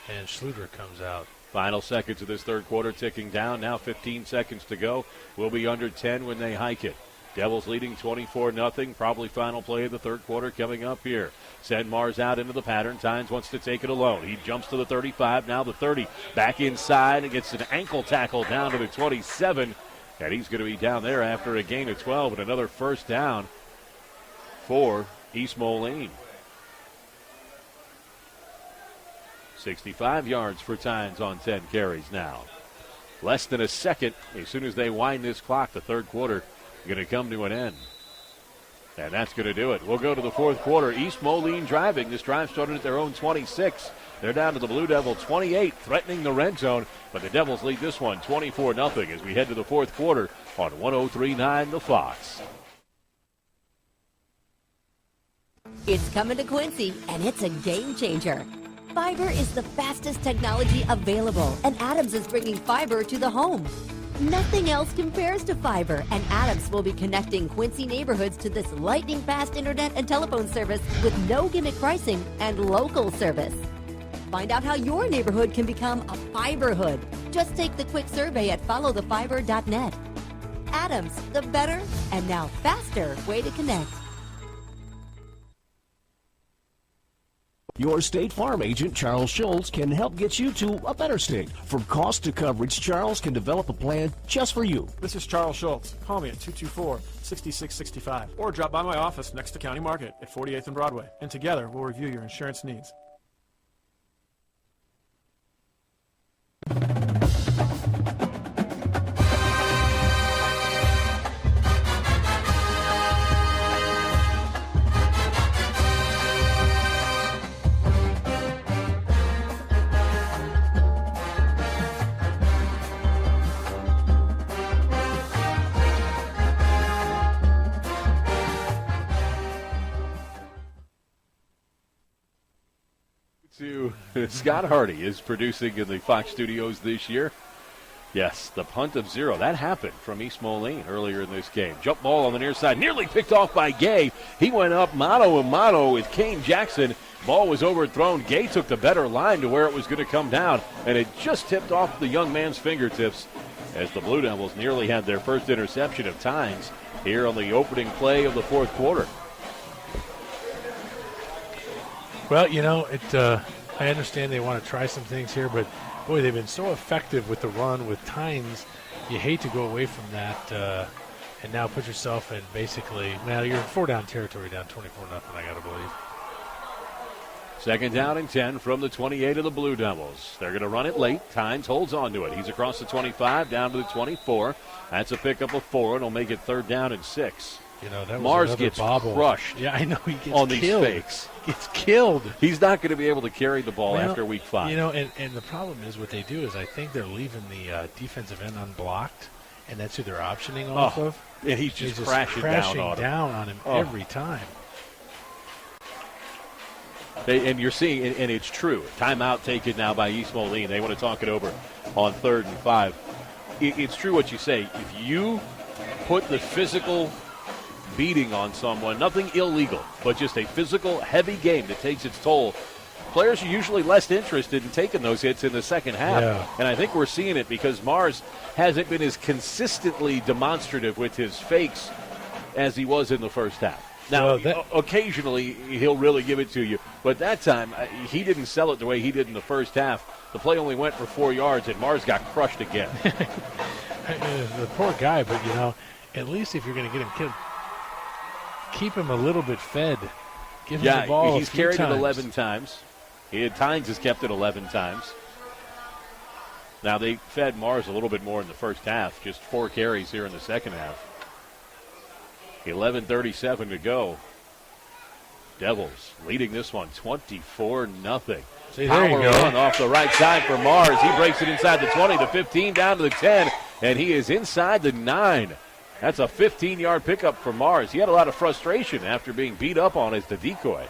and Schluter comes out. Final seconds of this third quarter ticking down. Now 15 seconds to go. We'll be under 10 when they hike it. Devils leading 24-0. Probably final play of the third quarter coming up here. Send Mars out into the pattern. Tynes wants to take it alone. He jumps to the 35, now the 30. Back inside and gets an ankle tackle down to the 27. And he's going to be down there after a gain of 12 and another first down for East Moline. 65 yards for Tynes on 10 carries now. Less than a second as soon as they wind this clock. The third quarter going to come to an end. And that's going to do it. We'll go to the fourth quarter. East Moline driving. This drive started at their own 26. They're down to the Blue Devil 28, threatening the red zone. But the Devils lead this one 24-0 as we head to the fourth quarter on 103.9 The Fox. It's coming to Quincy, and it's a game changer. Fiber is the fastest technology available, and Adams is bringing fiber to the home. Nothing else compares to fiber, and Adams will be connecting Quincy neighborhoods to this lightning-fast internet and telephone service with no gimmick pricing and local service. Find out how your neighborhood can become a fiberhood. Just take the quick survey at followthefiber.net. Adams, the better and now faster way to connect. Your State Farm agent, Charles Schultz, can help get you to a better state. From cost to coverage, Charles can develop a plan just for you. This is Charles Schultz. Call me at 224-6665 or drop by my office next to County Market at 48th and Broadway. And together, we'll review your insurance needs. Scott Hardy is producing in the Fox studios this year. Yes, the punt of 0. That happened from East Moline earlier in this game. Jump ball on the near side, nearly picked off by Gay. He went up mano a mano with Kane Jackson. Ball was overthrown. Gay took the better line to where it was going to come down, and it just tipped off the young man's fingertips as the Blue Devils nearly had their first interception of Tynes here on the opening play of the fourth quarter. Well, I understand they want to try some things here, but, boy, they've been so effective with the run with Tynes. You hate to go away from that and now put yourself in basically, you're in 4-down territory, down 24-0, I got to believe. Second down and 10 from the 28 of the Blue Devils. They're going to run it late. Tynes holds on to it. He's across the 25, down to the 24. That's a pickup of 4, and it'll make it 3rd down and 6. That was Mars gets bobble. crushed. Yeah, I know. He gets on killed. These fakes. Gets killed. He's not going to be able to carry the ball after week 5. And the problem is what they do is I think they're leaving the defensive end unblocked, and that's who they're optioning off of. And he's just crashing down on him every time. And you're seeing, and it's true, timeout taken now by East Moline. They want to talk it over on 3rd and 5. It's true what you say. If you put the physical beating on someone, nothing illegal, but just a physical, heavy game that takes its toll, players are usually less interested in taking those hits in the second half. Yeah. And I think we're seeing it because Mars hasn't been as consistently demonstrative with his fakes as he was in the first half. Now, occasionally he'll really give it to you, but that time he didn't sell it the way he did in the first half. The play only went for 4 yards, and Mars got crushed again. The poor guy, but, at least if you're going to get him killed, keep him a little bit fed. Give him the ball he's carried it 11 times. Tynes has kept it 11 times. Now, they fed Mars a little bit more in the first half, just 4 carries here in the second half. 11:37 to go. Devils leading this one 24-0. Power run off the right side for Mars. He breaks it inside the 20, the 15, down to the 10, and he is inside the 9. That's a 15-yard pickup for Mars. He had a lot of frustration after being beat up on as the decoy.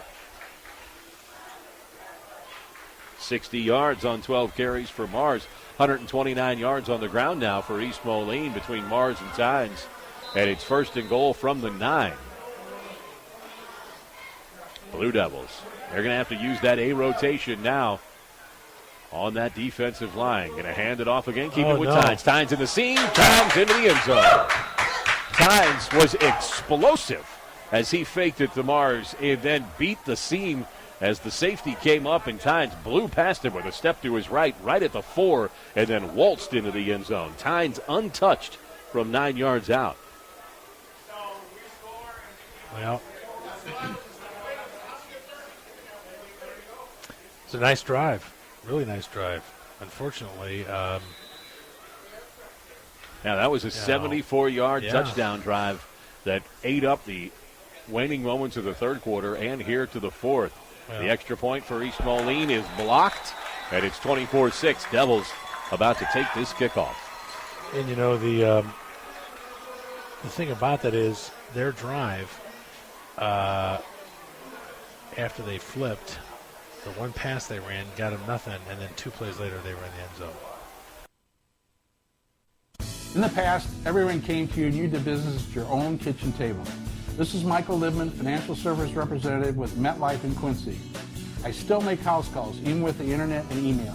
60 yards on 12 carries for Mars. 129 yards on the ground now for East Moline between Mars and Tynes. And it's 1st and goal from the 9. Blue Devils, they're going to have to use that A rotation now on that defensive line. Going to hand it off again, keep it with Tynes. Tynes in the seam, Tynes into the end zone. Tynes was explosive as he faked it to Mars and then beat the seam as the safety came up, and Tynes blew past him with a step to his right at the 4, and then waltzed into the end zone. Tynes untouched from 9 yards out. Well, it's a nice drive, really nice drive. Unfortunately, now that was a 74-yard touchdown drive that ate up the waning moments of the third quarter and here to the fourth. The extra point for East Moline is blocked, and it's 24-6. Devils about to take this kickoff. And the thing about that is their drive. After they flipped, the one pass they ran got them nothing, and then 2 plays later they were in the end zone. In the past, everyone came to you and you did business at your own kitchen table. This is Michael Libman, Financial Service Representative with MetLife in Quincy. I still make house calls, even with the internet and email.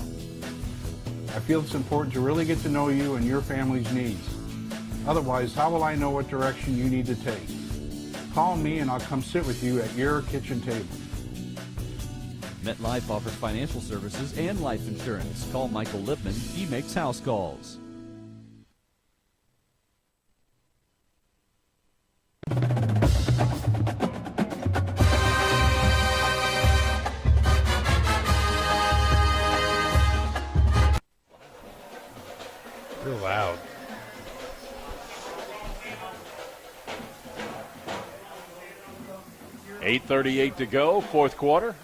I feel it's important to really get to know you and your family's needs. Otherwise, how will I know what direction you need to take? Call me and I'll come sit with you at your kitchen table. MetLife offers financial services and life insurance. Call Michael Lipman. He makes house calls. Real loud. .8:38 to go, fourth quarter.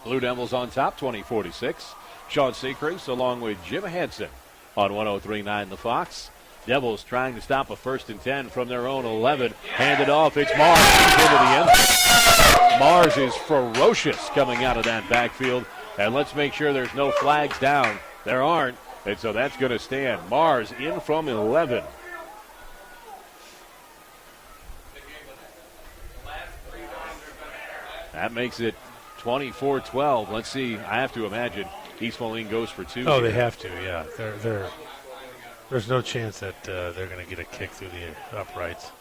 Blue Devils on top, 20-46. Sean Seacrease along with Jim Hansen on 103.9 The Fox. Devils trying to stop a 1st and 10 from their own 11. Handed off, it's Mars. He's into the end zone. Mars is ferocious coming out of that backfield. And let's make sure there's no flags down. There aren't, and so that's going to stand. Mars in from 11. That makes it 24-12. Let's see. I have to imagine East Moline goes for 2. Oh, they have to, yeah. There's no chance that they're going to get a kick through the uprights.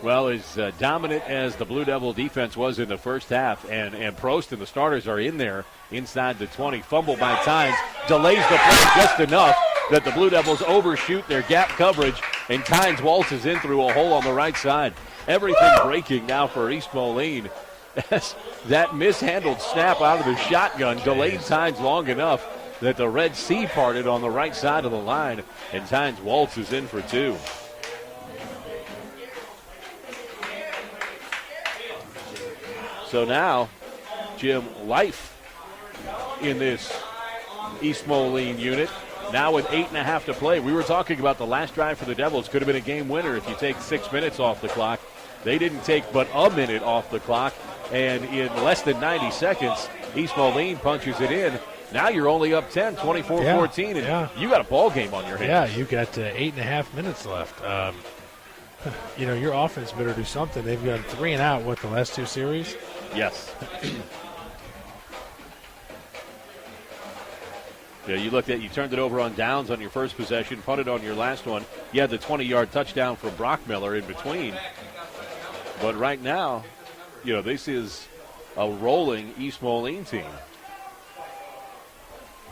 Well, as dominant as the Blue Devil defense was in the first half, and Prost and the starters are in there inside the 20. Fumble by Tynes delays the play just enough that the Blue Devils overshoot their gap coverage, and Tynes waltzes in through a hole on the right side. Everything breaking now for East Moline. That mishandled snap out of the shotgun delayed Tynes long enough that the Red Sea parted on the right side of the line, and Tynes waltzes in for 2. So now, Jim, life in this East Moline unit. Now with 8.5 to play. We were talking about the last drive for the Devils. Could have been a game winner if you take 6 minutes off the clock. They didn't take but a minute off the clock. And in less than 90 seconds, East Moline punches it in. Now you're only up 10, 24-14, and you got a ball game on your hands. Yeah, you got 8.5 minutes left. Your offense better do something. They've gone 3 and out, the last 2 series? Yes. Yeah, you turned it over on downs on your first possession, punted on your last one. You had the 20-yard touchdown from Brockmiller in between. But right now, this is a rolling East Moline team.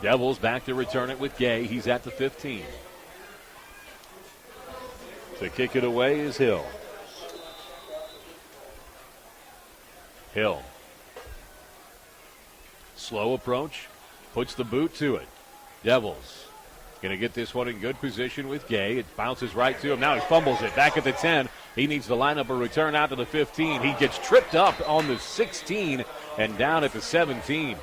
Devils back to return it with Gay. He's at the 15. To kick it away is Hill. Hill. Slow approach. Puts the boot to it. Devils going to get this one in good position with Gay. It bounces right to him. Now he fumbles it. Back at the 10. He needs to line up a return out to the 15. He gets tripped up on the 16 and down at the 17.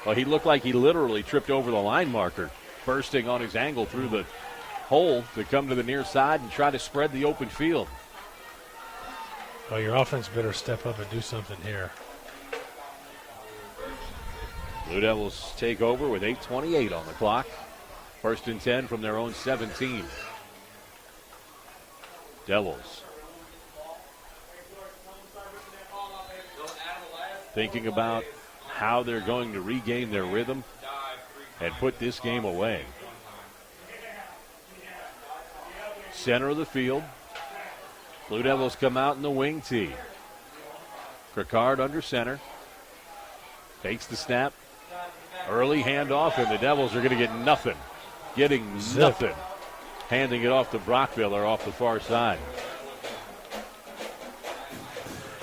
Well, he looked like he literally tripped over the line marker, bursting on his angle through the hole to come to the near side and try to spread the open field. Well, your offense better step up and do something here. Blue Devils take over with 8:28 on the clock. 1st and 10 from their own 17. Devils thinking about how they're going to regain their rhythm and put this game away. Center of the field. Blue Devils come out in the wing tee. Cricard under center. Takes the snap. Early handoff, and the Devils are going to get nothing. Getting nothing. Handing it off to Brockmiller off the far side.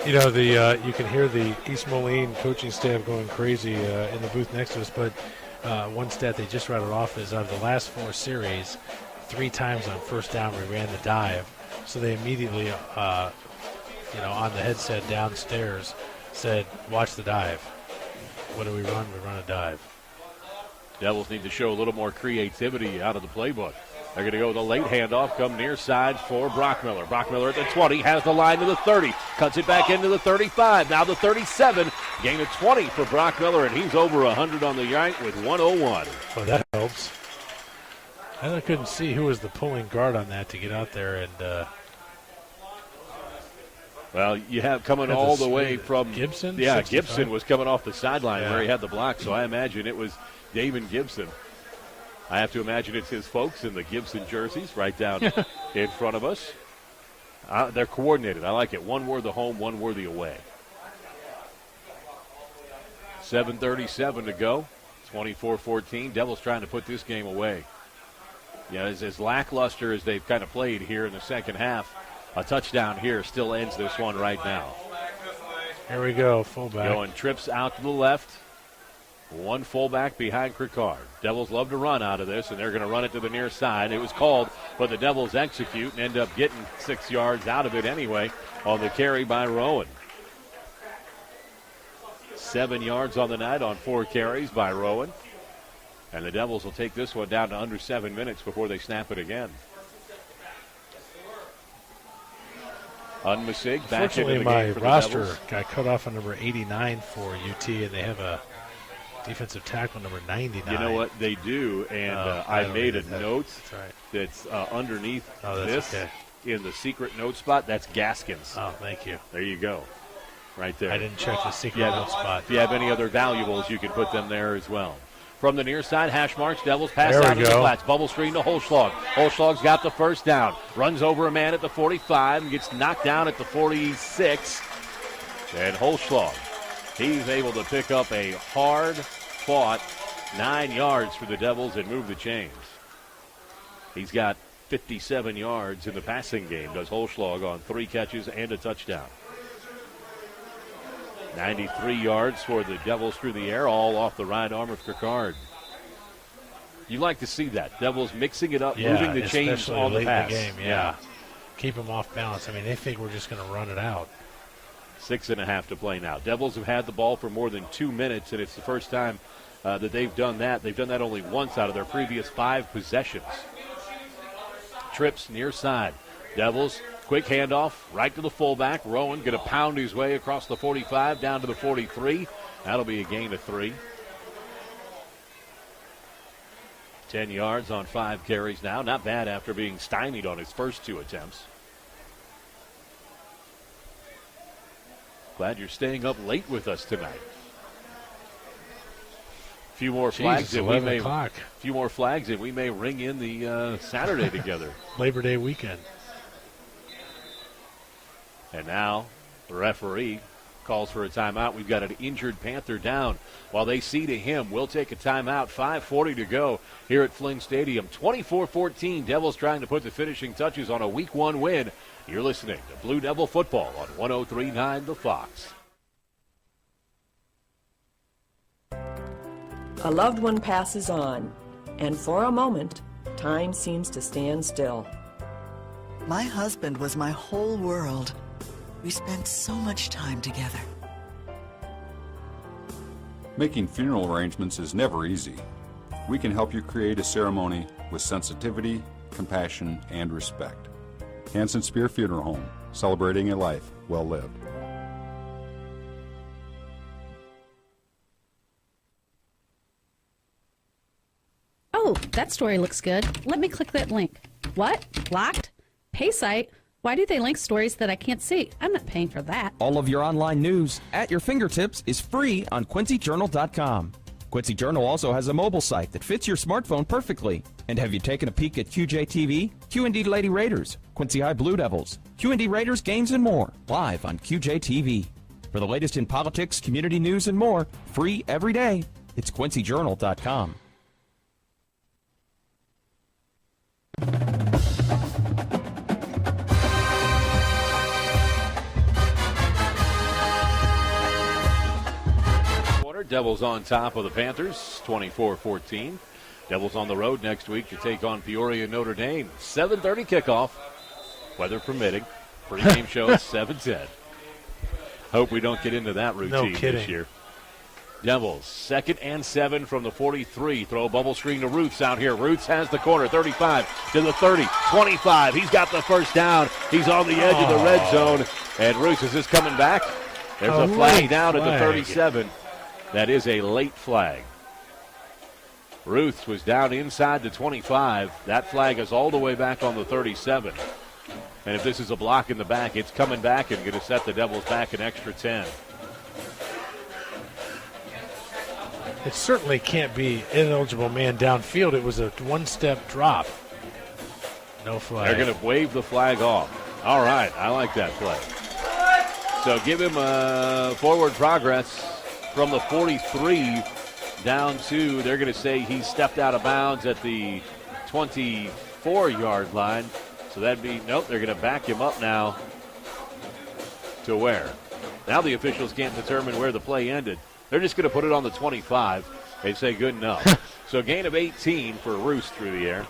You can hear the East Moline coaching staff going crazy in the booth next to us, but one stat they just rattled off is out of the last 4 series, 3 times on first down we ran the dive. So they immediately, on the headset downstairs, said, watch the dive. What do we run? We run a dive. Devils need to show a little more creativity out of the playbook. They're going to go with a late handoff, come near side for Brockmiller. Brockmiller at the 20, has the line to the 30, cuts it back into the 35, now the 37. Gain of 20 for Brockmiller, and he's over 100 on the night with 101. Well, that helps. I couldn't see who was the pulling guard on that to get out there and. Well, you have coming all the way from Gibson. Yeah, 65? Gibson was coming off the sideline where he had the block, so I imagine it was Damon Gibson. I have to imagine it's his folks in the Gibson jerseys right down in front of us. They're coordinated. I like it. One were the home, one were the away. 7:37 to go. 24-14. Devils trying to put this game away. Yeah, as lackluster as they've kind of played here in the second half, a touchdown here still ends this one right now. Here we go, fullback. Going trips out to the left. One fullback behind Cricard. Devils love to run out of this, and they're going to run it to the near side. It was called, but the Devils execute and end up getting 6 yards out of it anyway on the carry by Rowan. 7 yards on the night on 4 carries by Rowan. And the Devils will take this one down to under 7 minutes before they snap it again. Unmisig back into the game my for the roster Devils. got cut off on number 89 for UT, and they have a defensive tackle number 99. You know what they do, and I made a note that's underneath this in the secret note spot. That's Gaskins. Oh, thank you. There you go, right there. I didn't check the secret note spot. If you have any other valuables, you can put them there as well. From the near side, hash marks, Devils pass There out we of the go. flats. Bubble screen to Holschlag. Holschlag's got the first down. Runs over a man at the 45 and gets knocked down at the 46. And Holschlag, he's able to pick up a hard-fought 9 yards for the Devils and move the chains. He's got 57 yards in the passing game, does Holschlag, on 3 catches and a touchdown. 93 yards for the Devils through the air, all off the right arm of Cricard. You like to see that. Devils mixing it up, moving the chains on the pass. In the game, yeah. Keep them off balance. I mean, they think we're just going to run it out. 6.5 to play now. Devils have had the ball for more than 2 minutes, and it's the first time that they've done that. They've done that only once out of their previous 5 possessions. Trips near side. Devils, quick handoff right to the fullback. Rowan going to pound his way across the 45 down to the 43. That'll be a gain of 3. 10 yards on 5 carries now. Not bad after being stymied on his first 2 attempts. Glad you're staying up late with us tonight. A few more flags and we may ring in the Saturday together. Labor Day weekend. And now the referee calls for a timeout. We've got an injured Panther down. While they see to him, we'll take a timeout. 5:40 to go here at Flynn Stadium. 24-14, Devils trying to put the finishing touches on a Week 1 win. You're listening to Blue Devil Football on 103.9 The Fox. A loved one passes on, and for a moment, time seems to stand still. My husband was my whole world. We spent so much time together. Making funeral arrangements is never easy. We can help you create a ceremony with sensitivity, compassion, and respect. Hanson Spear Funeral Home, celebrating a life well lived. Oh, that story looks good. Let me click that link. What? Locked? Pay site? Why do they link stories that I can't see? I'm not paying for that. All of your online news at your fingertips is free on QuincyJournal.com. Quincy Journal also has a mobile site that fits your smartphone perfectly. And have you taken a peek at QJTV, QND Lady Raiders, Quincy High Blue Devils, QND Raiders games and more, live on QJTV. For the latest in politics, community news, and more, free every day, it's QuincyJournal.com. Devils on top of the Panthers, 24-14. Devils on the road next week to take on Peoria Notre Dame. 7:30 kickoff, weather permitting. Pre-game show at 7:10. Hope we don't get into that routine this year. Devils, 2nd and 7 from the 43. Throw a bubble screen to Roots out here. Roots has the corner, 35 to the 30, 25. He's got the first down. He's on the edge of the red zone. And Roots, is this coming back? There's a flag down at the 37. That is a late flag. Ruth was down inside the 25. That flag is all the way back on the 37. And if this is a block in the back, it's coming back and going to set the Devils back an extra 10. It certainly can't be ineligible man downfield. It was a one-step drop. No flag. They're going to wave the flag off. All right, I like that play. So give him forward progress from the 43 down to, they're going to say he stepped out of bounds at the 24-yard line. So that'd be, nope, they're going to back him up now to where? Now the officials can't determine where the play ended. They're just going to put it on the 25 and say good enough. So gain of 18 for Roos through the air.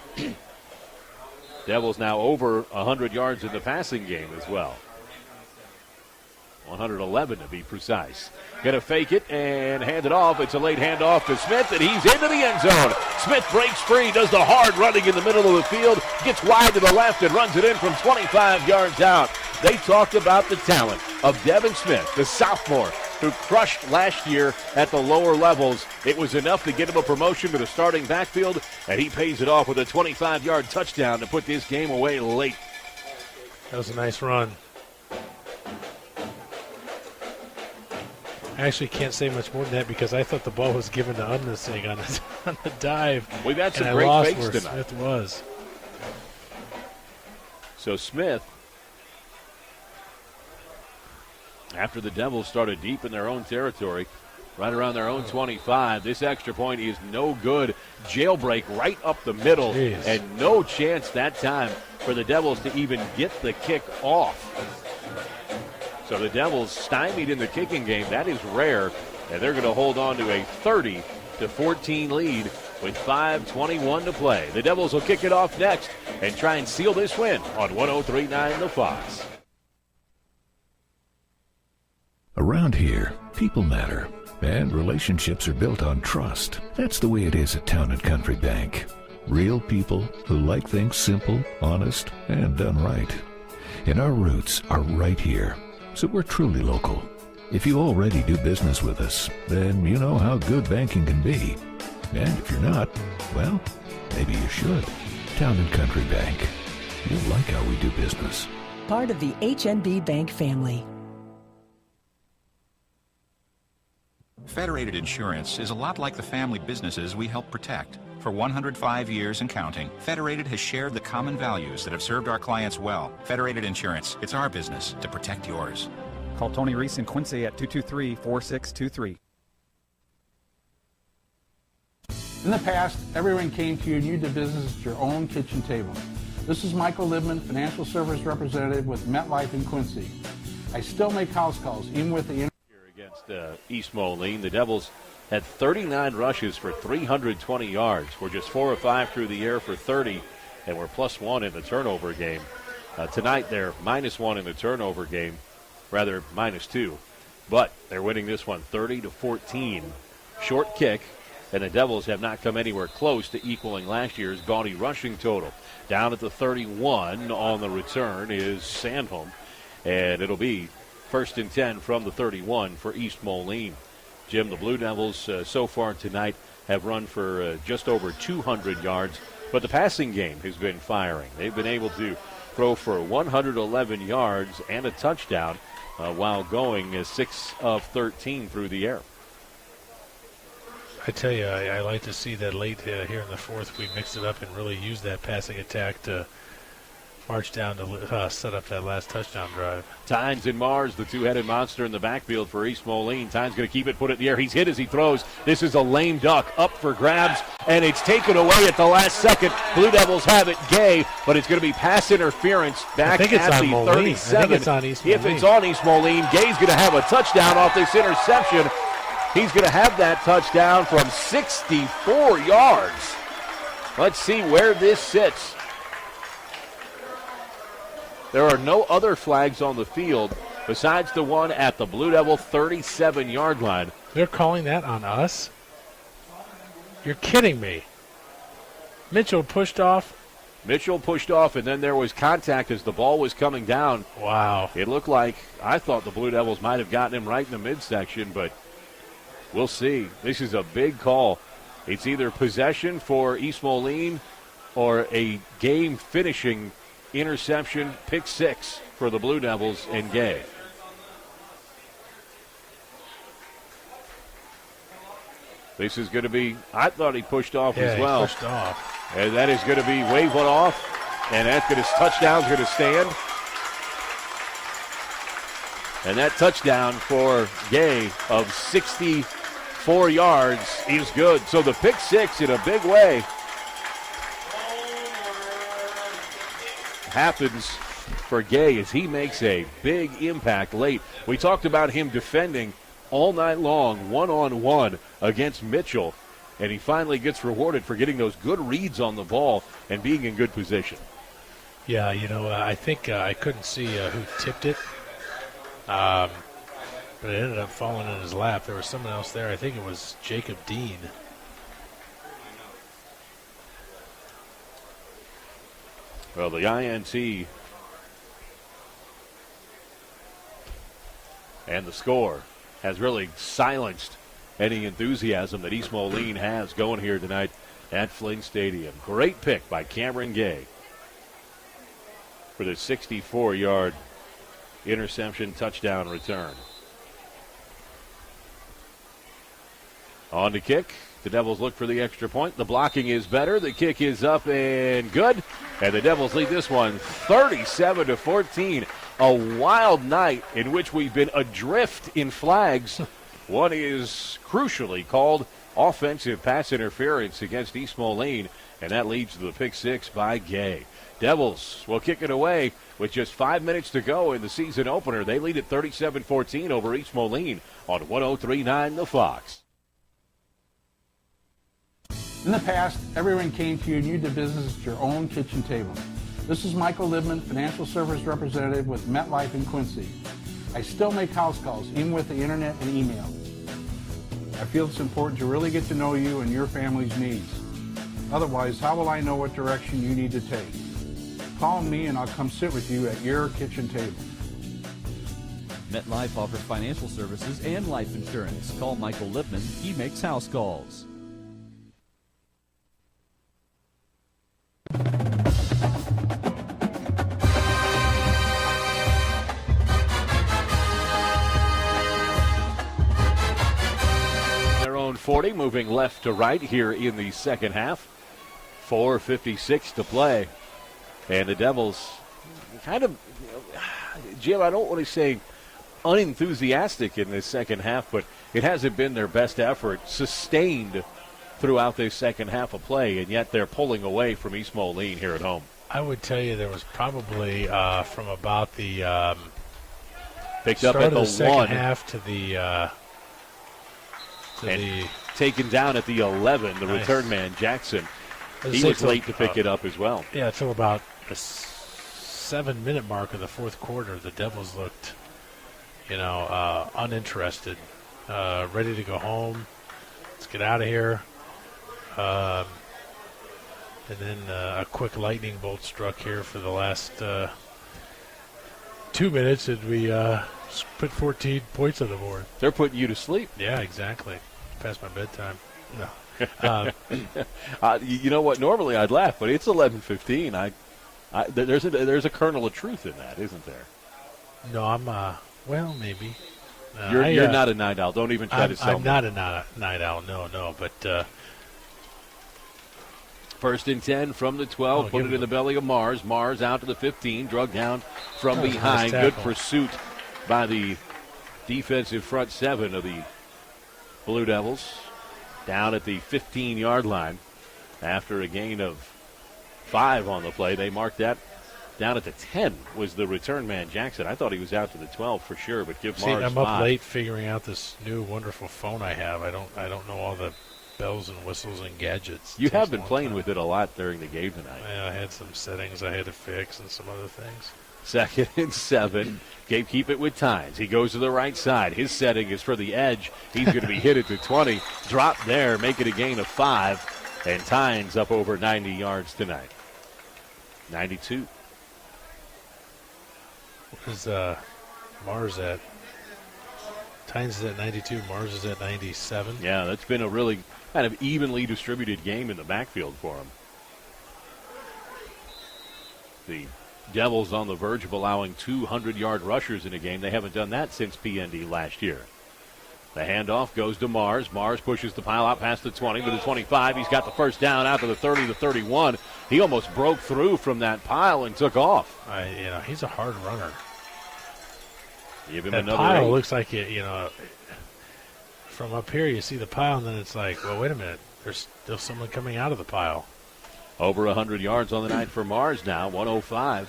Devils now over 100 yards in the passing game as well. 111 to be precise. Going to fake it and hand it off. It's a late handoff to Smith, and he's into the end zone. Smith breaks free, does the hard running in the middle of the field, gets wide to the left and runs it in from 25 yards out. They talked about the talent of Devin Smith, the sophomore, who crushed last year at the lower levels. It was enough to get him a promotion to the starting backfield, and he pays it off with a 25-yard touchdown to put this game away late. That was a nice run. I actually can't say much more than that because I thought the ball was given to Unnessing on the dive. We've had some and great I lost fakes where tonight. Smith was. So Smith, after the Devils started deep in their own territory, right around their own 25, this extra point is no good. Jailbreak right up the middle, and no chance that time for the Devils to even get the kick off. So the Devils stymied in the kicking game. That is rare, and they're going to hold on to a 30-14 lead with 5:21 to play. The Devils will kick it off next and try and seal this win on 103.9 The Fox. Around here, people matter, and relationships are built on trust. That's the way it is at Town & Country Bank. Real people who like things simple, honest, and done right. And our roots are right here, so we're truly local. If you already do business with us, then you know how good banking can be. And if you're not, well, maybe you should. Town & Country Bank. You'll like how we do business. Part of the HNB Bank family. Federated Insurance is a lot like the family businesses we help protect. For 105 years and counting, Federated has shared the common values that have served our clients well. Federated Insurance, it's our business to protect yours. Call Tony Reese in Quincy at 223-4623. In the past, everyone came to you and you did business at your own kitchen table. This is Michael Libman, Financial Service Representative with MetLife in Quincy. I still make house calls, even with the Against East Moline, the Devils had 39 rushes for 320 yards. We're just 4 of 5 through the air for 30, and we're +1 in the turnover game. Tonight, they're -1 in the turnover game, rather -2. But they're winning this one 30-14. Short kick, and the Devils have not come anywhere close to equaling last year's gaudy rushing total. Down at the 31 on the return is Sandholm, and it'll be 1st and 10 from the 31 for East Moline. Jim, the Blue Devils so far tonight have run for just over 200 yards, but the passing game has been firing. They've been able to throw for 111 yards and a touchdown while going 6 of 13 through the air. I tell you, I like to see that late here in the fourth we mix it up and really use that passing attack to march down to set up that last touchdown drive. Tynes and Mars, the two-headed monster in the backfield for East Moline. Tynes going to keep it, put it in the air. He's hit as he throws. This is a lame duck up for grabs, and it's taken away at the last second. Blue Devils have it. Gay, but it's going to be pass interference back at the 37. I think it's on East Moline. If it's on East Moline, Gay's going to have a touchdown off this interception. He's going to have that touchdown from 64 yards. Let's see where this sits. There are no other flags on the field besides the one at the Blue Devil 37-yard line. They're calling that on us? You're kidding me. Mitchell pushed off, and then there was contact as the ball was coming down. Wow. It looked like, I thought the Blue Devils might have gotten him right in the midsection, but we'll see. This is a big call It's either possession for East Moline or a game-finishing interception, pick six for the Blue Devils and Gay. This is going to be, I thought he pushed off as well. He pushed off. And that is going to be wave one off, and that's going to, touchdown's going to stand. And that touchdown for Gay of 64 yards is good. So the pick six in a big way happens for Gay as he makes a big impact late. We talked about him defending all night long, one-on-one against Mitchell, and he finally gets rewarded for getting those good reads on the ball and being in good position. Yeah, I think I couldn't see who tipped it, but it ended up falling in his lap. There was someone else there. I think it was Jacob Dean. Well, the INT and the score has really silenced any enthusiasm that East Moline has going here tonight at Flynn Stadium. Great pick by Cameron Gay for the 64-yard interception touchdown return. On the kick, the Devils look for the extra point. The blocking is better. The kick is up and good. And the Devils lead this one 37-14. A wild night in which we've been adrift in flags. One is crucially called offensive pass interference against East Moline, and that leads to the pick six by Gay. Devils will kick it away with just 5 minutes to go in the season opener. They lead at 37-14 over East Moline on 103.9 The Fox. In the past, everyone came to you and you did business at your own kitchen table. This is Michael Libman, Financial Service Representative with MetLife in Quincy. I still make house calls, even with the internet and email. I feel it's important to really get to know you and your family's needs. Otherwise, how will I know what direction you need to take? Call me and I'll come sit with you at your kitchen table. MetLife offers financial services and life insurance. Call Michael Lipman. He makes house calls. Their own 40, moving left to right here in the second half. 4:56 to play. And the Devils kind of, Jim, I don't want to say unenthusiastic in this second half, but it hasn't been their best effort, sustained throughout this second half of play, and yet they're pulling away from East Moline here at home. I would tell you there was probably from about the picked up start at of the second one half to the taken down at the 11. The return man Jackson, he was late to pick it up as well. Yeah, until about the 7-minute mark of the fourth quarter, the Devils looked, uninterested, ready to go home. Let's get out of here. And then a quick lightning bolt struck here for the last 2 minutes, and we put 14 points on the board. They're putting you to sleep. Yeah, exactly. Past my bedtime. No. You know what? Normally I'd laugh, but it's 11:15. There's a kernel of truth in that, isn't there? No, I'm. Well, maybe. You're not a night owl. Don't even try to sell me. I'm not a night owl. No. But first and 10 from the 12. Put it in the belly of Mars. Mars out to the 15. Drug down from behind. Nice Good pursuit by the defensive front seven of the Blue Devils. Down at the 15-yard line after a gain of 5 on the play. They marked that down at the 10 was the return man Jackson. I thought he was out to the 12 for sure, but give Mars I'm 5. up late figuring out this new wonderful phone I have. I don't know all the bells and whistles and gadgets. You have been playing with it a lot during the game tonight. Yeah, I had some settings I had to fix and some other things. Second and 7. Gabe keep it with Tynes. He goes to the right side. His setting is for the edge. He's going to be hit at the 20. Drop there, make it a gain of 5. And Tynes up over 90 yards tonight. 92. What is Mars at? Tynes is at 92. Mars is at 97. Yeah, that's been a really kind of evenly distributed game in the backfield for him. The Devils on the verge of allowing 200-yard rushers in a game. They haven't done that since PND last year. The handoff goes to Mars. Mars pushes the pile out past the 20 to the 25. He's got the first down out to the 30 to 31. He almost broke through from that pile and took off. He's a hard runner. Give him that another pile 8. looks like from up here you see the pile and then it's like, well, wait a minute. There's still someone coming out of the pile. Over 100 yards on the night for Mars now, 105.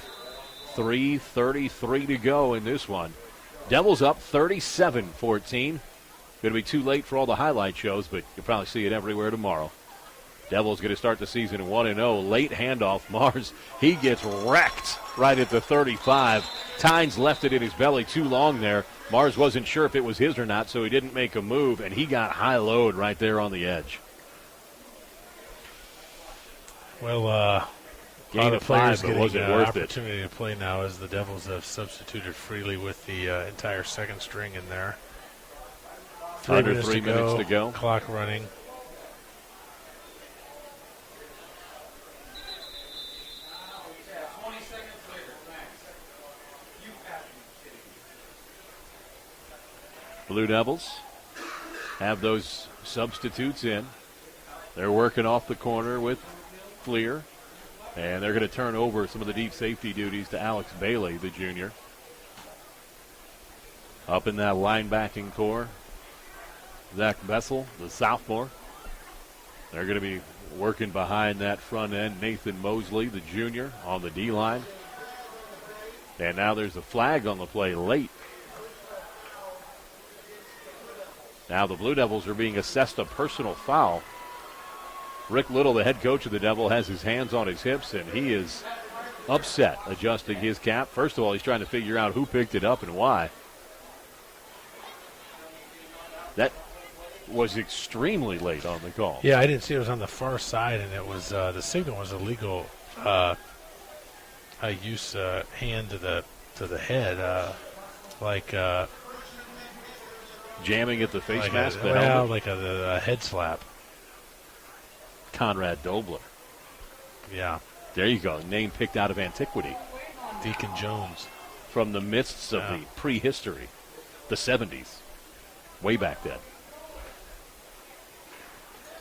3:33 to go in this one. Devils up 37-14. Going to be too late for all the highlight shows, but you'll probably see it everywhere tomorrow. Devils going to start the season 1-0. Late handoff. Mars, he gets wrecked right at the 35. Tynes left it in his belly too long there. Mars wasn't sure if it was his or not, so he didn't make a move, and he got high load right there on the edge. Well, gain of 5, but was it worth it? Opportunity to play now as the Devils have substituted freely with the entire second string in there. Under 3 minutes to go. Clock running. Blue Devils have those substitutes in. They're working off the corner with Fleer. And they're going to turn over some of the deep safety duties to Alex Bailey, the junior. Up in that linebacking core, Zach Bessel, the sophomore. They're going to be working behind that front end. Nathan Mosley, the junior, on the D-line. And now there's a flag on the play late. Now the Blue Devils are being assessed a personal foul. Rick Little, the head coach of the Devil, has his hands on his hips, and he is upset adjusting his cap. First of all, he's trying to figure out who picked it up and why. That was extremely late on the call. Yeah, I didn't see it was on the far side, and it was the signal was illegal. Use hand to the head, jamming at the face like mask. Like a head slap. Conrad Dobler. Yeah. There you go. Name picked out of antiquity. Deacon Jones. From the midst of the prehistory, the 70s. Way back then.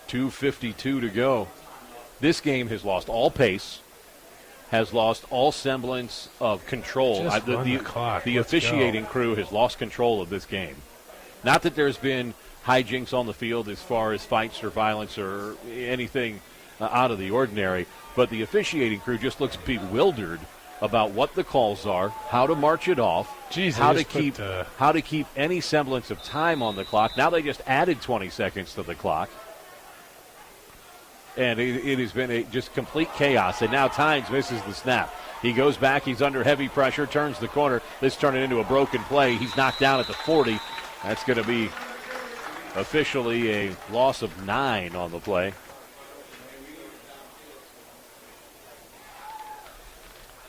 2:52 to go. This game has lost all pace, has lost all semblance of control. Just run the clock. The Let's officiating go. crew has lost control of this game. Not that there's been hijinks on the field as far as fights or violence or anything out of the ordinary, but the officiating crew just looks bewildered about what the calls are, how to march it off, how to keep any semblance of time on the clock. Now they just added 20 seconds to the clock. And it has been just complete chaos. And now Tynes misses the snap. He goes back. He's under heavy pressure, turns the corner. This turned it into a broken play. He's knocked down at the 40. That's going to be officially a loss of 9 on the play.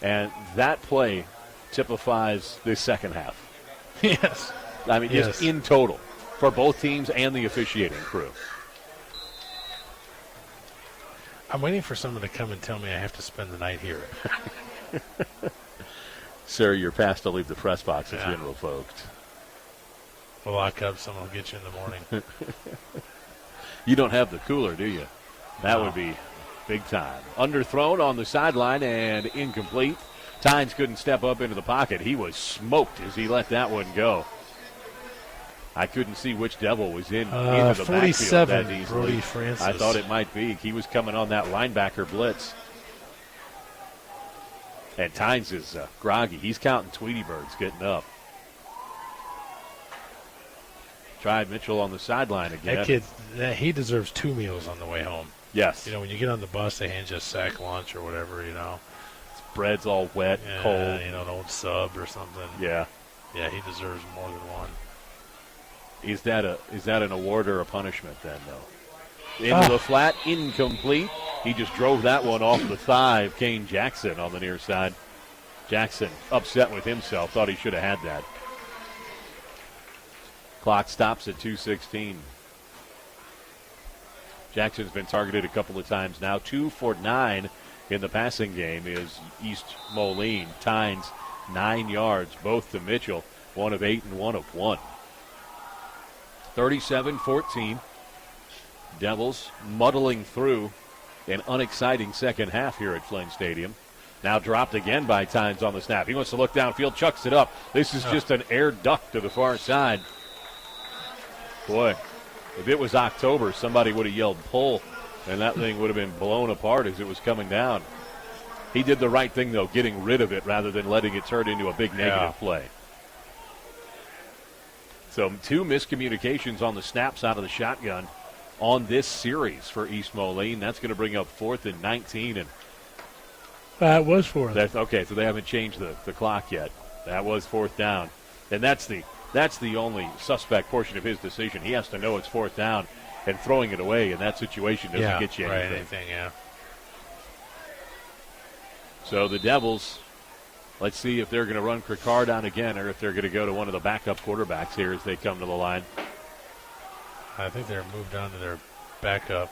And that play typifies this second half. Yes. I mean, just in total for both teams and the officiating crew. I'm waiting for someone to come and tell me I have to spend the night here. Sir, you're past to leave the press box. It's been revoked. We'll lock up. Someone will get you in the morning. You don't have the cooler, do you? That would be big time. Underthrown on the sideline and incomplete. Tynes couldn't step up into the pocket. He was smoked as he let that one go. I couldn't see which Devil was into the backfield that easily. Brody Francis. I thought it might be. He was coming on that linebacker blitz. And Tynes is groggy. He's counting Tweety Birds getting up. Tried Mitchell on the sideline again. That kid, he deserves 2 meals on the way home. Yes. When you get on the bus, they hand you a sack lunch or whatever, Bread's all wet, cold. An old sub or something. Yeah. Yeah, he deserves more than one. Is that an award or a punishment then, though? Into the flat, incomplete. He just drove that one off the thigh of Kane Jackson on the near side. Jackson upset with himself, thought he should have had that. Clock stops at 2:16. Jackson's been targeted a couple of times now. 2 for 9 in the passing game is East Moline. Tynes, 9 yards, both to Mitchell. 1 of 8 and 1 of 1. 37-14. Devils muddling through an unexciting second half here at Flynn Stadium. Now dropped again by Tynes on the snap. He wants to look downfield, chucks it up. This is just an air duck to the far side. Boy, if it was October, somebody would have yelled pull, and that thing would have been blown apart as it was coming down. He did the right thing, though, getting rid of it rather than letting it turn into a big negative play. So 2 miscommunications on the snaps out of the shotgun on this series for East Moline. That's going to bring up 4th and 19. And that was 4th. Okay, so they haven't changed the clock yet. That was 4th down. And that's the only suspect portion of his decision. He has to know it's 4th down, and throwing it away in that situation doesn't get you anything. So the Devils, let's see if they're going to run Krikard on again or if they're going to go to one of the backup quarterbacks here as they come to the line. I think they're moved on to their backup.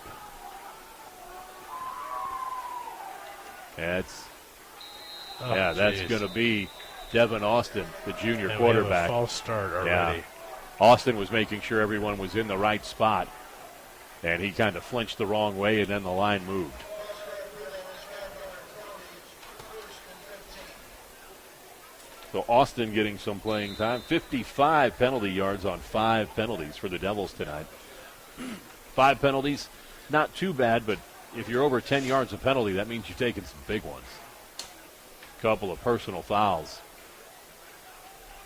That's going to be Devin Austin, the junior quarterback. We have a false start already. Yeah. Austin was making sure everyone was in the right spot, and he kind of flinched the wrong way, and then the line moved. So Austin getting some playing time. 55 penalty yards on 5 penalties for the Devils tonight. 5 penalties, not too bad, but if you're over 10 yards of penalty, that means you've taken some big ones. Couple of personal fouls.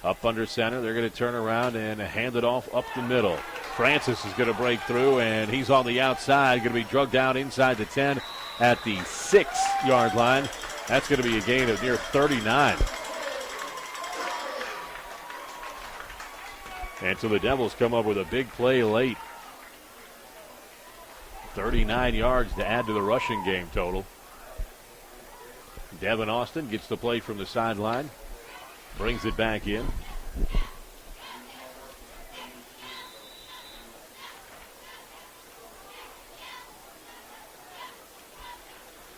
Up under center, they're going to turn around and hand it off up the middle. Francis is going to break through, and he's on the outside, going to be drugged down inside the 10 at the 6-yard line. That's going to be a gain of near 39. And so the Devils come up with a big play late. 39 yards to add to the rushing game total. Devin Austin gets the play from the sideline. Brings it back in.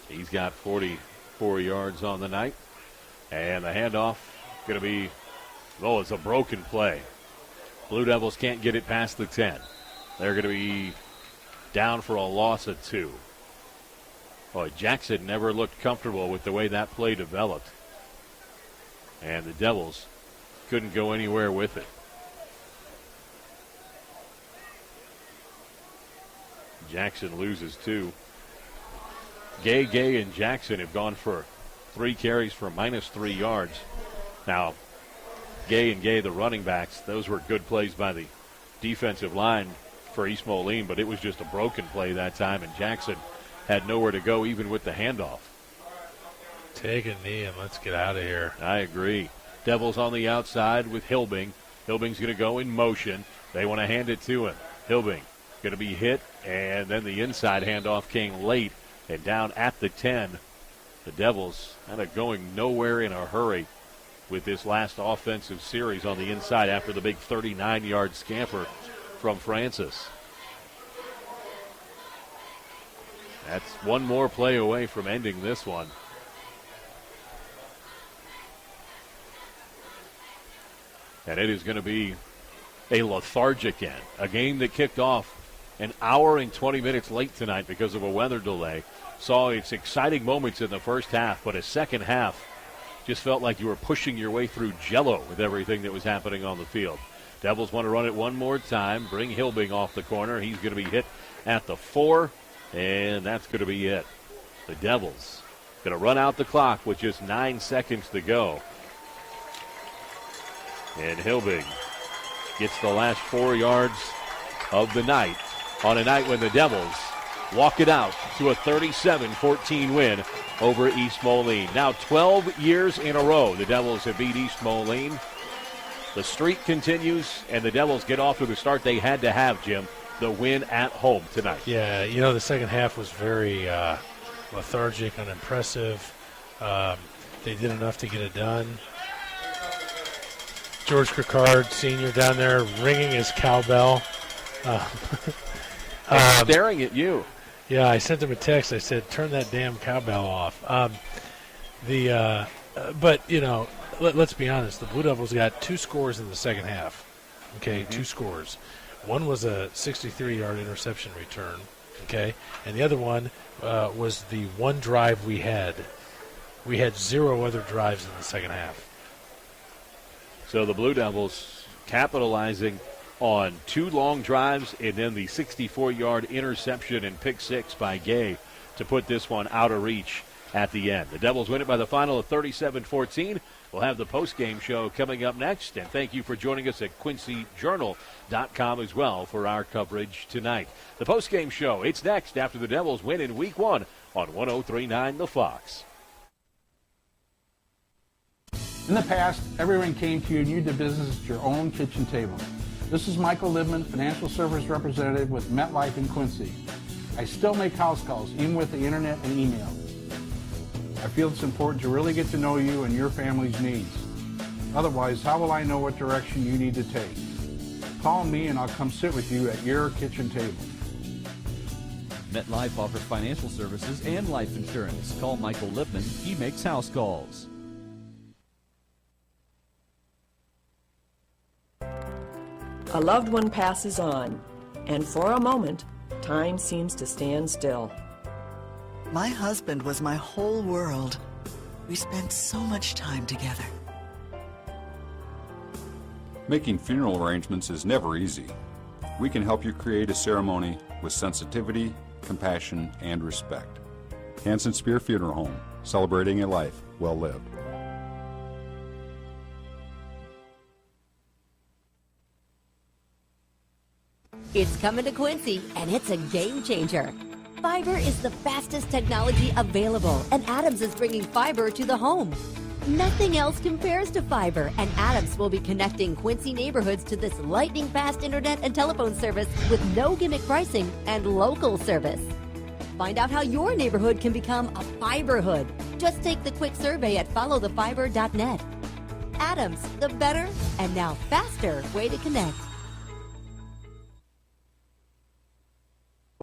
He's got 44 yards on the night. And the handoff going to be, it's a broken play. Blue Devils can't get it past the 10. They're going to be down for a loss of 2. Boy, Jackson never looked comfortable with the way that play developed. And the Devils couldn't go anywhere with it. Jackson loses 2. Gay, and Jackson have gone for 3 carries for -3 yards. Now, Gay, the running backs, those were good plays by the defensive line for East Moline, but it was just a broken play that time, and Jackson had nowhere to go even with the handoff. Take a knee and let's get out of here. I agree. Devils on the outside with Hilbing. Hilbing's going to go in motion. They want to hand it to him. Hilbing going to be hit, and then the inside handoff came late and down at the 10. The Devils kind of going nowhere in a hurry with this last offensive series on the inside after the big 39-yard scamper from Francis. That's one more play away from ending this one. And it is going to be a lethargic end. A game that kicked off an hour and 20 minutes late tonight because of a weather delay. Saw its exciting moments in the first half, but a second half just felt like you were pushing your way through jello with everything that was happening on the field. Devils want to run it one more time. Bring Hilbing off the corner. He's going to be hit at the 4, and that's going to be it. The Devils going to run out the clock with just 9 seconds to go. And Hilbing gets the last 4 yards of the night on a night when the Devils walk it out to a 37-14 win over East Moline. Now 12 years in a row the Devils have beat East Moline. The streak continues, and the Devils get off to the start they had to have, Jim, the win at home tonight. Yeah, the second half was very lethargic, unimpressive. They did enough to get it done. George Cricard Sr. down there ringing his cowbell. Staring at you. Yeah, I sent him a text. I said, turn that damn cowbell off. But, you know, let's be honest. The Blue Devils got 2 scores in the second half. Okay, 2 scores. One was a 63-yard interception return, okay? And the other one was the one drive we had. We had 0 other drives in the second half. So the Blue Devils capitalizing on 2 long drives and then the 64-yard interception and pick 6 by Gay to put this one out of reach at the end. The Devils win it by the final of 37-14. We'll have the post-game show coming up next. And thank you for joining us at QuincyJournal.com as well for our coverage tonight. The post-game show, it's next after the Devils win in Week 1 on 103.9 The Fox. In the past, everyone came to you and you did business at your own kitchen table. This is Michael Libman, Financial Service Representative with MetLife in Quincy. I still make house calls, even with the internet and email. I feel it's important to really get to know you and your family's needs. Otherwise, how will I know what direction you need to take? Call me and I'll come sit with you at your kitchen table. MetLife offers financial services and life insurance. Call Michael Lipman. He makes house calls. A loved one passes on, and for a moment, time seems to stand still. My husband was my whole world. We spent so much time together. Making funeral arrangements is never easy. We can help you create a ceremony with sensitivity, compassion, and respect. Hanson Spear Funeral Home, celebrating a life well lived. It's coming to Quincy, and it's a game changer. Fiber is the fastest technology available, and Adams is bringing fiber to the home. Nothing else compares to fiber, and Adams will be connecting Quincy neighborhoods to this lightning-fast internet and telephone service with no gimmick pricing and local service. Find out how your neighborhood can become a fiberhood. Just take the quick survey at followthefiber.net. Adams, the better and now faster way to connect.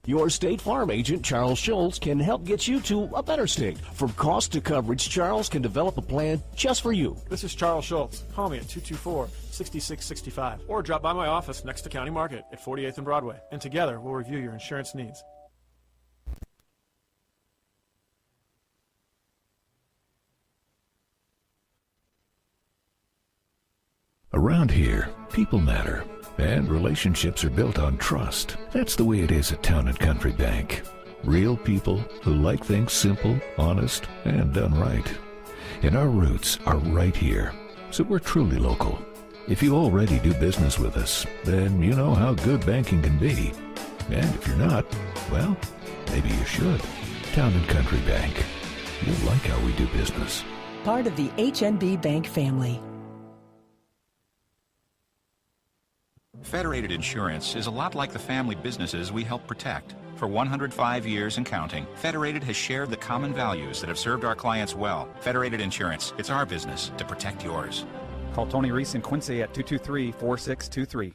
Your State Farm agent, Charles Schultz, can help get you to a better state. From cost to coverage, Charles can develop a plan just for you. This is Charles Schultz. Call me at 224-6665 or drop by my office next to County Market at 48th and Broadway. And together, we'll review your insurance needs. Around here, people matter. And relationships are built on trust. That's the way it is at Town & Country Bank. Real people who like things simple, honest, and done right. And our roots are right here, so we're truly local. If you already do business with us, then you know how good banking can be. And if you're not, well, maybe you should. Town & Country Bank. You'll like how we do business. Part of the HNB Bank family. Federated Insurance is a lot like the family businesses we help protect. For 105 years and counting, Federated has shared the common values that have served our clients well. Federated Insurance, it's our business to protect yours. Call Tony Reese in Quincy at 223-4623.